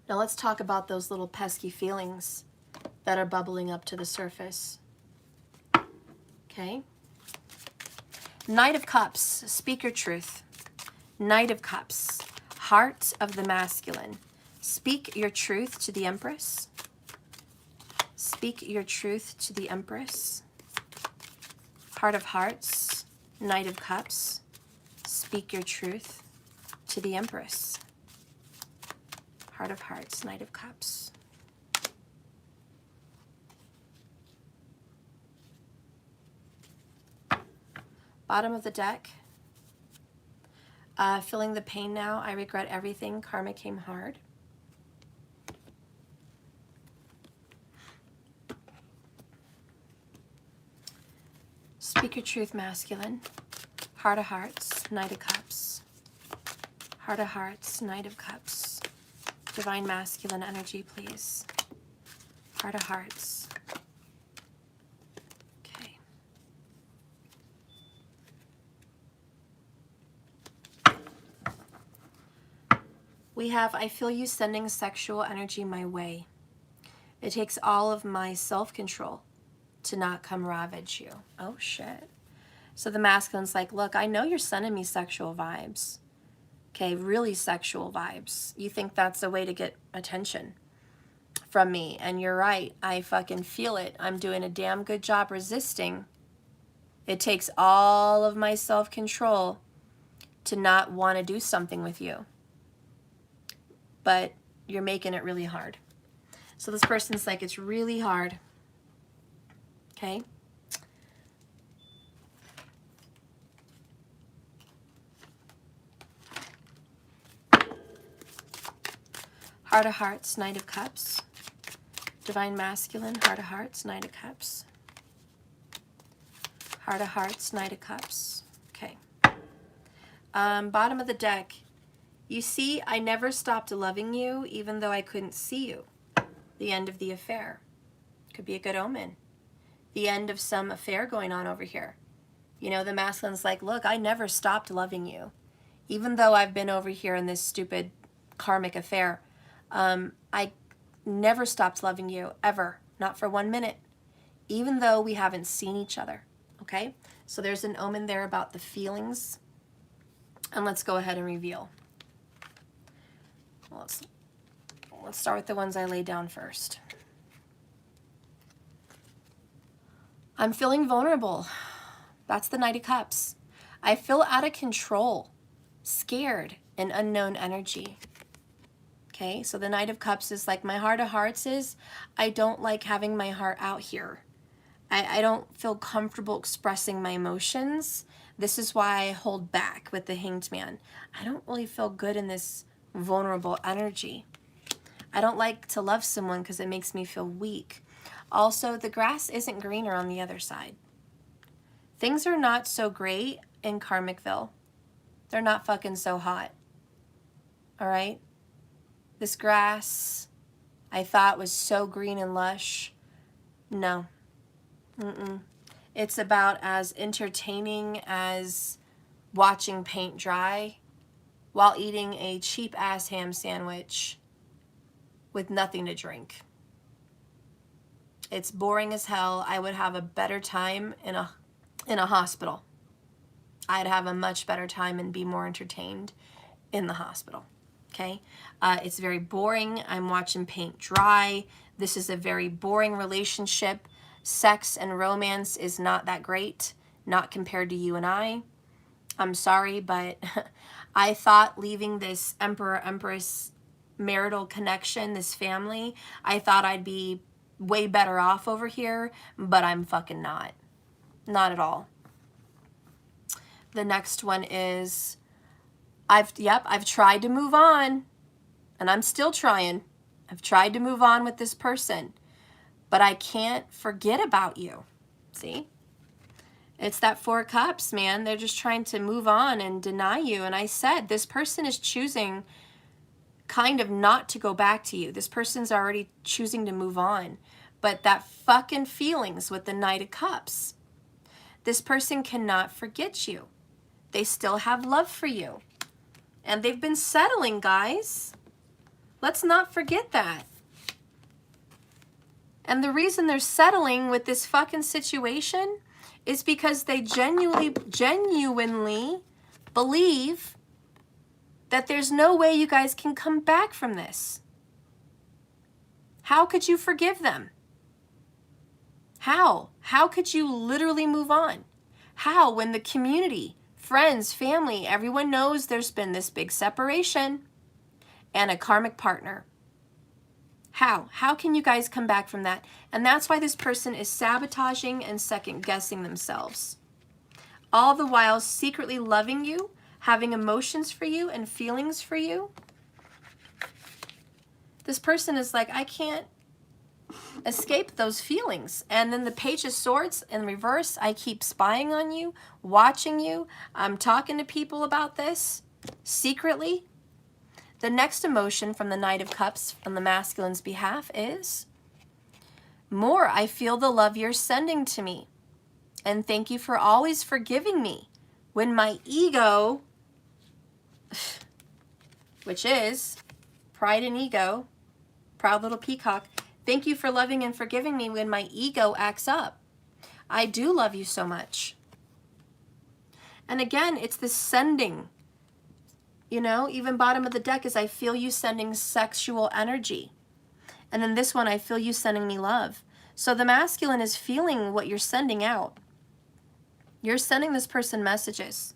Now let's talk about those little pesky feelings that are bubbling up to the surface. Okay. Knight of Cups, speak your truth. Knight of Cups, heart of the masculine. Speak your truth to the Empress. Speak your truth to the Empress. Heart of Hearts, Knight of Cups. Speak your truth to the Empress. Heart of Hearts, Knight of Cups. Bottom of the deck. Feeling the pain now. I regret everything. Karma came hard. Speak your truth, masculine. Heart of Hearts, Knight of Cups. Heart of Hearts, Knight of Cups. Divine masculine energy, please. Heart of Hearts. Okay. We have, I feel you sending sexual energy my way. It takes all of my self-control to not come ravage you. Oh, shit. So the masculine's like, look, I know you're sending me sexual vibes. Okay, really sexual vibes. You think that's a way to get attention from me. And you're right. I fucking feel it. I'm doing a damn good job resisting. It takes all of my self-control to not want to do something with you. But you're making it really hard. So this person's like, it's really hard. Okay? Heart of Hearts, Knight of Cups. Divine Masculine, Heart of Hearts, Knight of Cups. Heart of Hearts, Knight of Cups. Okay. Bottom of the deck. You see, I never stopped loving you, even though I couldn't see you. The end of the affair. Could be a good omen. The end of some affair going on over here. You know, the masculine's like, look, I never stopped loving you. Even though I've been over here in this stupid karmic affair, I never stopped loving you, ever. Not for 1 minute. even though we haven't seen each other, okay? So there's an omen there about the feelings. And let's go ahead and reveal. Let's start with the ones I laid down first. I'm feeling vulnerable. That's the Knight of Cups. I feel out of control, scared, and unknown energy. Okay, so the Knight of Cups is like my heart of hearts is, I don't like having my heart out here. I don't feel comfortable expressing my emotions. This is why I hold back with the Hanged Man. I don't really feel good in this vulnerable energy. I don't like to love someone because it makes me feel weak. Also, the grass isn't greener on the other side. Things are not so great in Karmicville. They're not fucking so hot. All right? This grass I thought was so green and lush. No. It's about as entertaining as watching paint dry while eating a cheap-ass ham sandwich with nothing to drink. It's boring as hell. I would have a better time in a hospital. I'd have a much better time and be more entertained in the hospital. Okay? It's very boring. I'm watching paint dry. This is a very boring relationship. Sex and romance is not that great, not compared to you and I. I'm sorry, but I thought leaving this Emperor-Empress marital connection, this family, I thought I'd be way better off over here, but I'm fucking not. Not at all. The next one is, I've tried to move on, and I'm still trying. I've tried to move on with this person, but I can't forget about you. See? It's that Four of Cups, man. They're just trying to move on and deny you. And I said, this person is choosing kind of not to go back to you. This person's already choosing to move on. But that fucking feelings with the Knight of Cups. This person cannot forget you. They still have love for you. And they've been settling, guys. Let's not forget that. And the reason they're settling with this fucking situation is because they genuinely believe that there's no way you guys can come back from this. How could you forgive them? How? How could you literally move on? How, when the community, friends, family, everyone knows there's been this big separation and a karmic partner? How? How can you guys come back from that? And that's why this person is sabotaging and second-guessing themselves. All the while secretly loving you, having emotions for you and feelings for you. This person is like, I can't escape those feelings. And then the Page of Swords in reverse, I keep spying on you, watching you. I'm talking to people about this secretly. The next emotion from the Knight of Cups on the masculine's behalf is, more, I feel the love you're sending to me. And thank you for always forgiving me when my ego, which is pride and ego, proud little peacock, thank you for loving and forgiving me when my ego acts up. I do love you so much. And again, it's the sending. You know, even bottom of the deck is I feel you sending sexual energy. And then this one, I feel you sending me love. So the masculine is feeling what you're sending out. You're sending this person messages.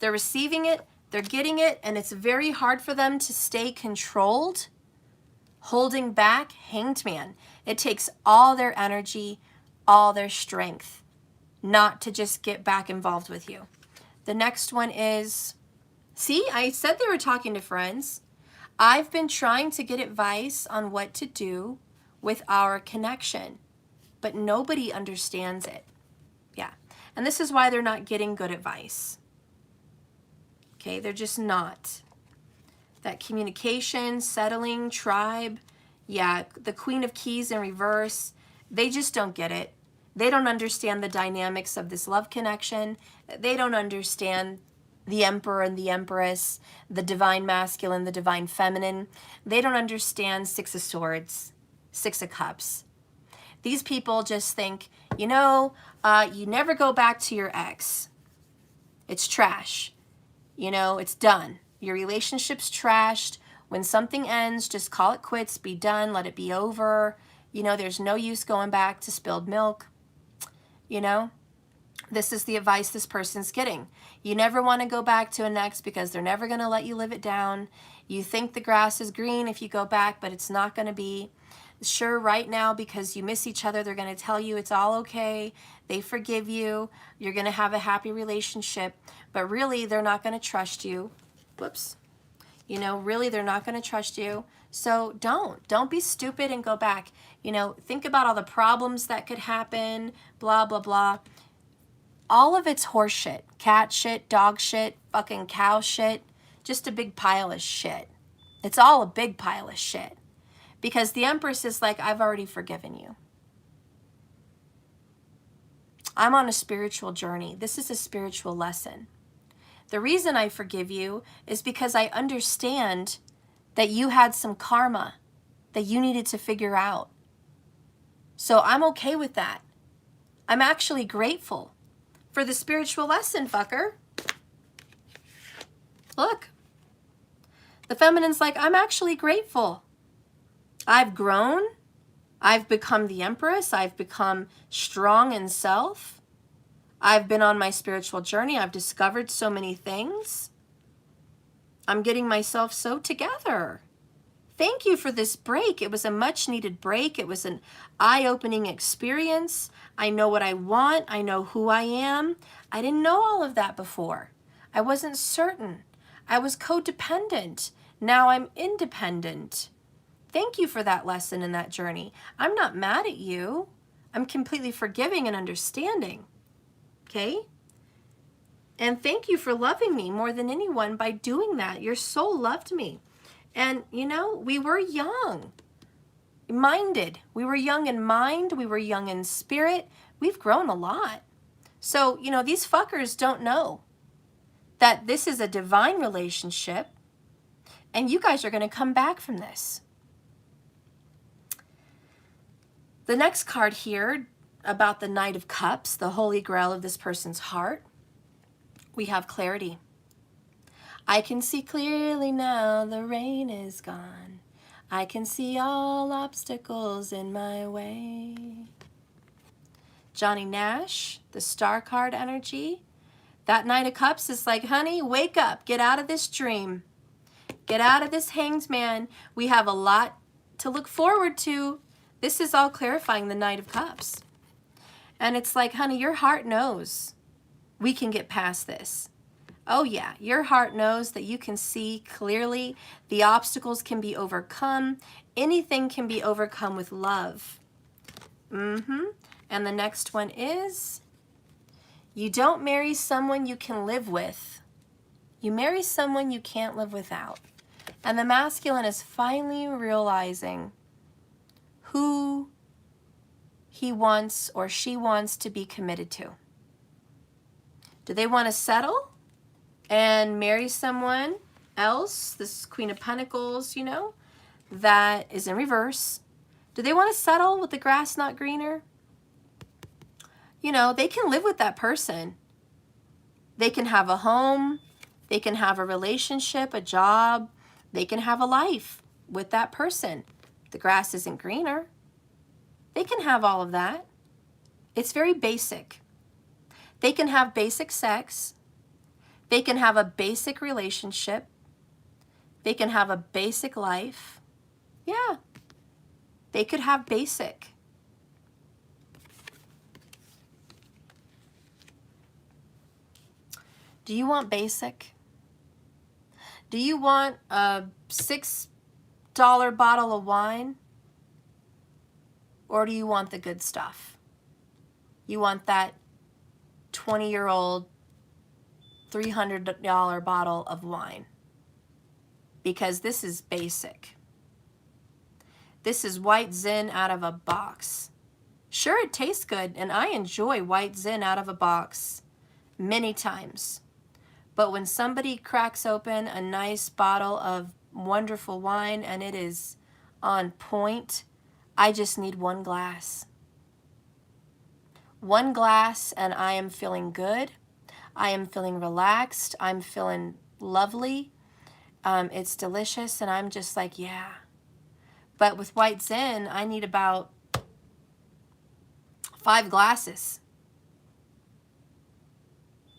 They're receiving it, they're getting it, and it's very hard for them to stay controlled, holding back. Hanged Man. It takes all their energy, all their strength, not to just get back involved with you. The next one is, see, I said they were talking to friends. I've been trying to get advice on what to do with our connection, but nobody understands it. Yeah, and this is why they're not getting good advice. Okay, they're just not. That communication, settling, tribe, yeah, the Queen of Keys in reverse, they just don't get it. They don't understand the dynamics of this love connection. They don't understand the Emperor and the Empress, the divine masculine, the divine feminine. They don't understand Six of Swords, Six of Cups. These people just think, you never go back to your ex. It's trash. It's done. Your relationship's trashed. When something ends, just call it quits, be done, let it be over. There's no use going back to spilled milk. This is the advice this person's getting. You never want to go back to an ex because they're never going to let you live it down. You think the grass is green if you go back, but it's not going to be. Sure, right now, because you miss each other, they're going to tell you it's all okay. They forgive you. You're going to have a happy relationship. But really, they're not going to trust you. Whoops. Really, they're not going to trust you. So don't be stupid and go back. Think about all the problems that could happen, blah, blah, blah. All of it's horse shit, cat shit, dog shit, fucking cow shit, just a big pile of shit. It's all a big pile of shit. Because the Empress is like, I've already forgiven you. I'm on a spiritual journey. This is a spiritual lesson. The reason I forgive you is because I understand that you had some karma that you needed to figure out. So I'm okay with that. I'm actually grateful for the spiritual lesson, fucker. Look. The feminine's like, I'm actually grateful. I've grown. I've become the Empress. I've become strong in self. I've been on my spiritual journey. I've discovered so many things. I'm getting myself so together. Thank you for this break. It was a much needed break. It was an eye-opening experience. I know what I want. I know who I am. I didn't know all of that before. I wasn't certain. I was codependent. Now I'm independent. Thank you for that lesson and that journey. I'm not mad at you. I'm completely forgiving and understanding. Okay? And thank you for loving me more than anyone by doing that. Your soul loved me. And, we were young-minded. We were young in mind. We were young in spirit. We've grown a lot. So, these fuckers don't know that this is a divine relationship and you guys are going to come back from this. The next card here about the Knight of Cups, the Holy Grail of this person's heart, we have clarity. I can see clearly now the rain is gone. I can see all obstacles in my way. Johnny Nash, the Star card energy. That Knight of Cups is like, honey, wake up. Get out of this dream. Get out of this Hanged Man. We have a lot to look forward to. This is all clarifying the Knight of Cups. And it's like, honey, your heart knows we can get past this. Oh yeah, your heart knows that you can see clearly. The obstacles can be overcome. Anything can be overcome with love. And the next one is, you don't marry someone you can live with. You marry someone you can't live without. And the masculine is finally realizing who he wants or she wants to be committed to. Do they want to settle and marry someone else? This Queen of Pentacles, that is in reverse. Do they want to settle with the grass not greener? They can live with that person. They can have a home. They can have a relationship, a job. They can have a life with that person. The grass isn't greener. They can have all of that. It's very basic. They can have basic sex. They can have a basic relationship. They can have a basic life. Yeah. They could have basic. Do you want basic? Do you want a $6 bottle of wine? Or do you want the good stuff? You want that 20-year-old $300 bottle of wine? Because this is basic. This is white Zin out of a box. Sure, it tastes good, and I enjoy white Zin out of a box many times. But when somebody cracks open a nice bottle of wonderful wine and it is on point, I just need one glass. one glass and I am feeling good. I am feeling relaxed. I'm feeling lovely. It's delicious. And I'm just like, yeah. But with white Zen, I need about 5 glasses.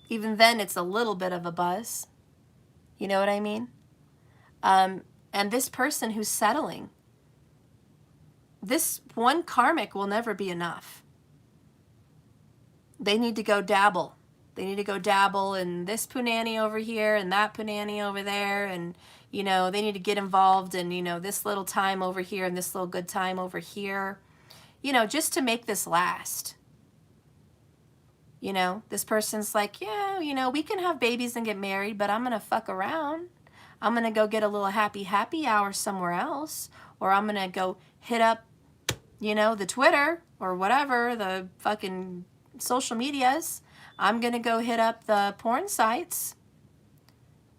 Even then, it's a little bit of a buzz. You know what I mean? And this person who's settling, this one karmic will never be enough. They need to go dabble. They need to go dabble in this punani over here and that punani over there. And, you know, they need to get involved in, you know, this little time over here and this little good time over here. You know, just to make this last. You know, this person's like, yeah, you know, we can have babies and get married, but I'm going to fuck around. I'm going to go get a little happy hour somewhere else. Or I'm going to go hit up, you know, the Twitter or whatever, the fucking social medias. I'm going to go hit up the porn sites.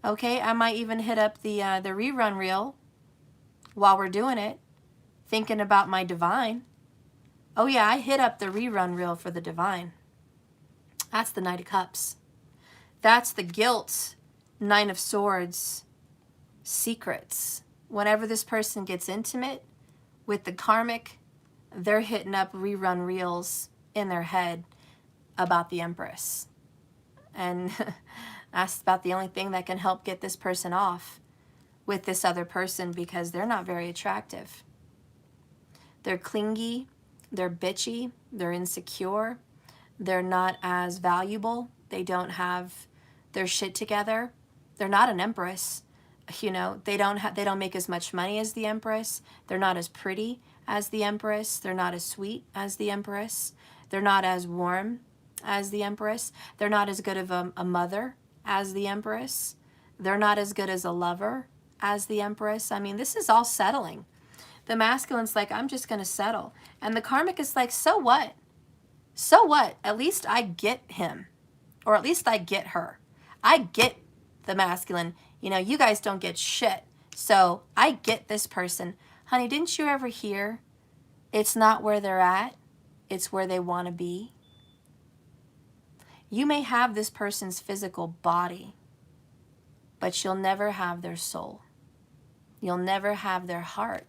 Okay, I might even hit up the rerun reel while we're doing it, thinking about my divine. Oh yeah, I hit up the rerun reel for the divine. That's the Knight of Cups. That's the guilt, 9 of Swords, secrets. Whenever this person gets intimate with the karmic, they're hitting up rerun reels in their head about the Empress. And that's about the only thing that can help get this person off with this other person, because they're not very attractive. They're clingy, they're bitchy, they're insecure, they're not as valuable, they don't have their shit together. They're not an Empress. You know, they don't make as much money as the Empress. They're not as pretty as the Empress. They're not as sweet as the Empress. They're not as warm as the Empress. They're not as good of a mother as the Empress. They're not as good as a lover as the Empress. I mean, this is all settling. The masculine's like, I'm just going to settle. And the karmic is like, so what? So what? At least I get him. Or at least I get her. I get the masculine. You know, you guys don't get shit. So I get this person. Honey, didn't you ever hear? It's not where they're at. It's where they want to be. You may have this person's physical body, but you'll never have their soul. You'll never have their heart.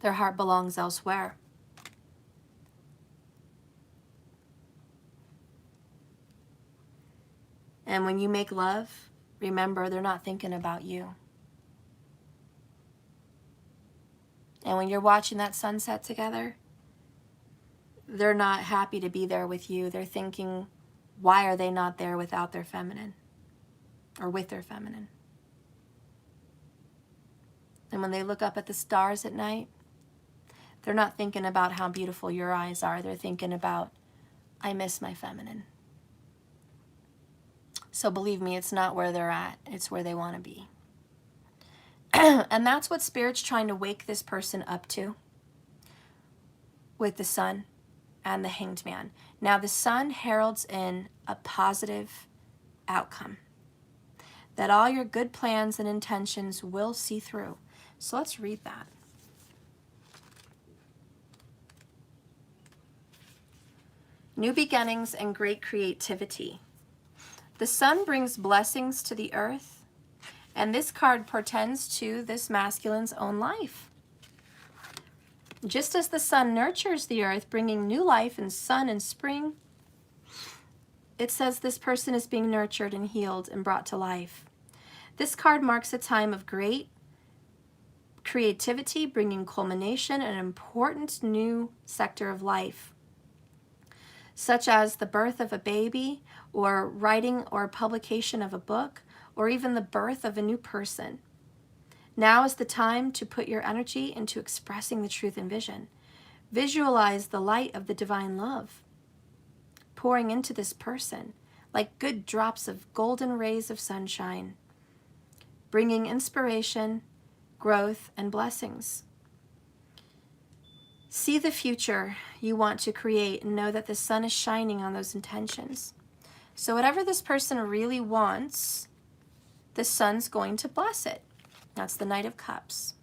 Their heart belongs elsewhere. And when you make love, remember, they're not thinking about you. And when you're watching that sunset together, they're not happy to be there with you. They're thinking, why are they not there without their feminine? Or with their feminine? And when they look up at the stars at night, they're not thinking about how beautiful your eyes are. They're thinking about, I miss my feminine. So believe me, it's not where they're at. It's where they want to be. And that's what Spirit's trying to wake this person up to with the Sun and the Hanged Man. Now, the Sun heralds in a positive outcome, that all your good plans and intentions will see through. So let's read that. New beginnings and great creativity. The Sun brings blessings to the earth, and this card portends to this masculine's own life. Just as the Sun nurtures the earth, bringing new life in sun and spring, it says this person is being nurtured and healed and brought to life. This card marks a time of great creativity, bringing culmination in an important new sector of life, such as the birth of a baby, or writing or publication of a book, or even the birth of a new person. Now is the time to put your energy into expressing the truth and vision. Visualize the light of the divine love pouring into this person like good drops of golden rays of sunshine, bringing inspiration, growth, and blessings. See the future you want to create and know that the sun is shining on those intentions. So whatever this person really wants, the sun's going to bless it. That's the Knight of Cups.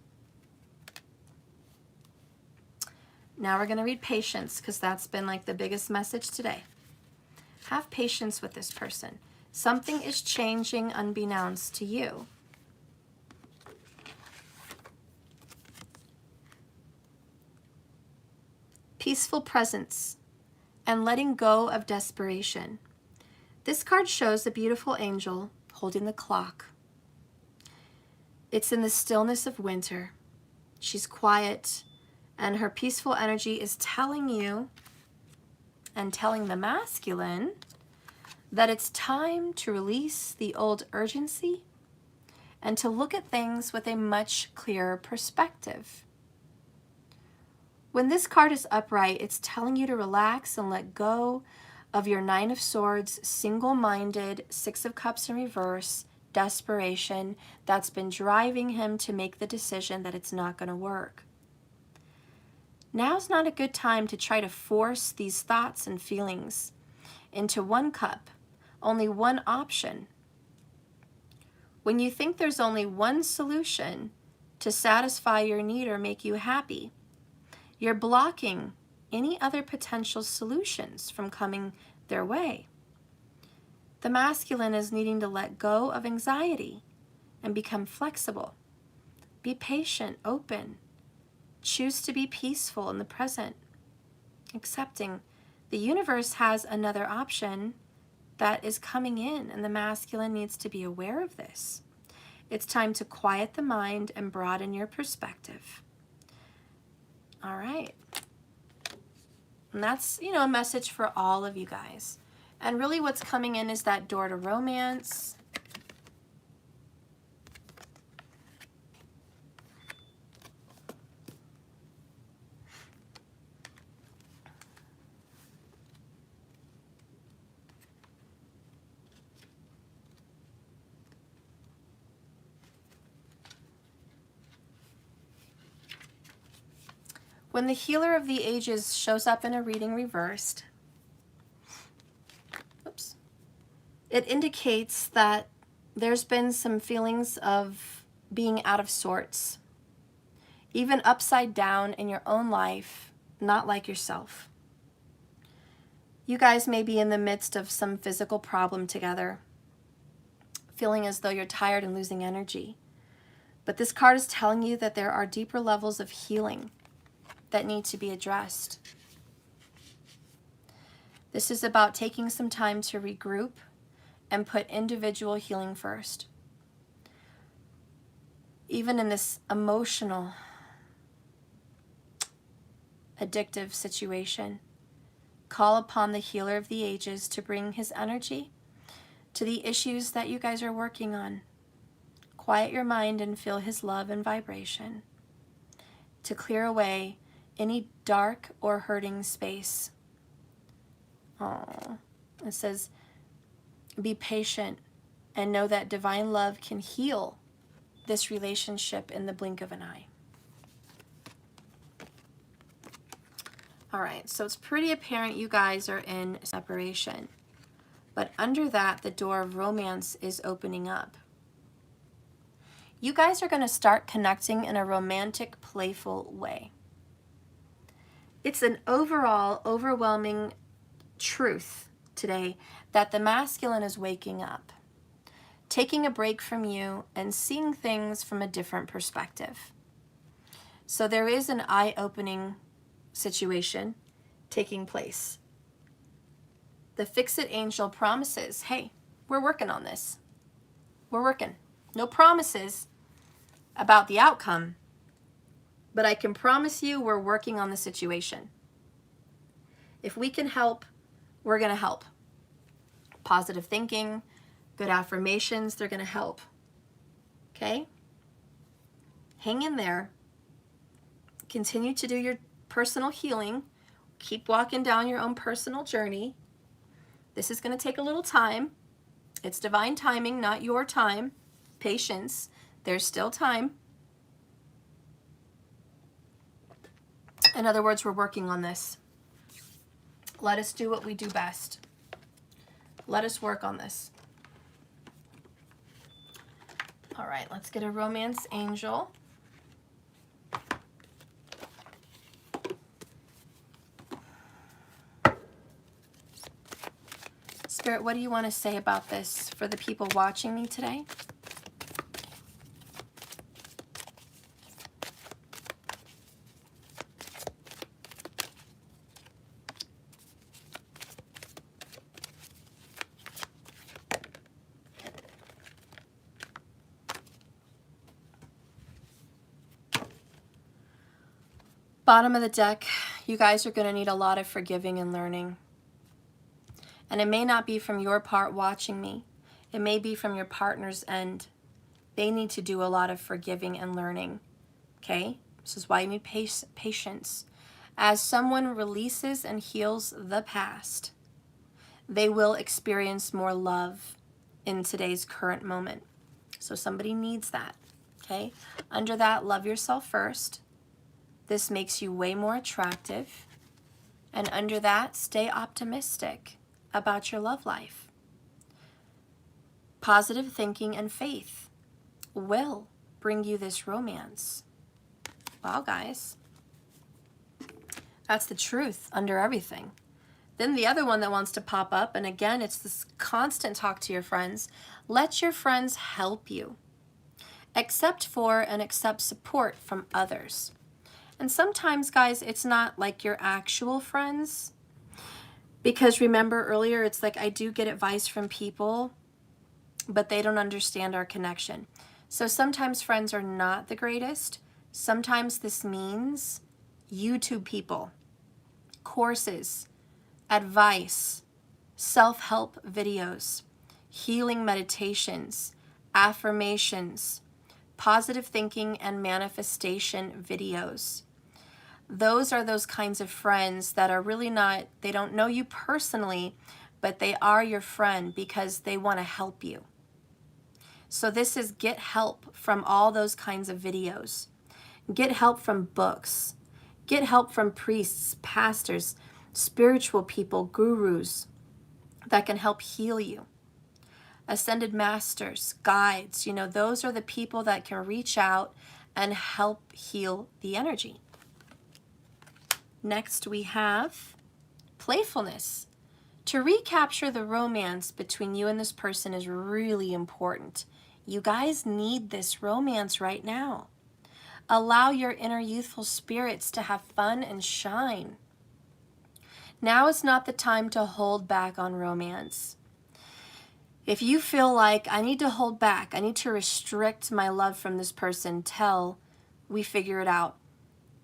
Now we're going to read patience, because that's been like the biggest message today. Have patience with this person. Something is changing unbeknownst to you. Peaceful presence and letting go of desperation. This card shows a beautiful angel holding the clock. It's in the stillness of winter. She's quiet, and her peaceful energy is telling you and telling the masculine that it's time to release the old urgency and to look at things with a much clearer perspective. When this card is upright, it's telling you to relax and let go of your Nine of Swords, single-minded, Six of Cups in reverse, desperation that's been driving him to make the decision that it's not going to work. Now's not a good time to try to force these thoughts and feelings into one cup, only one option. When you think there's only one solution to satisfy your need or make you happy, you're blocking any other potential solutions from coming their way. The masculine is needing to let go of anxiety and become flexible. Be patient, open. Choose to be peaceful in the present, accepting the universe has another option that is coming in, and the masculine needs to be aware of this. It's time to quiet the mind and broaden your perspective. All right. And that's, you know, a message for all of you guys. And really what's coming in is that door to romance. When the Healer of the Ages shows up in a reading reversed, it indicates that there's been some feelings of being out of sorts, even upside down in your own life, not like yourself. You guys may be in the midst of some physical problem together, feeling as though you're tired and losing energy. But this card is telling you that there are deeper levels of healing that need to be addressed. This is about taking some time to regroup and put individual healing first. Even in this emotional, addictive situation, call upon the Healer of the Ages to bring his energy to the issues that you guys are working on. Quiet your mind and feel his love and vibration to clear away any dark or hurting space. Oh, it says, be patient and know that divine love can heal this relationship in the blink of an eye. All right, so it's pretty apparent you guys are in separation. But under that, the door of romance is opening up. You guys are going to start connecting in a romantic, playful way. It's an overall overwhelming truth today that the masculine is waking up, taking a break from you and seeing things from a different perspective. So there is an eye-opening situation taking place. The Fix-It Angel promises, hey, we're working on this. We're working. No promises about the outcome, but I can promise you we're working on the situation. If we can help, we're going to help. Positive thinking, good affirmations, they're going to help. Okay? Hang in there. Continue to do your personal healing. Keep walking down your own personal journey. This is going to take a little time. It's divine timing, not your time. Patience. There's still time. In other words, we're working on this. Let us do what we do best. Let us work on this. All right, let's get a romance angel. Spirit, what do you want to say about this for the people watching me today? Bottom of the deck, you guys are going to need a lot of forgiving and learning. And it may not be from your part watching me. It may be from your partner's end. They need to do a lot of forgiving and learning. Okay? This is why you need patience. As someone releases and heals the past, they will experience more love in today's current moment. So somebody needs that. Okay? Under that, love yourself first. This makes you way more attractive. And under that, stay optimistic about your love life. Positive thinking and faith will bring you this romance. Wow, guys. That's the truth under everything. Then the other one that wants to pop up, and again, it's this constant talk to your friends. Let your friends help you. Accept for and accept support from others. And sometimes, guys, it's not like your actual friends. Because remember earlier, it's like I do get advice from people, but they don't understand our connection. So sometimes friends are not the greatest. Sometimes this means YouTube people, courses, advice, self-help videos, healing meditations, affirmations, positive thinking and manifestation videos. Those are those kinds of friends that are really not, they don't know you personally, but they are your friend because they want to help you. So this is get help from all those kinds of videos. Get help from books. Get help from priests, pastors, spiritual people, gurus that can help heal you. Ascended masters, guides, those are the people that can reach out and help heal the energy. Next, we have playfulness. To recapture the romance between you and this person is really important. You guys need this romance right now. Allow your inner youthful spirits to have fun and shine. Now is not the time to hold back on romance. If you feel like I need to hold back, I need to restrict my love from this person till we figure it out.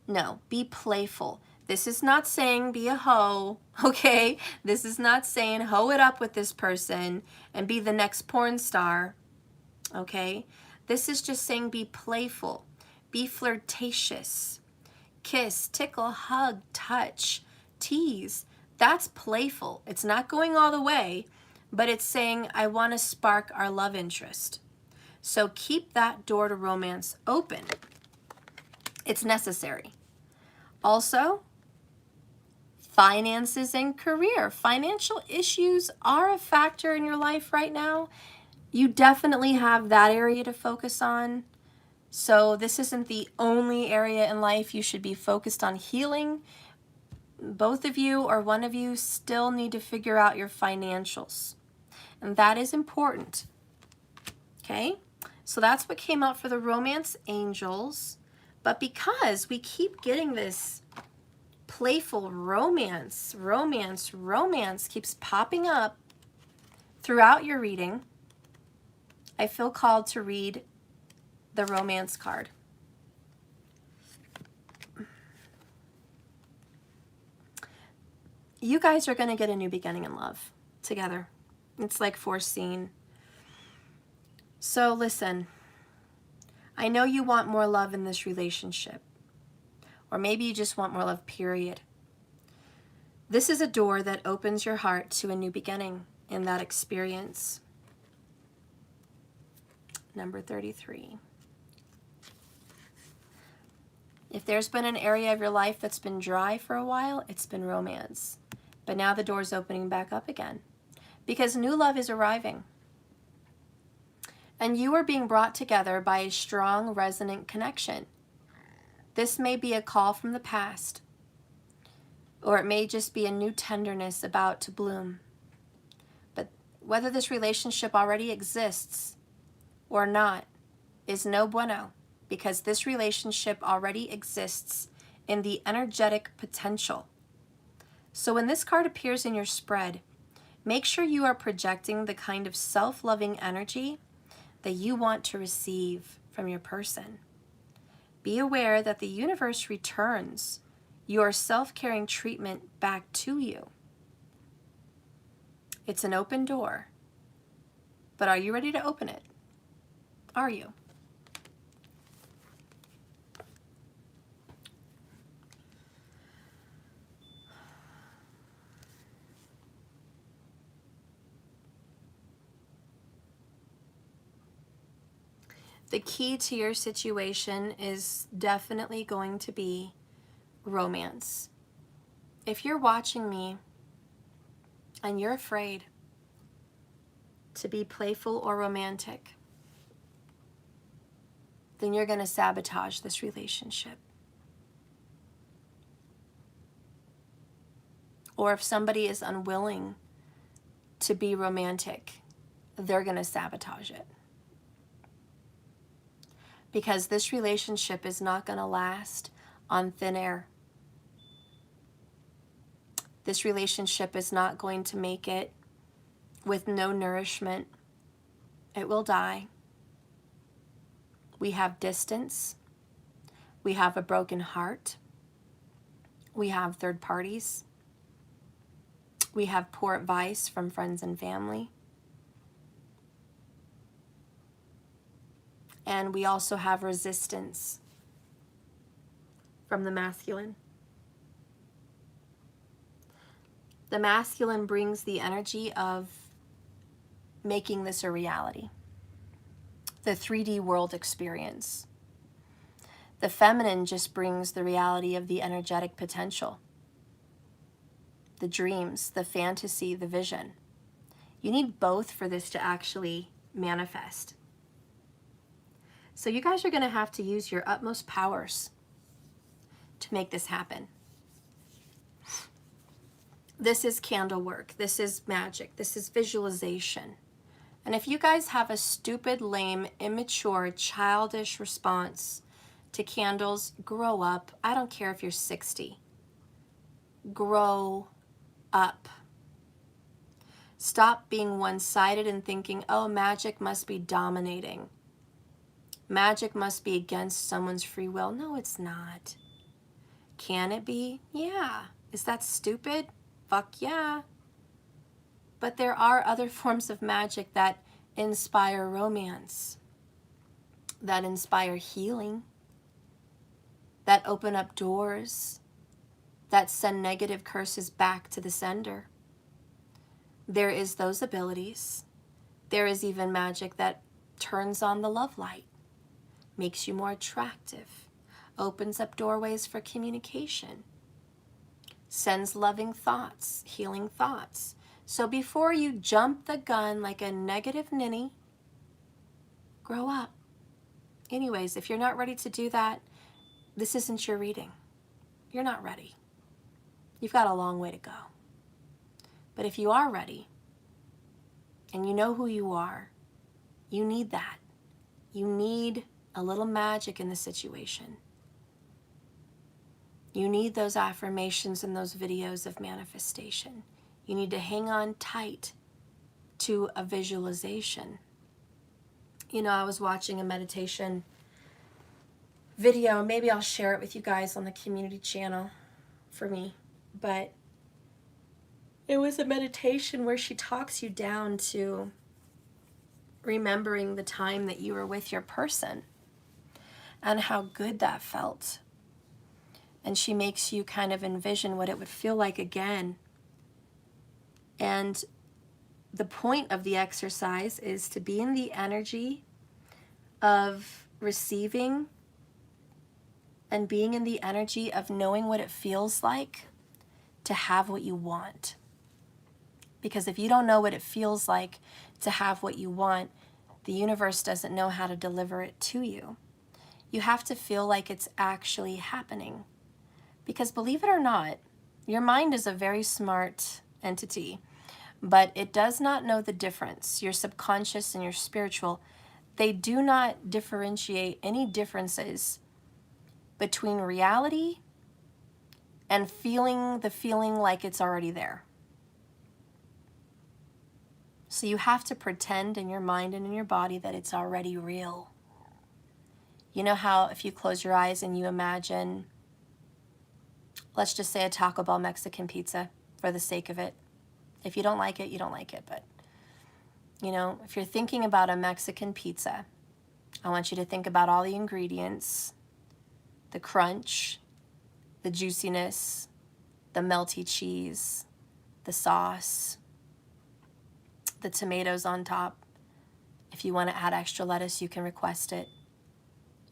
No, be playful. This is not saying be a hoe, okay? This is not saying hoe it up with this person and be the next porn star, okay? This is just saying be playful, be flirtatious, kiss, tickle, hug, touch, tease. That's playful. It's not going all the way, but it's saying I want to spark our love interest. So keep that door to romance open. It's necessary. Also, finances and career. Financial issues are a factor in your life right now. You definitely have that area to focus on. So this isn't the only area in life you should be focused on healing. Both of you or one of you still need to figure out your financials. And that is important. Okay? So that's what came out for the romance angels. But because we keep getting this playful romance keeps popping up throughout your reading, I feel called to read the romance card. You guys are going to get a new beginning in love together. It's like foreseen. So listen, I know you want more love in this relationship. Or maybe you just want more love, period. This is a door that opens your heart to a new beginning in that experience. Number 33. If there's been an area of your life that's been dry for a while, it's been romance. But now the door's opening back up again because new love is arriving. And you are being brought together by a strong, resonant connection. This may be a call from the past, or it may just be a new tenderness about to bloom. But whether this relationship already exists or not is no bueno, because this relationship already exists in the energetic potential. So when this card appears in your spread, make sure you are projecting the kind of self-loving energy that you want to receive from your person. Be aware that the universe returns your self-caring treatment back to you. It's an open door, but are you ready to open it? Are you? The key to your situation is definitely going to be romance. If you're watching me and you're afraid to be playful or romantic, then you're going to sabotage this relationship. Or if somebody is unwilling to be romantic, they're going to sabotage it. Because this relationship is not going to last on thin air. This relationship is not going to make it with no nourishment. It will die. We have distance. We have a broken heart. We have third parties. We have poor advice from friends and family. And we also have resistance from the masculine. The masculine brings the energy of making this a reality, the 3D world experience. The feminine just brings the reality of the energetic potential, the dreams, the fantasy, the vision. You need both for this to actually manifest. So you guys are going to have to use your utmost powers to make this happen. This is candle work. This is magic. This is visualization. And if you guys have a stupid, lame, immature, childish response to candles, grow up. I don't care if you're 60. Grow up. Stop being one-sided and thinking, oh, magic must be dominating. Magic must be against someone's free will. No, it's not. Can it be? Yeah. Is that stupid? Fuck yeah. But there are other forms of magic that inspire romance, that inspire healing, that open up doors, that send negative curses back to the sender. There is those abilities. There is even magic that turns on the love light, makes you more attractive, opens up doorways for communication, sends loving thoughts, healing thoughts. So before you jump the gun like a negative ninny, grow up. Anyways, if you're not ready to do that, this isn't your reading. You're not ready. You've got a long way to go. But if you are ready, and you know who you are, you need that. You need a little magic in the situation. You need those affirmations and those videos of manifestation. You need to hang on tight to a visualization. You know, I was watching a meditation video. Maybe I'll share it with you guys on the community channel for me. But it was a meditation where she talks you down to remembering the time that you were with your person and how good that felt. And she makes you kind of envision what it would feel like again. And the point of the exercise is to be in the energy of receiving and being in the energy of knowing what it feels like to have what you want. Because if you don't know what it feels like to have what you want, the universe doesn't know how to deliver it to you. You have to feel like it's actually happening. Because believe it or not, your mind is a very smart entity, but it does not know the difference. Your subconscious and your spiritual, they do not differentiate any differences between reality and feeling the feeling like it's already there. So you have to pretend in your mind and in your body that it's already real. You know how if you close your eyes and you imagine, let's just say a Taco Bell Mexican pizza for the sake of it. If you don't like it, you don't like it. But, you know, if you're thinking about a Mexican pizza, I want you to think about all the ingredients, the crunch, the juiciness, the melty cheese, the sauce, the tomatoes on top. If you want to add extra lettuce, you can request it.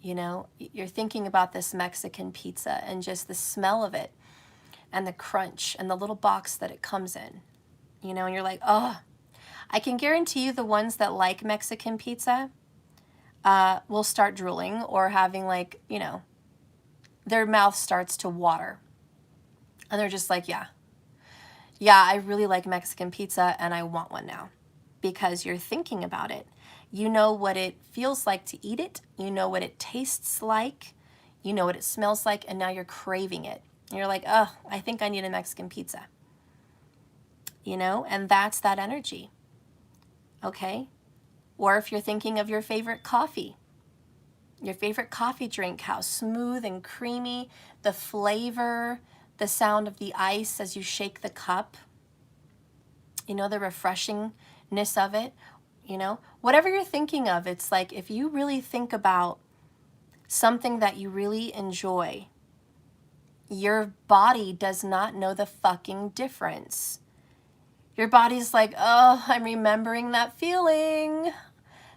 You know, you're thinking about this Mexican pizza and just the smell of it and the crunch and the little box that it comes in, you know, and you're like, oh, I can guarantee you the ones that like Mexican pizza will start drooling or having like, you know, their mouth starts to water. And they're just like, yeah, I really like Mexican pizza and I want one now, because you're thinking about it. You know what it feels like to eat it. You know what it tastes like. You know what it smells like. And now you're craving it. And you're like, oh, I think I need a Mexican pizza. You know, and that's that energy. Okay? Or if you're thinking of your favorite coffee drink, how smooth and creamy, the flavor, the sound of the ice as you shake the cup, you know, the refreshingness of it, you know, whatever you're thinking of, it's like if you really think about something that you really enjoy, your body does not know the fucking difference. Your body's like, oh, I'm remembering that feeling.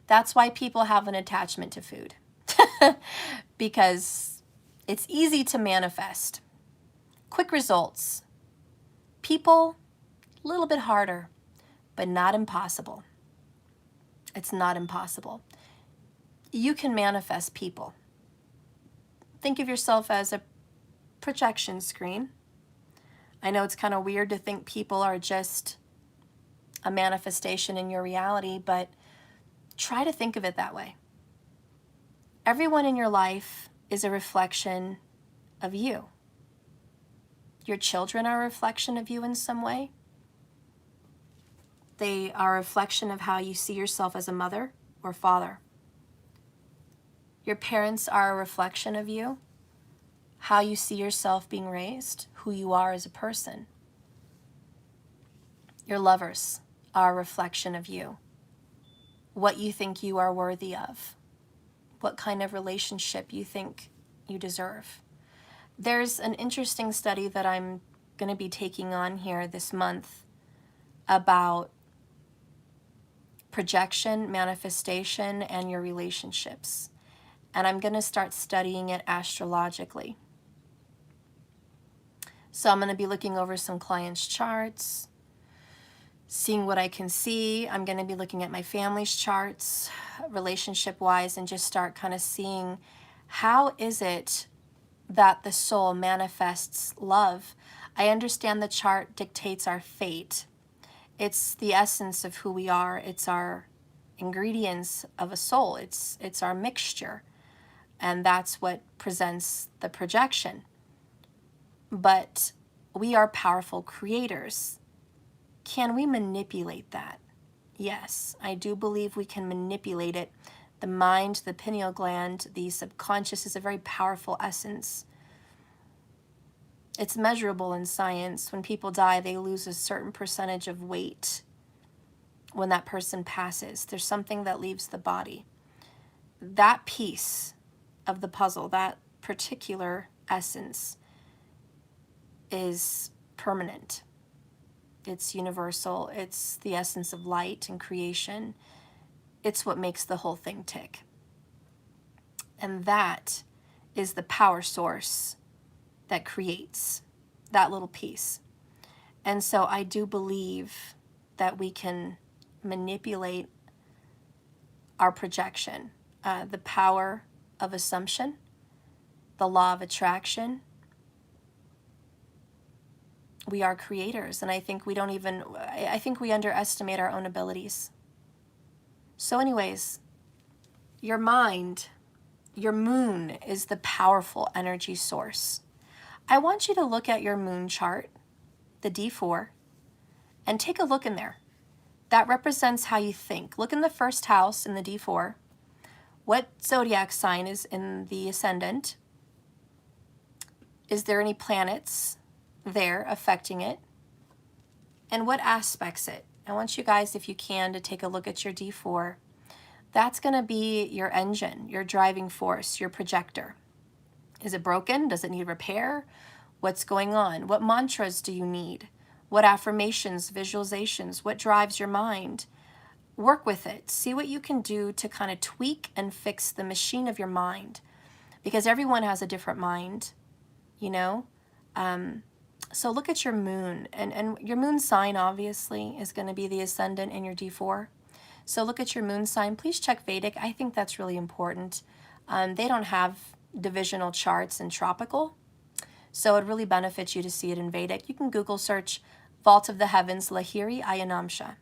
That's why people have an attachment to food. Because it's easy to manifest. Quick results. People, a little bit harder, but not impossible. It's not impossible. You can manifest people. Think of yourself as a projection screen. I know it's kind of weird to think people are just a manifestation in your reality, but try to think of it that way. Everyone in your life is a reflection of you. Your children are a reflection of you in some way. They are a reflection of how you see yourself as a mother or father. Your parents are a reflection of you, how you see yourself being raised, who you are as a person. Your lovers are a reflection of you, what you think you are worthy of, what kind of relationship you think you deserve. There's an interesting study that I'm going to be taking on here this month about projection, manifestation, and your relationships. And I'm going to start studying it astrologically. So I'm going to be looking over some clients' charts, seeing what I can see. I'm going to be looking at my family's charts, relationship-wise, and just start kind of seeing how is it that the soul manifests love. I understand the chart dictates our fate. It's the essence of who we are. It's our ingredients of a soul. It's our mixture. And that's what presents the projection. But we are powerful creators. Can we manipulate that? Yes, I do believe we can manipulate it. The mind, the pineal gland, the subconscious is a very powerful essence. It's measurable in science. When people die, they lose a certain percentage of weight. When that person passes, there's something that leaves the body. That piece of the puzzle, that particular essence, is permanent. It's universal. It's the essence of light and creation. It's what makes the whole thing tick. And that is the power source that creates that little piece. And so I do believe that we can manipulate our projection, the power of assumption, the law of attraction, We are creators, and I think I think we underestimate our own abilities. So anyways, your mind, your moon is the powerful energy source. I want you to look at your moon chart, the D4, and take a look in there. That represents how you think. Look in the first house in the D4. What zodiac sign is in the ascendant? Is there any planets there affecting it? And what aspects it? I want you guys, if you can, to take a look at your D4. That's going to be your engine, your driving force, your projector. Is it broken? Does it need repair? What's going on? What mantras do you need? What affirmations, visualizations? What drives your mind? Work with it. See what you can do to kind of tweak and fix the machine of your mind. Because everyone has a different mind, you know? So look at your moon. And your moon sign, obviously, is going to be the ascendant in your D4. So look at your moon sign. Please check Vedic. I think that's really important. They don't have divisional charts in tropical. So it really benefits you to see it in Vedic. You can Google search Vault of the Heavens, Lahiri Ayanamsha,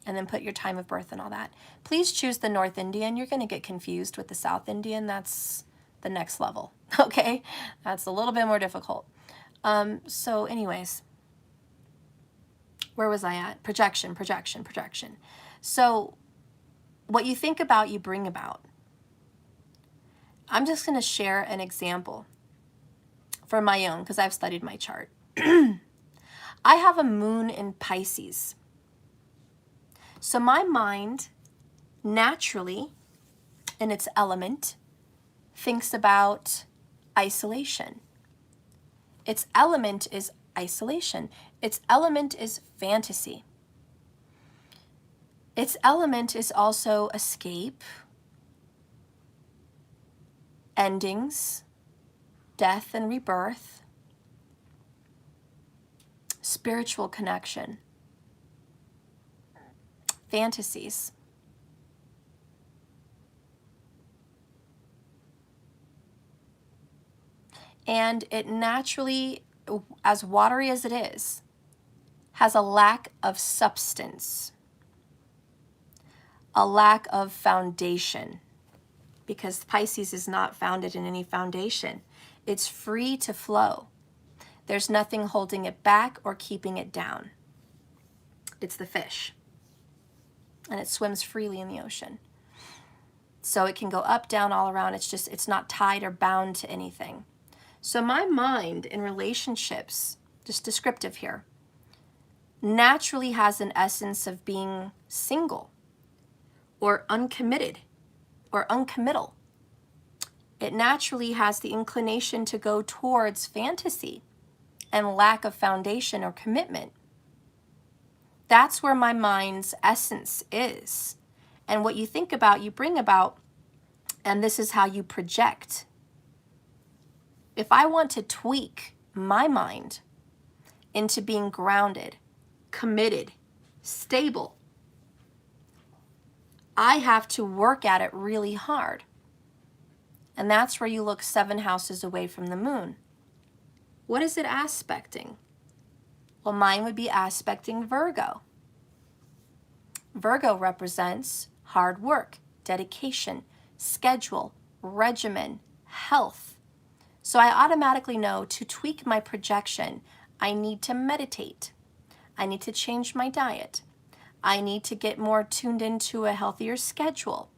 and then put your time of birth and all that. Please choose the North Indian. You're going to get confused with the South Indian. That's the next level, okay? That's a little bit more difficult. So anyways, where was I at? Projection, projection, projection. So what you think about, you bring about. I'm just going to share an example for my own, because I've studied my chart. I have a moon in Pisces. So my mind naturally, in its element, thinks about isolation. Its element is isolation. Its element is fantasy. Its element is also escape, endings, death and rebirth, spiritual connection, fantasies. And it naturally, as watery as it is, has a lack of substance, a lack of foundation, because Pisces is not founded in any foundation. It's free to flow. There's nothing holding it back or keeping it down. It's the fish. And it swims freely in the ocean. So it can go up, down, all around. It's not tied or bound to anything. So my mind in relationships, just descriptive here, naturally has an essence of being single or uncommitted or uncommittal. It naturally has the inclination to go towards fantasy and lack of foundation or commitment. That's where my mind's essence is. And what you think about, you bring about, and this is how you project. If I want to tweak my mind into being grounded, committed, stable, I have to work at it really hard. And that's where you look 7 houses away from the moon. What is it aspecting? Well, mine would be aspecting Virgo. Virgo represents hard work, dedication, schedule, regimen, health. So I automatically know to tweak my projection, I need to meditate. I need to change my diet. I need to get more tuned into a healthier schedule,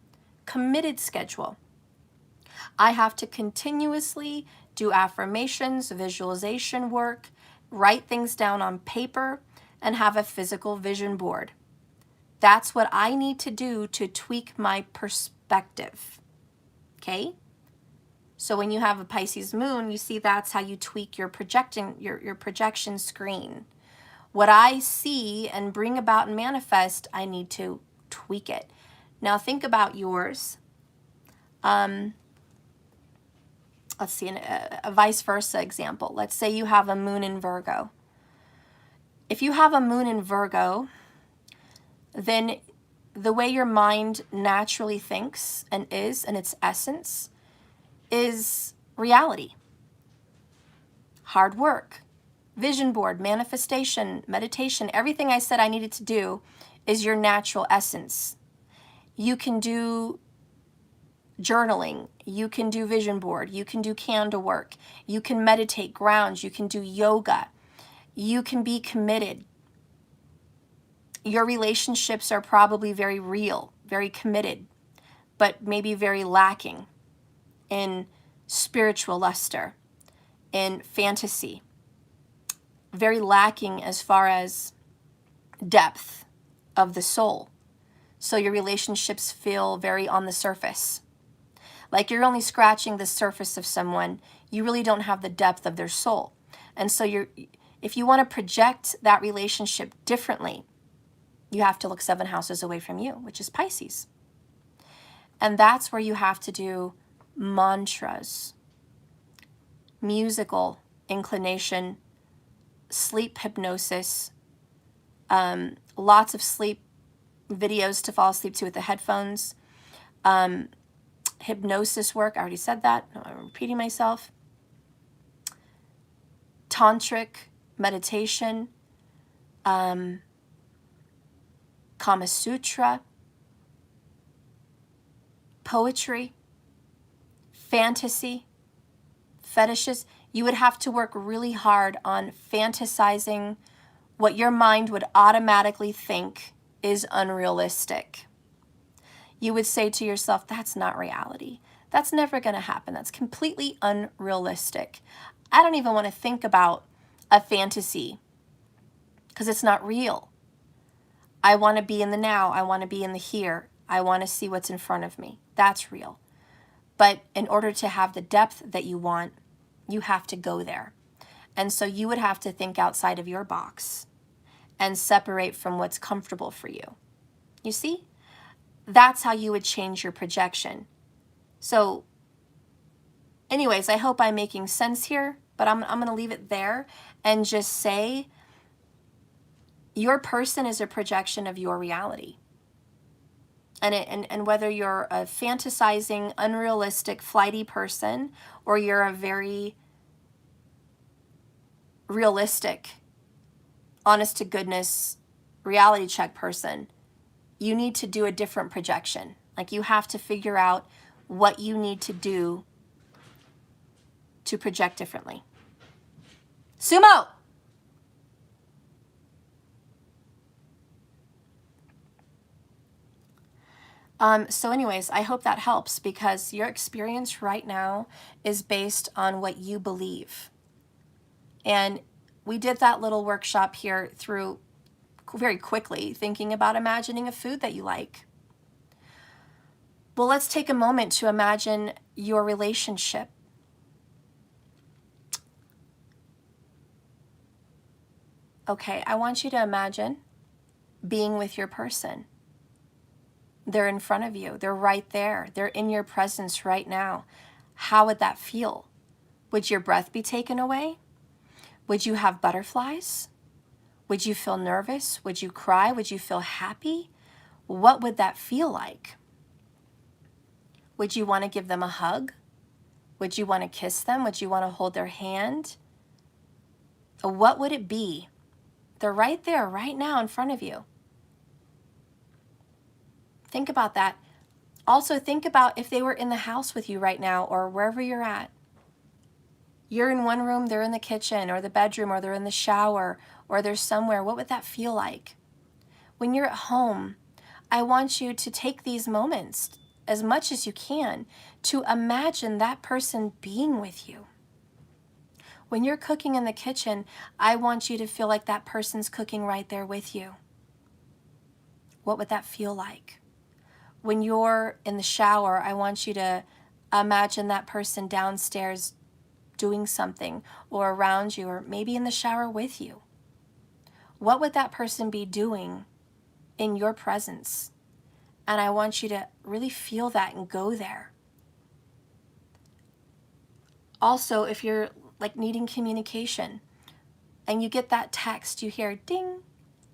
committed schedule. I have to continuously do affirmations, visualization work, write things down on paper, and have a physical vision board. That's what I need to do to tweak my perspective, okay? So when you have a Pisces moon, you see that's how you tweak your projection screen. What I see and bring about and manifest, I need to tweak it. Now think about yours. Let's see, a vice versa example. Let's say you have a moon in Virgo. If you have a moon in Virgo, then the way your mind naturally thinks and is, and its essence, is reality. Hard work, Vision board, manifestation, meditation, everything I said I needed to do is your natural essence. You can do journaling, you can do vision board, you can do candle work, you can meditate, ground, you can do yoga, you can be committed. Your relationships are probably very real, very committed, but maybe very lacking in spiritual luster, in fantasy, very lacking as far as depth of the soul. So your relationships feel very on the surface. Like you're only scratching the surface of someone. You really don't have the depth of their soul. And so if you want to project that relationship differently, you have to look 7 houses away from you, which is Pisces. And that's where you have to do mantras, musical inclination, sleep hypnosis, lots of sleep videos to fall asleep to with the headphones, hypnosis work, I already said that, I'm repeating myself, tantric meditation, Kama Sutra, poetry, fantasy, fetishes. You would have to work really hard on fantasizing what your mind would automatically think is unrealistic. You would say to yourself, that's not reality. That's never going to happen. That's completely unrealistic. I don't even want to think about a fantasy because it's not real. I want to be in the now. I want to be in the here. I want to see what's in front of me. That's real. But in order to have the depth that you want, you have to go there. And so you would have to think outside of your box and separate from what's comfortable for you. You see? That's how you would change your projection. So anyways, I hope I'm making sense here, but I'm going to leave it there and just say your person is a projection of your reality. And whether you're a fantasizing, unrealistic, flighty person, or you're a very realistic, honest to goodness, reality check person, you need to do a different projection. Like you have to figure out what you need to do to project differently. Sumo! So anyways, I hope that helps because your experience right now is based on what you believe. And we did that little workshop here through very quickly thinking about imagining a food that you like. Well, let's take a moment to imagine your relationship. Okay, I want you to imagine being with your person. They're in front of you. They're right there. They're in your presence right now. How would that feel? Would your breath be taken away? Would you have butterflies? Would you feel nervous? Would you cry? Would you feel happy? What would that feel like? Would you want to give them a hug? Would you want to kiss them? Would you want to hold their hand? What would it be? They're right there, right now in front of you. Think about that. Also, think about if they were in the house with you right now or wherever you're at. You're in one room, they're in the kitchen or the bedroom or they're in the shower or they're somewhere. What would that feel like? When you're at home, I want you to take these moments as much as you can to imagine that person being with you. When you're cooking in the kitchen, I want you to feel like that person's cooking right there with you. What would that feel like? When you're in the shower, I want you to imagine that person downstairs doing something or around you or maybe in the shower with you. What would that person be doing in your presence? And I want you to really feel that and go there. Also, if you're like needing communication and you get that text, you hear ding,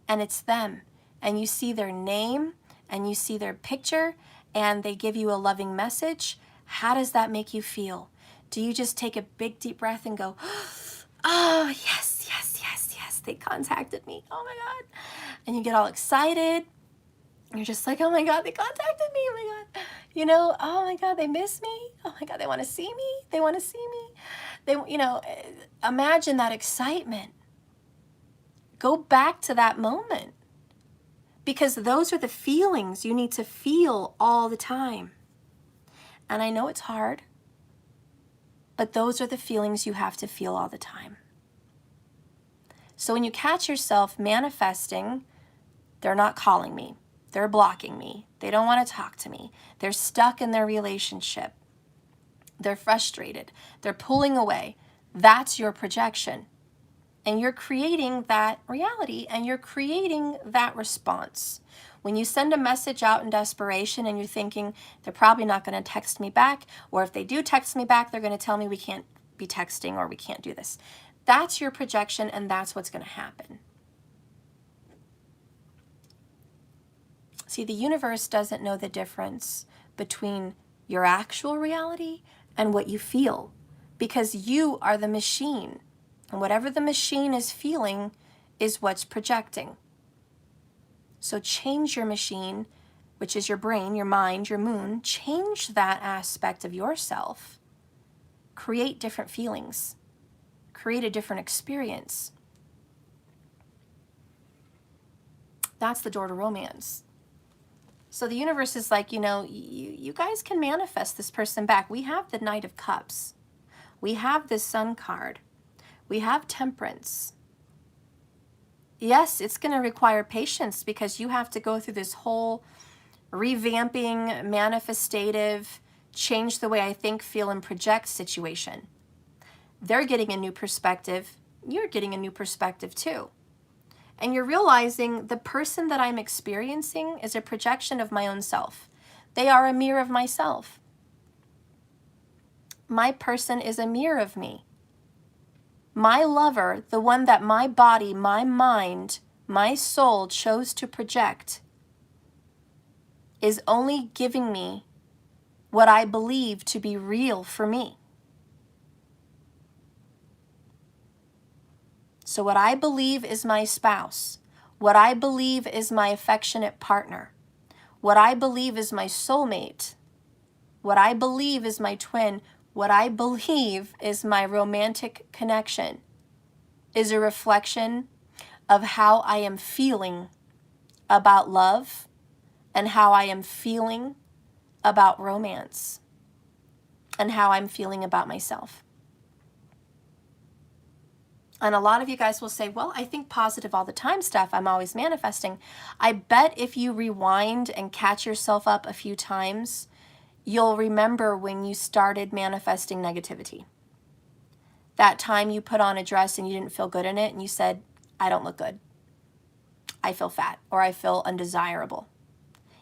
and it's them, and you see their name and you see their picture and they give you a loving message, how does that make you feel? Do you just take a big deep breath and go, oh, yes, yes, they contacted me. Oh my God. And you get all excited. You're just like, oh my God, they contacted me. Oh my God. You know, oh my God, they miss me. Oh my God, they want to see me. They want to see me. They, you know, imagine that excitement. Go back to that moment, because those are the feelings you need to feel all the time. And I know it's hard, but those are the feelings you have to feel all the time. So when you catch yourself manifesting, they're not calling me, they're blocking me, they don't want to talk to me, they're stuck in their relationship, they're frustrated, they're pulling away, that's your projection. And you're creating that reality, and you're creating that response. When you send a message out in desperation and you're thinking, they're probably not going to text me back, or if they do text me back, they're going to tell me we can't be texting or we can't do this. That's your projection, and that's what's going to happen. See, the universe doesn't know the difference between your actual reality and what you feel, because you are the machine. And whatever the machine is feeling is what's projecting. So change your machine, which is your brain, your mind, your moon. Change that aspect of yourself. Create different feelings. Create a different experience. That's the door to romance. So the universe is like, you know, you guys can manifest this person back. We have the Knight of Cups. We have the Sun card. We have Temperance. Yes, it's going to require patience, because you have to go through this whole revamping, manifestative, change the way I think, feel, and project situation. They're getting a new perspective. You're getting a new perspective too. And you're realizing the person that I'm experiencing is a projection of my own self. They are a mirror of myself. My person is a mirror of me. My lover, the one that my body, my mind, my soul chose to project, is only giving me what I believe to be real for me. So what I believe is my spouse, what I believe is my affectionate partner, what I believe is my soulmate, what I believe is my twin, what I believe is my romantic connection, is a reflection of how I am feeling about love and how I am feeling about romance and how I'm feeling about myself. And a lot of you guys will say, well, I think positive all the time, Steph. I'm always manifesting. I bet if you rewind and catch yourself up a few times, you'll remember when you started manifesting negativity. That time you put on a dress and you didn't feel good in it, and you said, I don't look good. I feel fat, or I feel undesirable.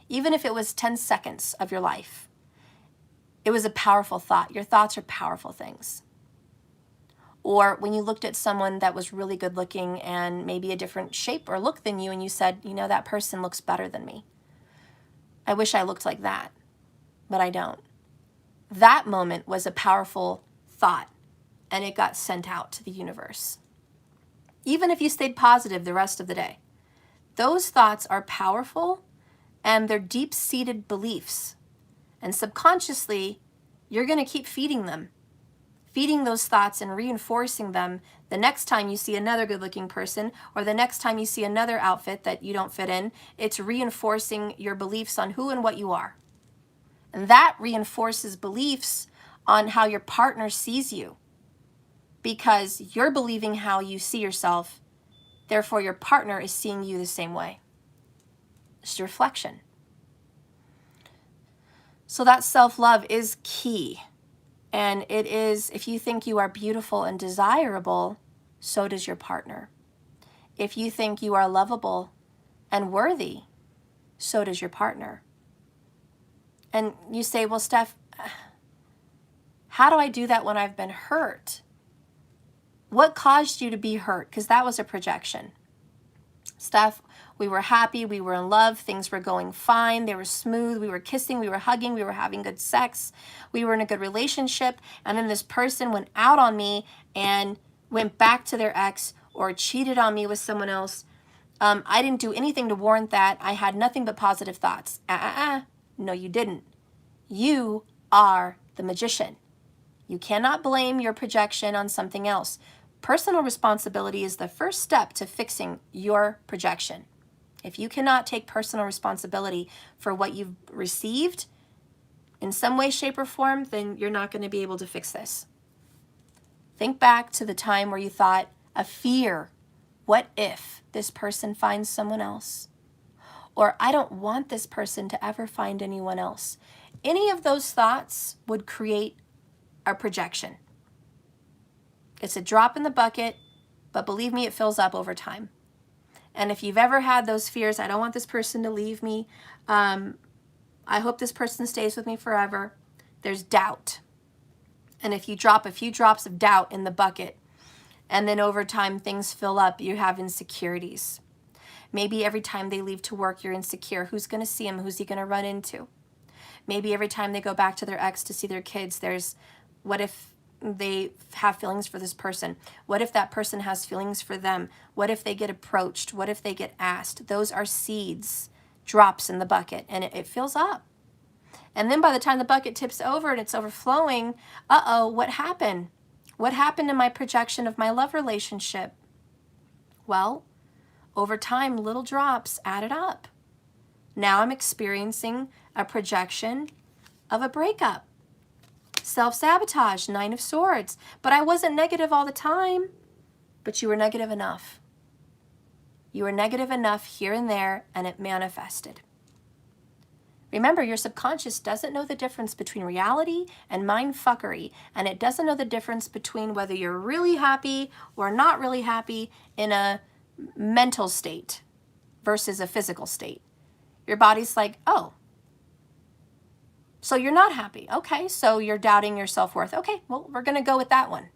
Even if it was 10 seconds of your life, it was a powerful thought. Your thoughts are powerful things. Or when you looked at someone that was really good looking and maybe a different shape or look than you, and you said, you know, that person looks better than me. I wish I looked like that, but I don't. That moment was a powerful thought, and it got sent out to the universe. Even if you stayed positive the rest of the day, those thoughts are powerful, and they're deep-seated beliefs. And subconsciously, you're going to keep feeding them. Feeding those thoughts and reinforcing them the next time you see another good-looking person, or the next time you see another outfit that you don't fit in. It's reinforcing your beliefs on who and what you are. And that reinforces beliefs on how your partner sees you, because you're believing how you see yourself, therefore your partner is seeing you the same way. It's a reflection. So that self-love is key. And it is, if you think you are beautiful and desirable, so does your partner. If you think you are lovable and worthy, so does your partner. And you say, well, Steph, how do I do that when I've been hurt? What caused you to be hurt? Because that was a projection. Steph, we were happy, we were in love, things were going fine, they were smooth, we were kissing, we were hugging, we were having good sex, we were in a good relationship, and then this person went out on me and went back to their ex, or cheated on me with someone else. I didn't do anything to warrant that. I had nothing but positive thoughts. No, you didn't. You are the magician. You cannot blame your projection on something else. Personal responsibility is the first step to fixing your projection. If you cannot take personal responsibility for what you've received in some way, shape, or form, then you're not going to be able to fix this. Think back to the time where you thought a fear, what if this person finds someone else? Or I don't want this person to ever find anyone else. Any of those thoughts would create a projection. It's a drop in the bucket, but believe me, it fills up over time. And if you've ever had those fears, I don't want this person to leave me, I hope this person stays with me forever, there's doubt. And if you drop a few drops of doubt in the bucket, and then over time things fill up, you have insecurities. Maybe every time they leave to work, you're insecure. Who's going to see him? Who's he going to run into? Maybe every time they go back to their ex to see their kids, there's, what if they have feelings for this person? What if that person has feelings for them? What if they get approached? What if they get asked? Those are seeds, drops in the bucket, and it fills up. And then by the time the bucket tips over and it's overflowing, what happened? What happened in my projection of my love relationship? Well, over time, little drops added up. Now I'm experiencing a projection of a breakup. Self-sabotage, 9 of Swords. But I wasn't negative all the time. But you were negative enough. You were negative enough here and there, and it manifested. Remember, your subconscious doesn't know the difference between reality and mind fuckery, and it doesn't know the difference between whether you're really happy or not really happy in a mental state versus a physical state. Your body's like, oh, so you're not happy. Okay, so you're doubting your self-worth. Okay, well, we're going to go with that one.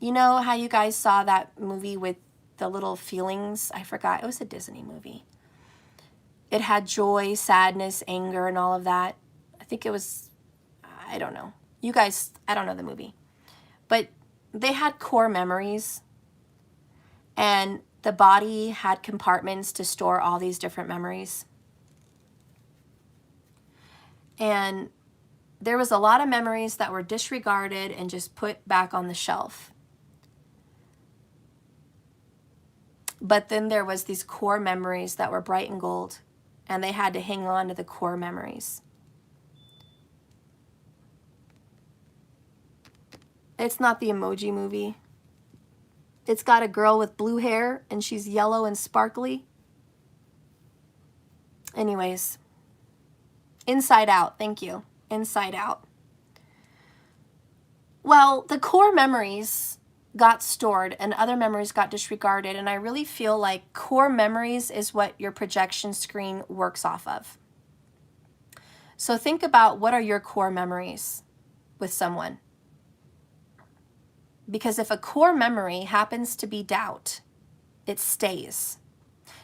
You know how you guys saw that movie with the little feelings? I forgot. It was a Disney movie. It had joy, sadness, anger, and all of that. I think it was, I don't know. You guys, I don't know the movie. But they had core memories. And the body had compartments to store all these different memories. And there was a lot of memories that were disregarded and just put back on the shelf. But then there was these core memories that were bright and gold, and they had to hang on to the core memories. It's not the Emoji Movie. It's got a girl with blue hair, and she's yellow and sparkly. Anyways, Inside Out, thank you. Inside Out. Well, the core memories got stored and other memories got disregarded, and I really feel like core memories is what your projection screen works off of. So think about, what are your core memories with someone? Because if a core memory happens to be doubt, it stays.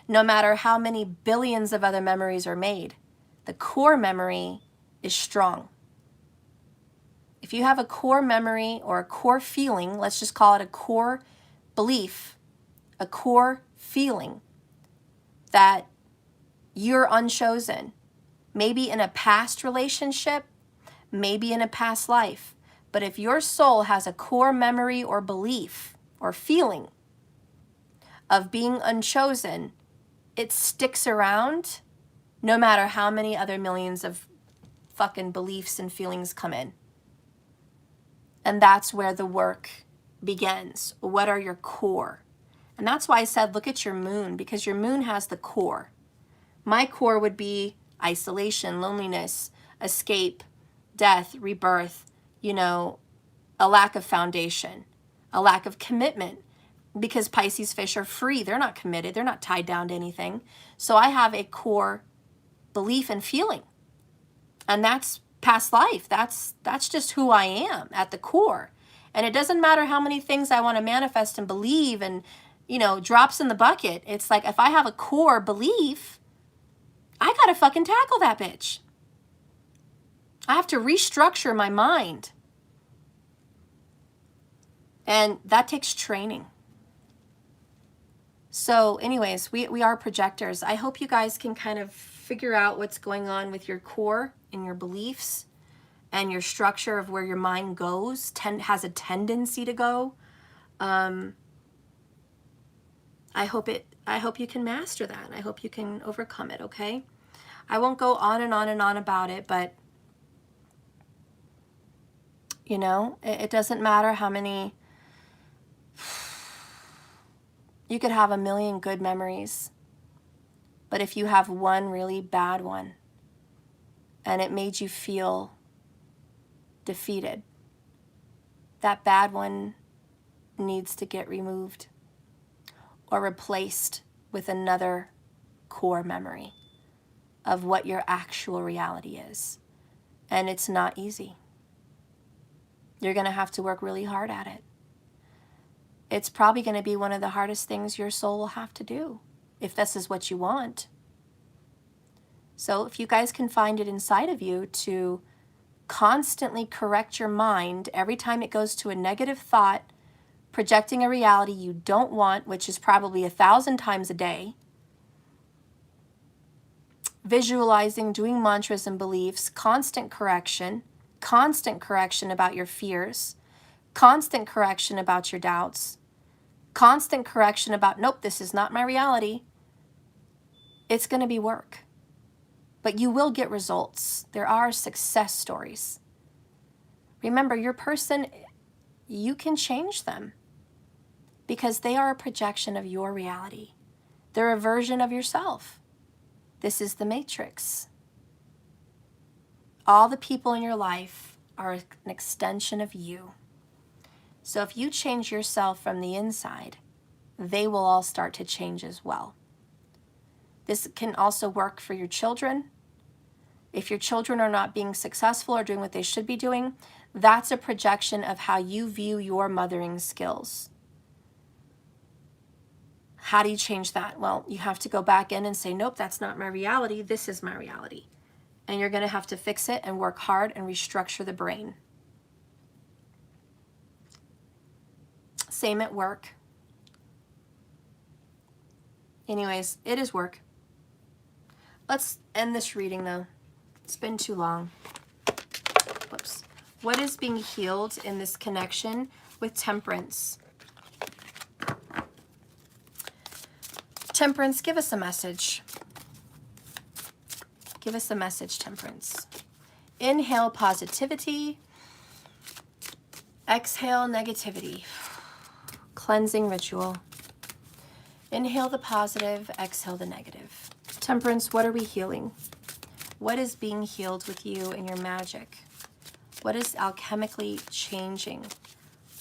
No matter how many billions of other memories are made, the core memory is strong. If you have a core memory or a core feeling, let's just call it a core belief, a core feeling that you're unchosen, maybe in a past relationship, maybe in a past life. But if your soul has a core memory or belief or feeling of being unchosen, it sticks around no matter how many other millions of fucking beliefs and feelings come in. And that's where the work begins. What are your core? And that's why I said, look at your moon, because your moon has the core. My core would be isolation, loneliness, escape, death, rebirth, you know, a lack of foundation, a lack of commitment, because Pisces fish are free. They're not committed. They're not tied down to anything. So I have a core belief and feeling. And that's past life. That's just who I am at the core. And it doesn't matter how many things I want to manifest and believe and, you know, drops in the bucket. It's like, if I have a core belief, I got to fucking tackle that bitch. I have to restructure my mind. And that takes training. So anyways, we are projectors. I hope you guys can kind of figure out what's going on with your core and your beliefs and your structure of where your mind goes, has a tendency to go. I hope you can master that. I hope you can overcome it, okay? I won't go on and on and on about it, but you know, it doesn't matter how many. You could have a million good memories, but if you have one really bad one and it made you feel defeated, that bad one needs to get removed or replaced with another core memory of what your actual reality is. And it's not easy. You're going to have to work really hard at it. It's probably going to be one of the hardest things your soul will have to do, if this is what you want. So if you guys can find it inside of you to constantly correct your mind every time it goes to a negative thought, projecting a reality you don't want, which is probably 1,000 times a day, visualizing, doing mantras and beliefs, constant correction about your fears, constant correction about your doubts, constant correction about, nope, this is not my reality. It's going to be work, but you will get results. There are success stories. Remember, your person, you can change them because they are a projection of your reality. They're a version of yourself. This is the matrix. All the people in your life are an extension of you. So if you change yourself from the inside, they will all start to change as well. This can also work for your children. If your children are not being successful or doing what they should be doing, that's a projection of how you view your mothering skills. How do you change that? Well, you have to go back in and say, nope, that's not my reality. This is my reality. And you're going to have to fix it and work hard and restructure the brain. Same at work. Anyways, it is work. Let's end this reading though. It's been too long. Whoops. What is being healed in this connection with Temperance? Temperance, give us a message. Give us a message, Temperance. Inhale positivity. Exhale negativity. Cleansing ritual. Inhale the positive, exhale the negative. Temperance, what are we healing? What is being healed with you and your magic? What is alchemically changing?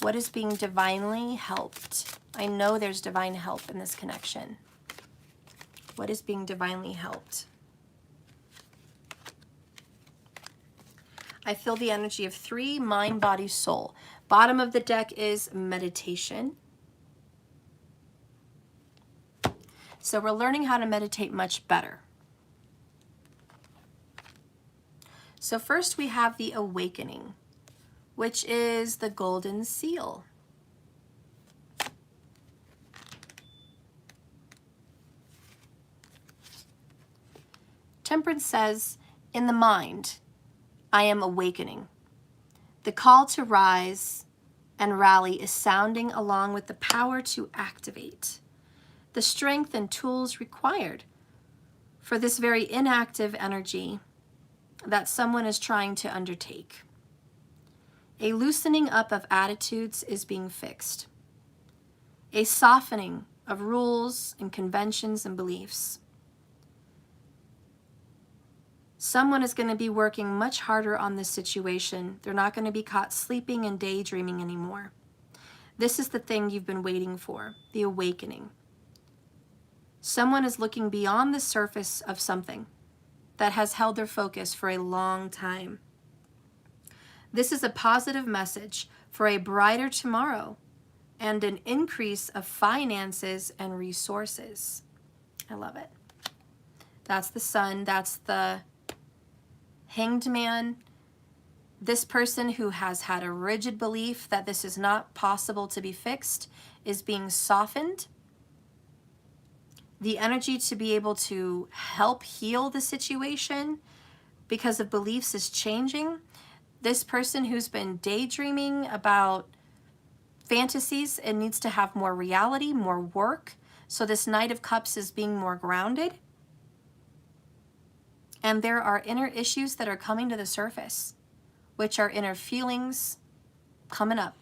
What is being divinely helped? I know there's divine help in this connection. What is being divinely helped? I feel the energy of 3, mind, body, soul. Bottom of the deck is meditation. So we're learning how to meditate much better. So first we have the awakening, which is the golden seal. Temperance says, in the mind, I am awakening. The call to rise and rally is sounding along with the power to activate. The strength and tools required for this very inactive energy that someone is trying to undertake. A loosening up of attitudes is being fixed. A softening of rules and conventions and beliefs. Someone is going to be working much harder on this situation. They're not going to be caught sleeping and daydreaming anymore. This is the thing you've been waiting for, the awakening. Someone is looking beyond the surface of something that has held their focus for a long time. This is a positive message for a brighter tomorrow and an increase of finances and resources. I love it. That's the sun. That's the Hanged Man. This person who has had a rigid belief that this is not possible to be fixed is being softened. The energy to be able to help heal the situation because of beliefs is changing. This person who's been daydreaming about fantasies and needs to have more reality, more work. So this Knight of Cups is being more grounded. And there are inner issues that are coming to the surface, which are inner feelings coming up.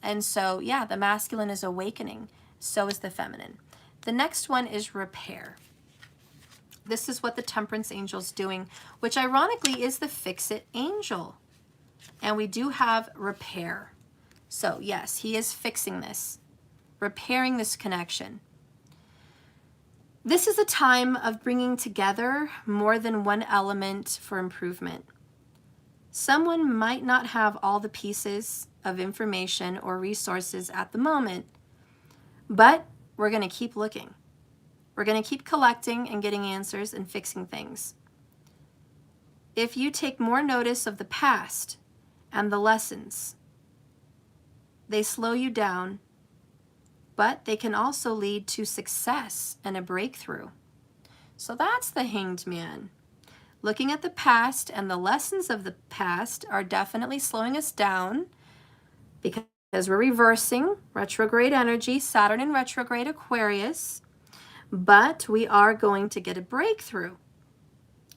And so, yeah, the masculine is awakening. So is the feminine. The next one is repair. This is what the Temperance Angel's doing, which ironically is the Fix-It Angel. And we do have repair. So yes, he is fixing this, repairing this connection. This is a time of bringing together more than one element for improvement. Someone might not have all the pieces of information or resources at the moment, but we're going to keep looking. We're going to keep collecting and getting answers and fixing things. If you take more notice of the past and the lessons, they slow you down, but they can also lead to success and a breakthrough. So that's the Hanged Man. Looking at the past and the lessons of the past are definitely slowing us down because we're reversing retrograde energy, Saturn in retrograde Aquarius, but we are going to get a breakthrough.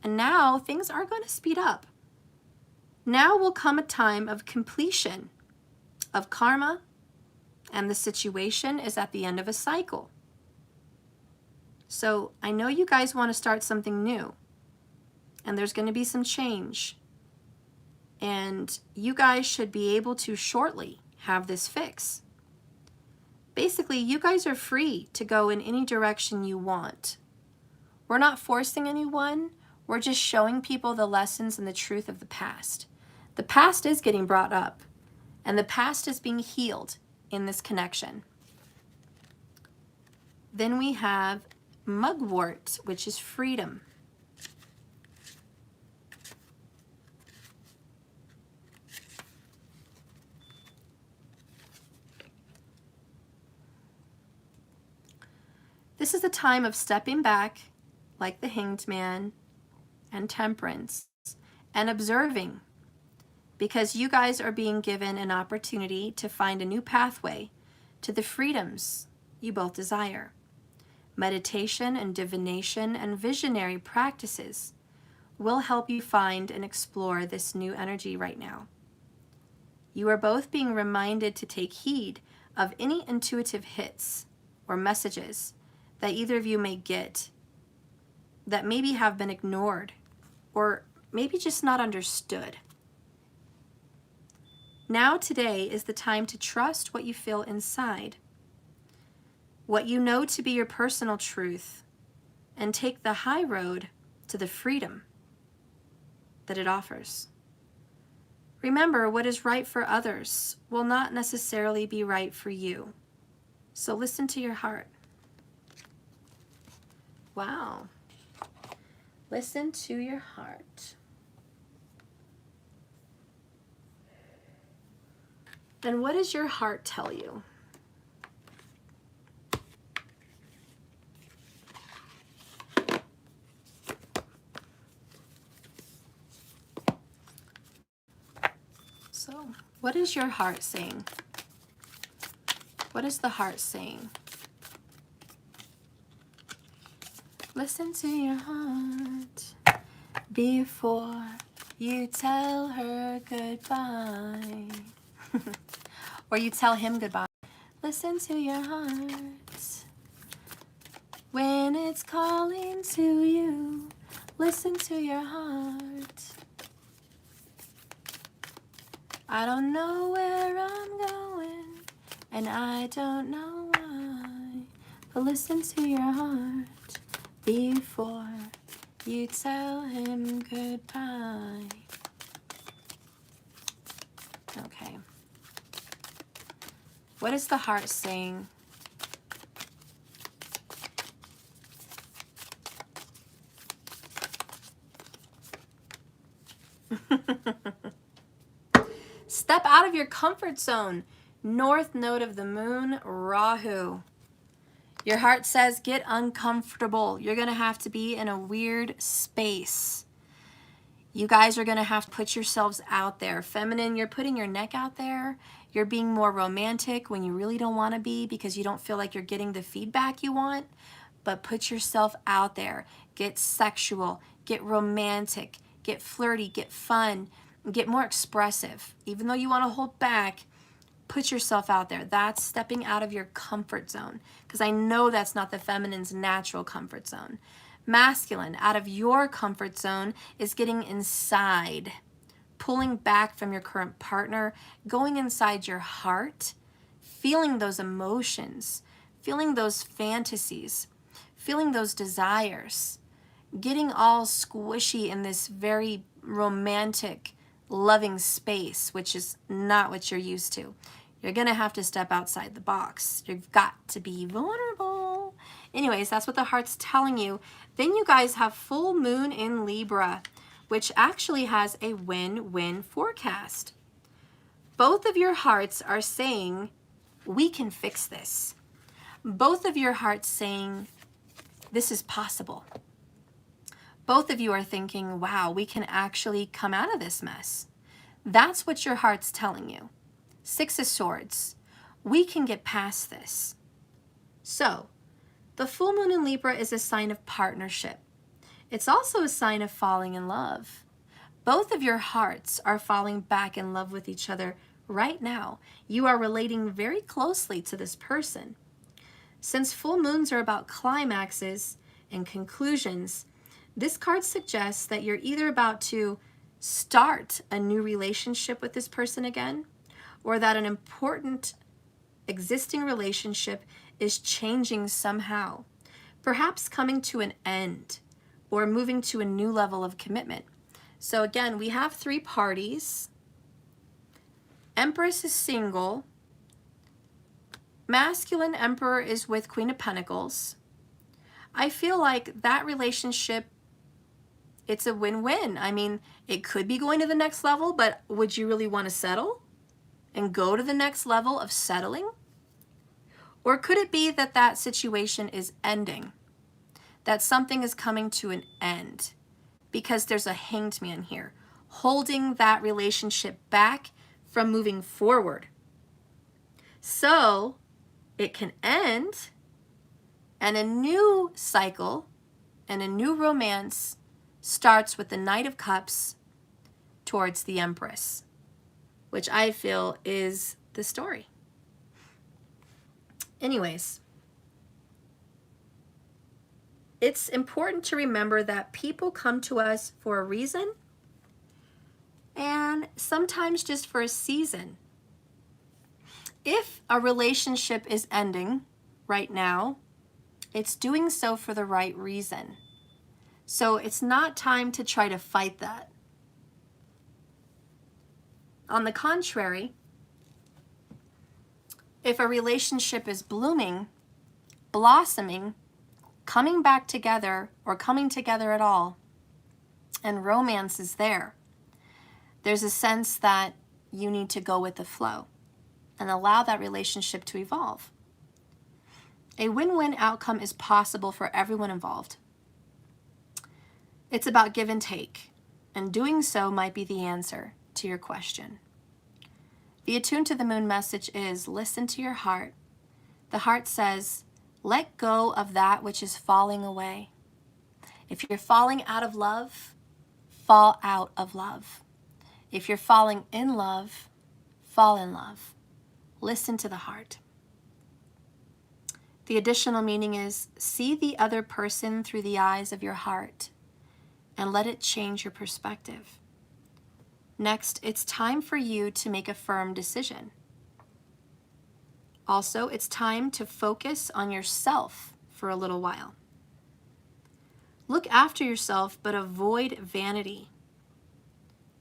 And now things are going to speed up. Now will come a time of completion of karma, and the situation is at the end of a cycle. So I know you guys want to start something new, and there's going to be some change. And you guys should be able to shortly have this fix. Basically, you guys are free to go in any direction you want. We're not forcing anyone. We're just showing people the lessons and the truth of the past. The past is getting brought up, and the past is being healed in this connection. Then we have Mugwort, which is freedom. This is a time of stepping back, like the Hanged Man and Temperance, and observing, because you guys are being given an opportunity to find a new pathway to the freedoms you both desire. Meditation and divination and visionary practices will help you find and explore this new energy right now. You are both being reminded to take heed of any intuitive hits or messages that either of you may get that maybe have been ignored or maybe just not understood. Now today is the time to trust what you feel inside, what you know to be your personal truth, and take the high road to the freedom that it offers. Remember, what is right for others will not necessarily be right for you. So listen to your heart. Wow. Listen to your heart. And what does your heart tell you? So, what is your heart saying? What is the heart saying? Listen to your heart before you tell her goodbye. Or you tell him goodbye. Listen to your heart when it's calling to you. Listen to your heart. I don't know where I'm going, and I don't know why, but listen to your heart before you tell him goodbye. Okay. What is the heart saying? Step out of your comfort zone. North node of the moon, Rahu. Your heart says get uncomfortable. You're going to have to be in a weird space. You guys are going to have to put yourselves out there. Feminine, you're putting your neck out there. You're being more romantic when you really don't want to be because you don't feel like you're getting the feedback you want. But put yourself out there. Get sexual, get romantic, get flirty, get fun, get more expressive. Even though you want to hold back, put yourself out there. That's stepping out of your comfort zone, because I know that's not the feminine's natural comfort zone. Masculine, out of your comfort zone is getting inside, pulling back from your current partner, going inside your heart, feeling those emotions, feeling those fantasies, feeling those desires, getting all squishy in this very romantic, loving space, which is not what you're used to. You're going to have to step outside the box. You've got to be vulnerable. Anyways, that's what the heart's telling you. Then you guys have full moon in Libra, which actually has a win-win forecast. Both of your hearts are saying, we can fix this. Both of your hearts saying, this is possible. Both of you are thinking, wow, we can actually come out of this mess. That's what your heart's telling you. Six of Swords. We can get past this. So, the full moon in Libra is a sign of partnership. It's also a sign of falling in love. Both of your hearts are falling back in love with each other right now. You are relating very closely to this person. Since full moons are about climaxes and conclusions, this card suggests that you're either about to start a new relationship with this person again, or that an important existing relationship is changing somehow, perhaps coming to an end or moving to a new level of commitment. So again, we have three parties. Empress is single. Masculine Emperor is with Queen of Pentacles. I feel like that relationship, it's a win-win. I mean, it could be going to the next level, but would you really want to settle and go to the next level of settling? Or could it be that that situation is ending, that something is coming to an end? Because there's a hanged man here, holding that relationship back from moving forward. So it can end, and a new cycle and a new romance starts with the Knight of Cups towards the Empress, which I feel is the story. Anyways, it's important to remember that people come to us for a reason, and sometimes just for a season. If a relationship is ending right now, it's doing so for the right reason. So it's not time to try to fight that. On the contrary, if a relationship is blooming, blossoming, coming back together or coming together at all, and romance is there, there's a sense that you need to go with the flow and allow that relationship to evolve. A win-win outcome is possible for everyone involved. It's about give and take, and doing so might be the answer to your question. The Attune to the Moon message is listen to your heart. The heart says, let go of that which is falling away. If you're falling out of love, fall out of love. If you're falling in love, fall in love. Listen to the heart. The additional meaning is see the other person through the eyes of your heart and let it change your perspective. Next, it's time for you to make a firm decision. Also, it's time to focus on yourself for a little while. Look after yourself, but avoid vanity.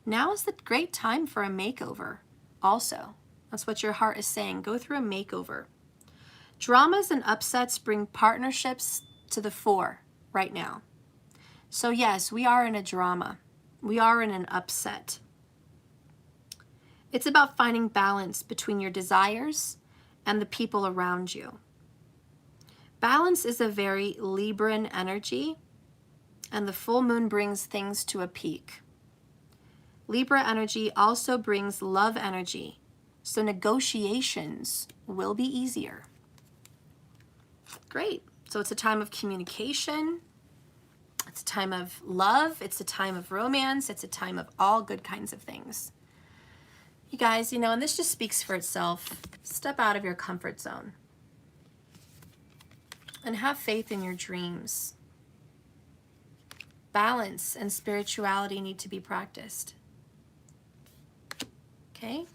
Now is the great time for a makeover also. That's what your heart is saying. Go through a makeover. Dramas and upsets bring partnerships to the fore right now. So yes, we are in a drama. We are in an upset. It's about finding balance between your desires and the people around you. Balance is a very Libran energy, and the full moon brings things to a peak. Libra energy also brings love energy, so negotiations will be easier. Great. So it's a time of communication. It's a time of love. It's a time of romance. It's a time of all good kinds of things. You guys, you know, and this just speaks for itself. Step out of your comfort zone and have faith in your dreams. Balance and spirituality need to be practiced. Okay?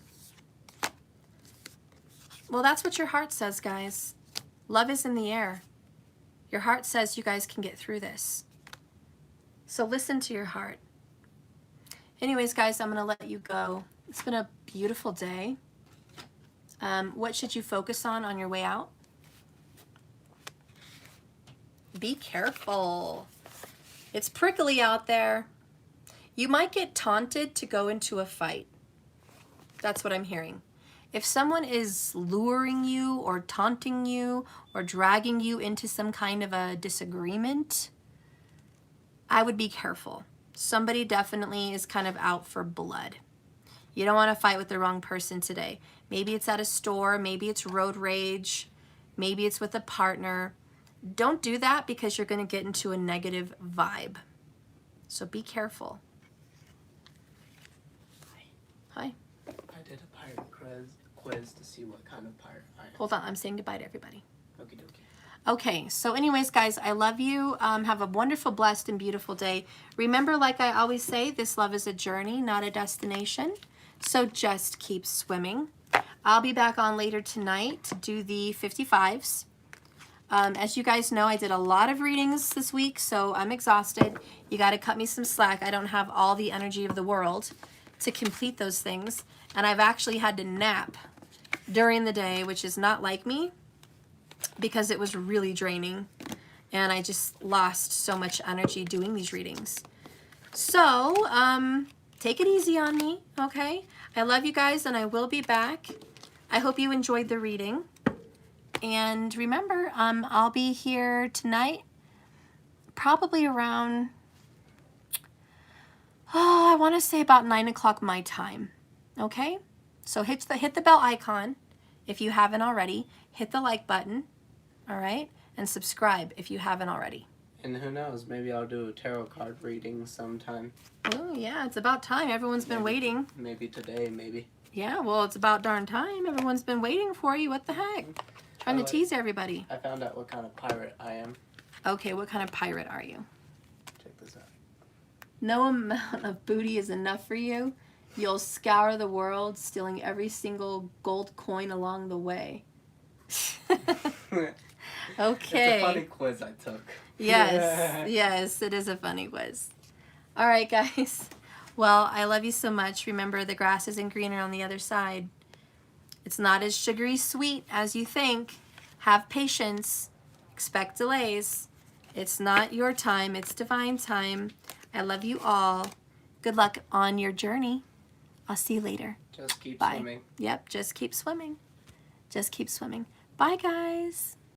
Well, that's what your heart says, guys. Love is in the air. Your heart says you guys can get through this. So listen to your heart. Anyways, guys, I'm going to let you go. It's been a beautiful day. What should you focus on your way out? Be careful. It's prickly out there. You might get taunted to go into a fight. That's what I'm hearing. If someone is luring you or taunting you or dragging you into some kind of a disagreement, I would be careful. Somebody definitely is kind of out for blood. You don't want to fight with the wrong person today. Maybe it's at a store, maybe it's road rage, maybe it's with a partner. Don't do that because you're going to get into a negative vibe. So be careful. Hi. I did a pirate quiz to see what kind of pirate I am. Hold on, I'm saying goodbye to everybody. Okie dokie. Okay, so anyways, guys, I love you. Have a wonderful, blessed, and beautiful day. Remember, like I always say, this love is a journey, not a destination. So just keep swimming. I'll be back on later tonight to do the 55s. As you guys know, I did a lot of readings this week, so I'm exhausted. You got to cut me some slack. I don't have all the energy of the world to complete those things. And I've actually had to nap during the day, which is not like me, because it was really draining and I just lost so much energy doing these readings. So take it easy on me, okay? I love you guys and I will be back. I hope you enjoyed the reading. And remember, I'll be here tonight probably around, I want to say about 9 o'clock my time, okay? So hit the bell icon if you haven't already. Hit the like button, all right? And subscribe if you haven't already. And who knows, maybe I'll do a tarot card reading sometime. Oh, yeah, it's about time. Everyone's been waiting. Maybe today, maybe. Yeah, well, it's about darn time. Everyone's been waiting for you. What the heck? Trying to tease everybody. I found out what kind of pirate I am. Okay, what kind of pirate are you? Check this out. No amount of booty is enough for you. You'll scour the world, stealing every single gold coin along the way. Okay. It's a funny quiz I took. Yes, yes, it is a funny quiz. All right, guys. Well, I love you so much. Remember, the grass isn't greener on the other side. It's not as sugary sweet as you think. Have patience. Expect delays. It's not your time. It's divine time. I love you all. Good luck on your journey. I'll see you later. Just keep Bye. swimming. Yep, just keep swimming. Just keep swimming. Bye, guys.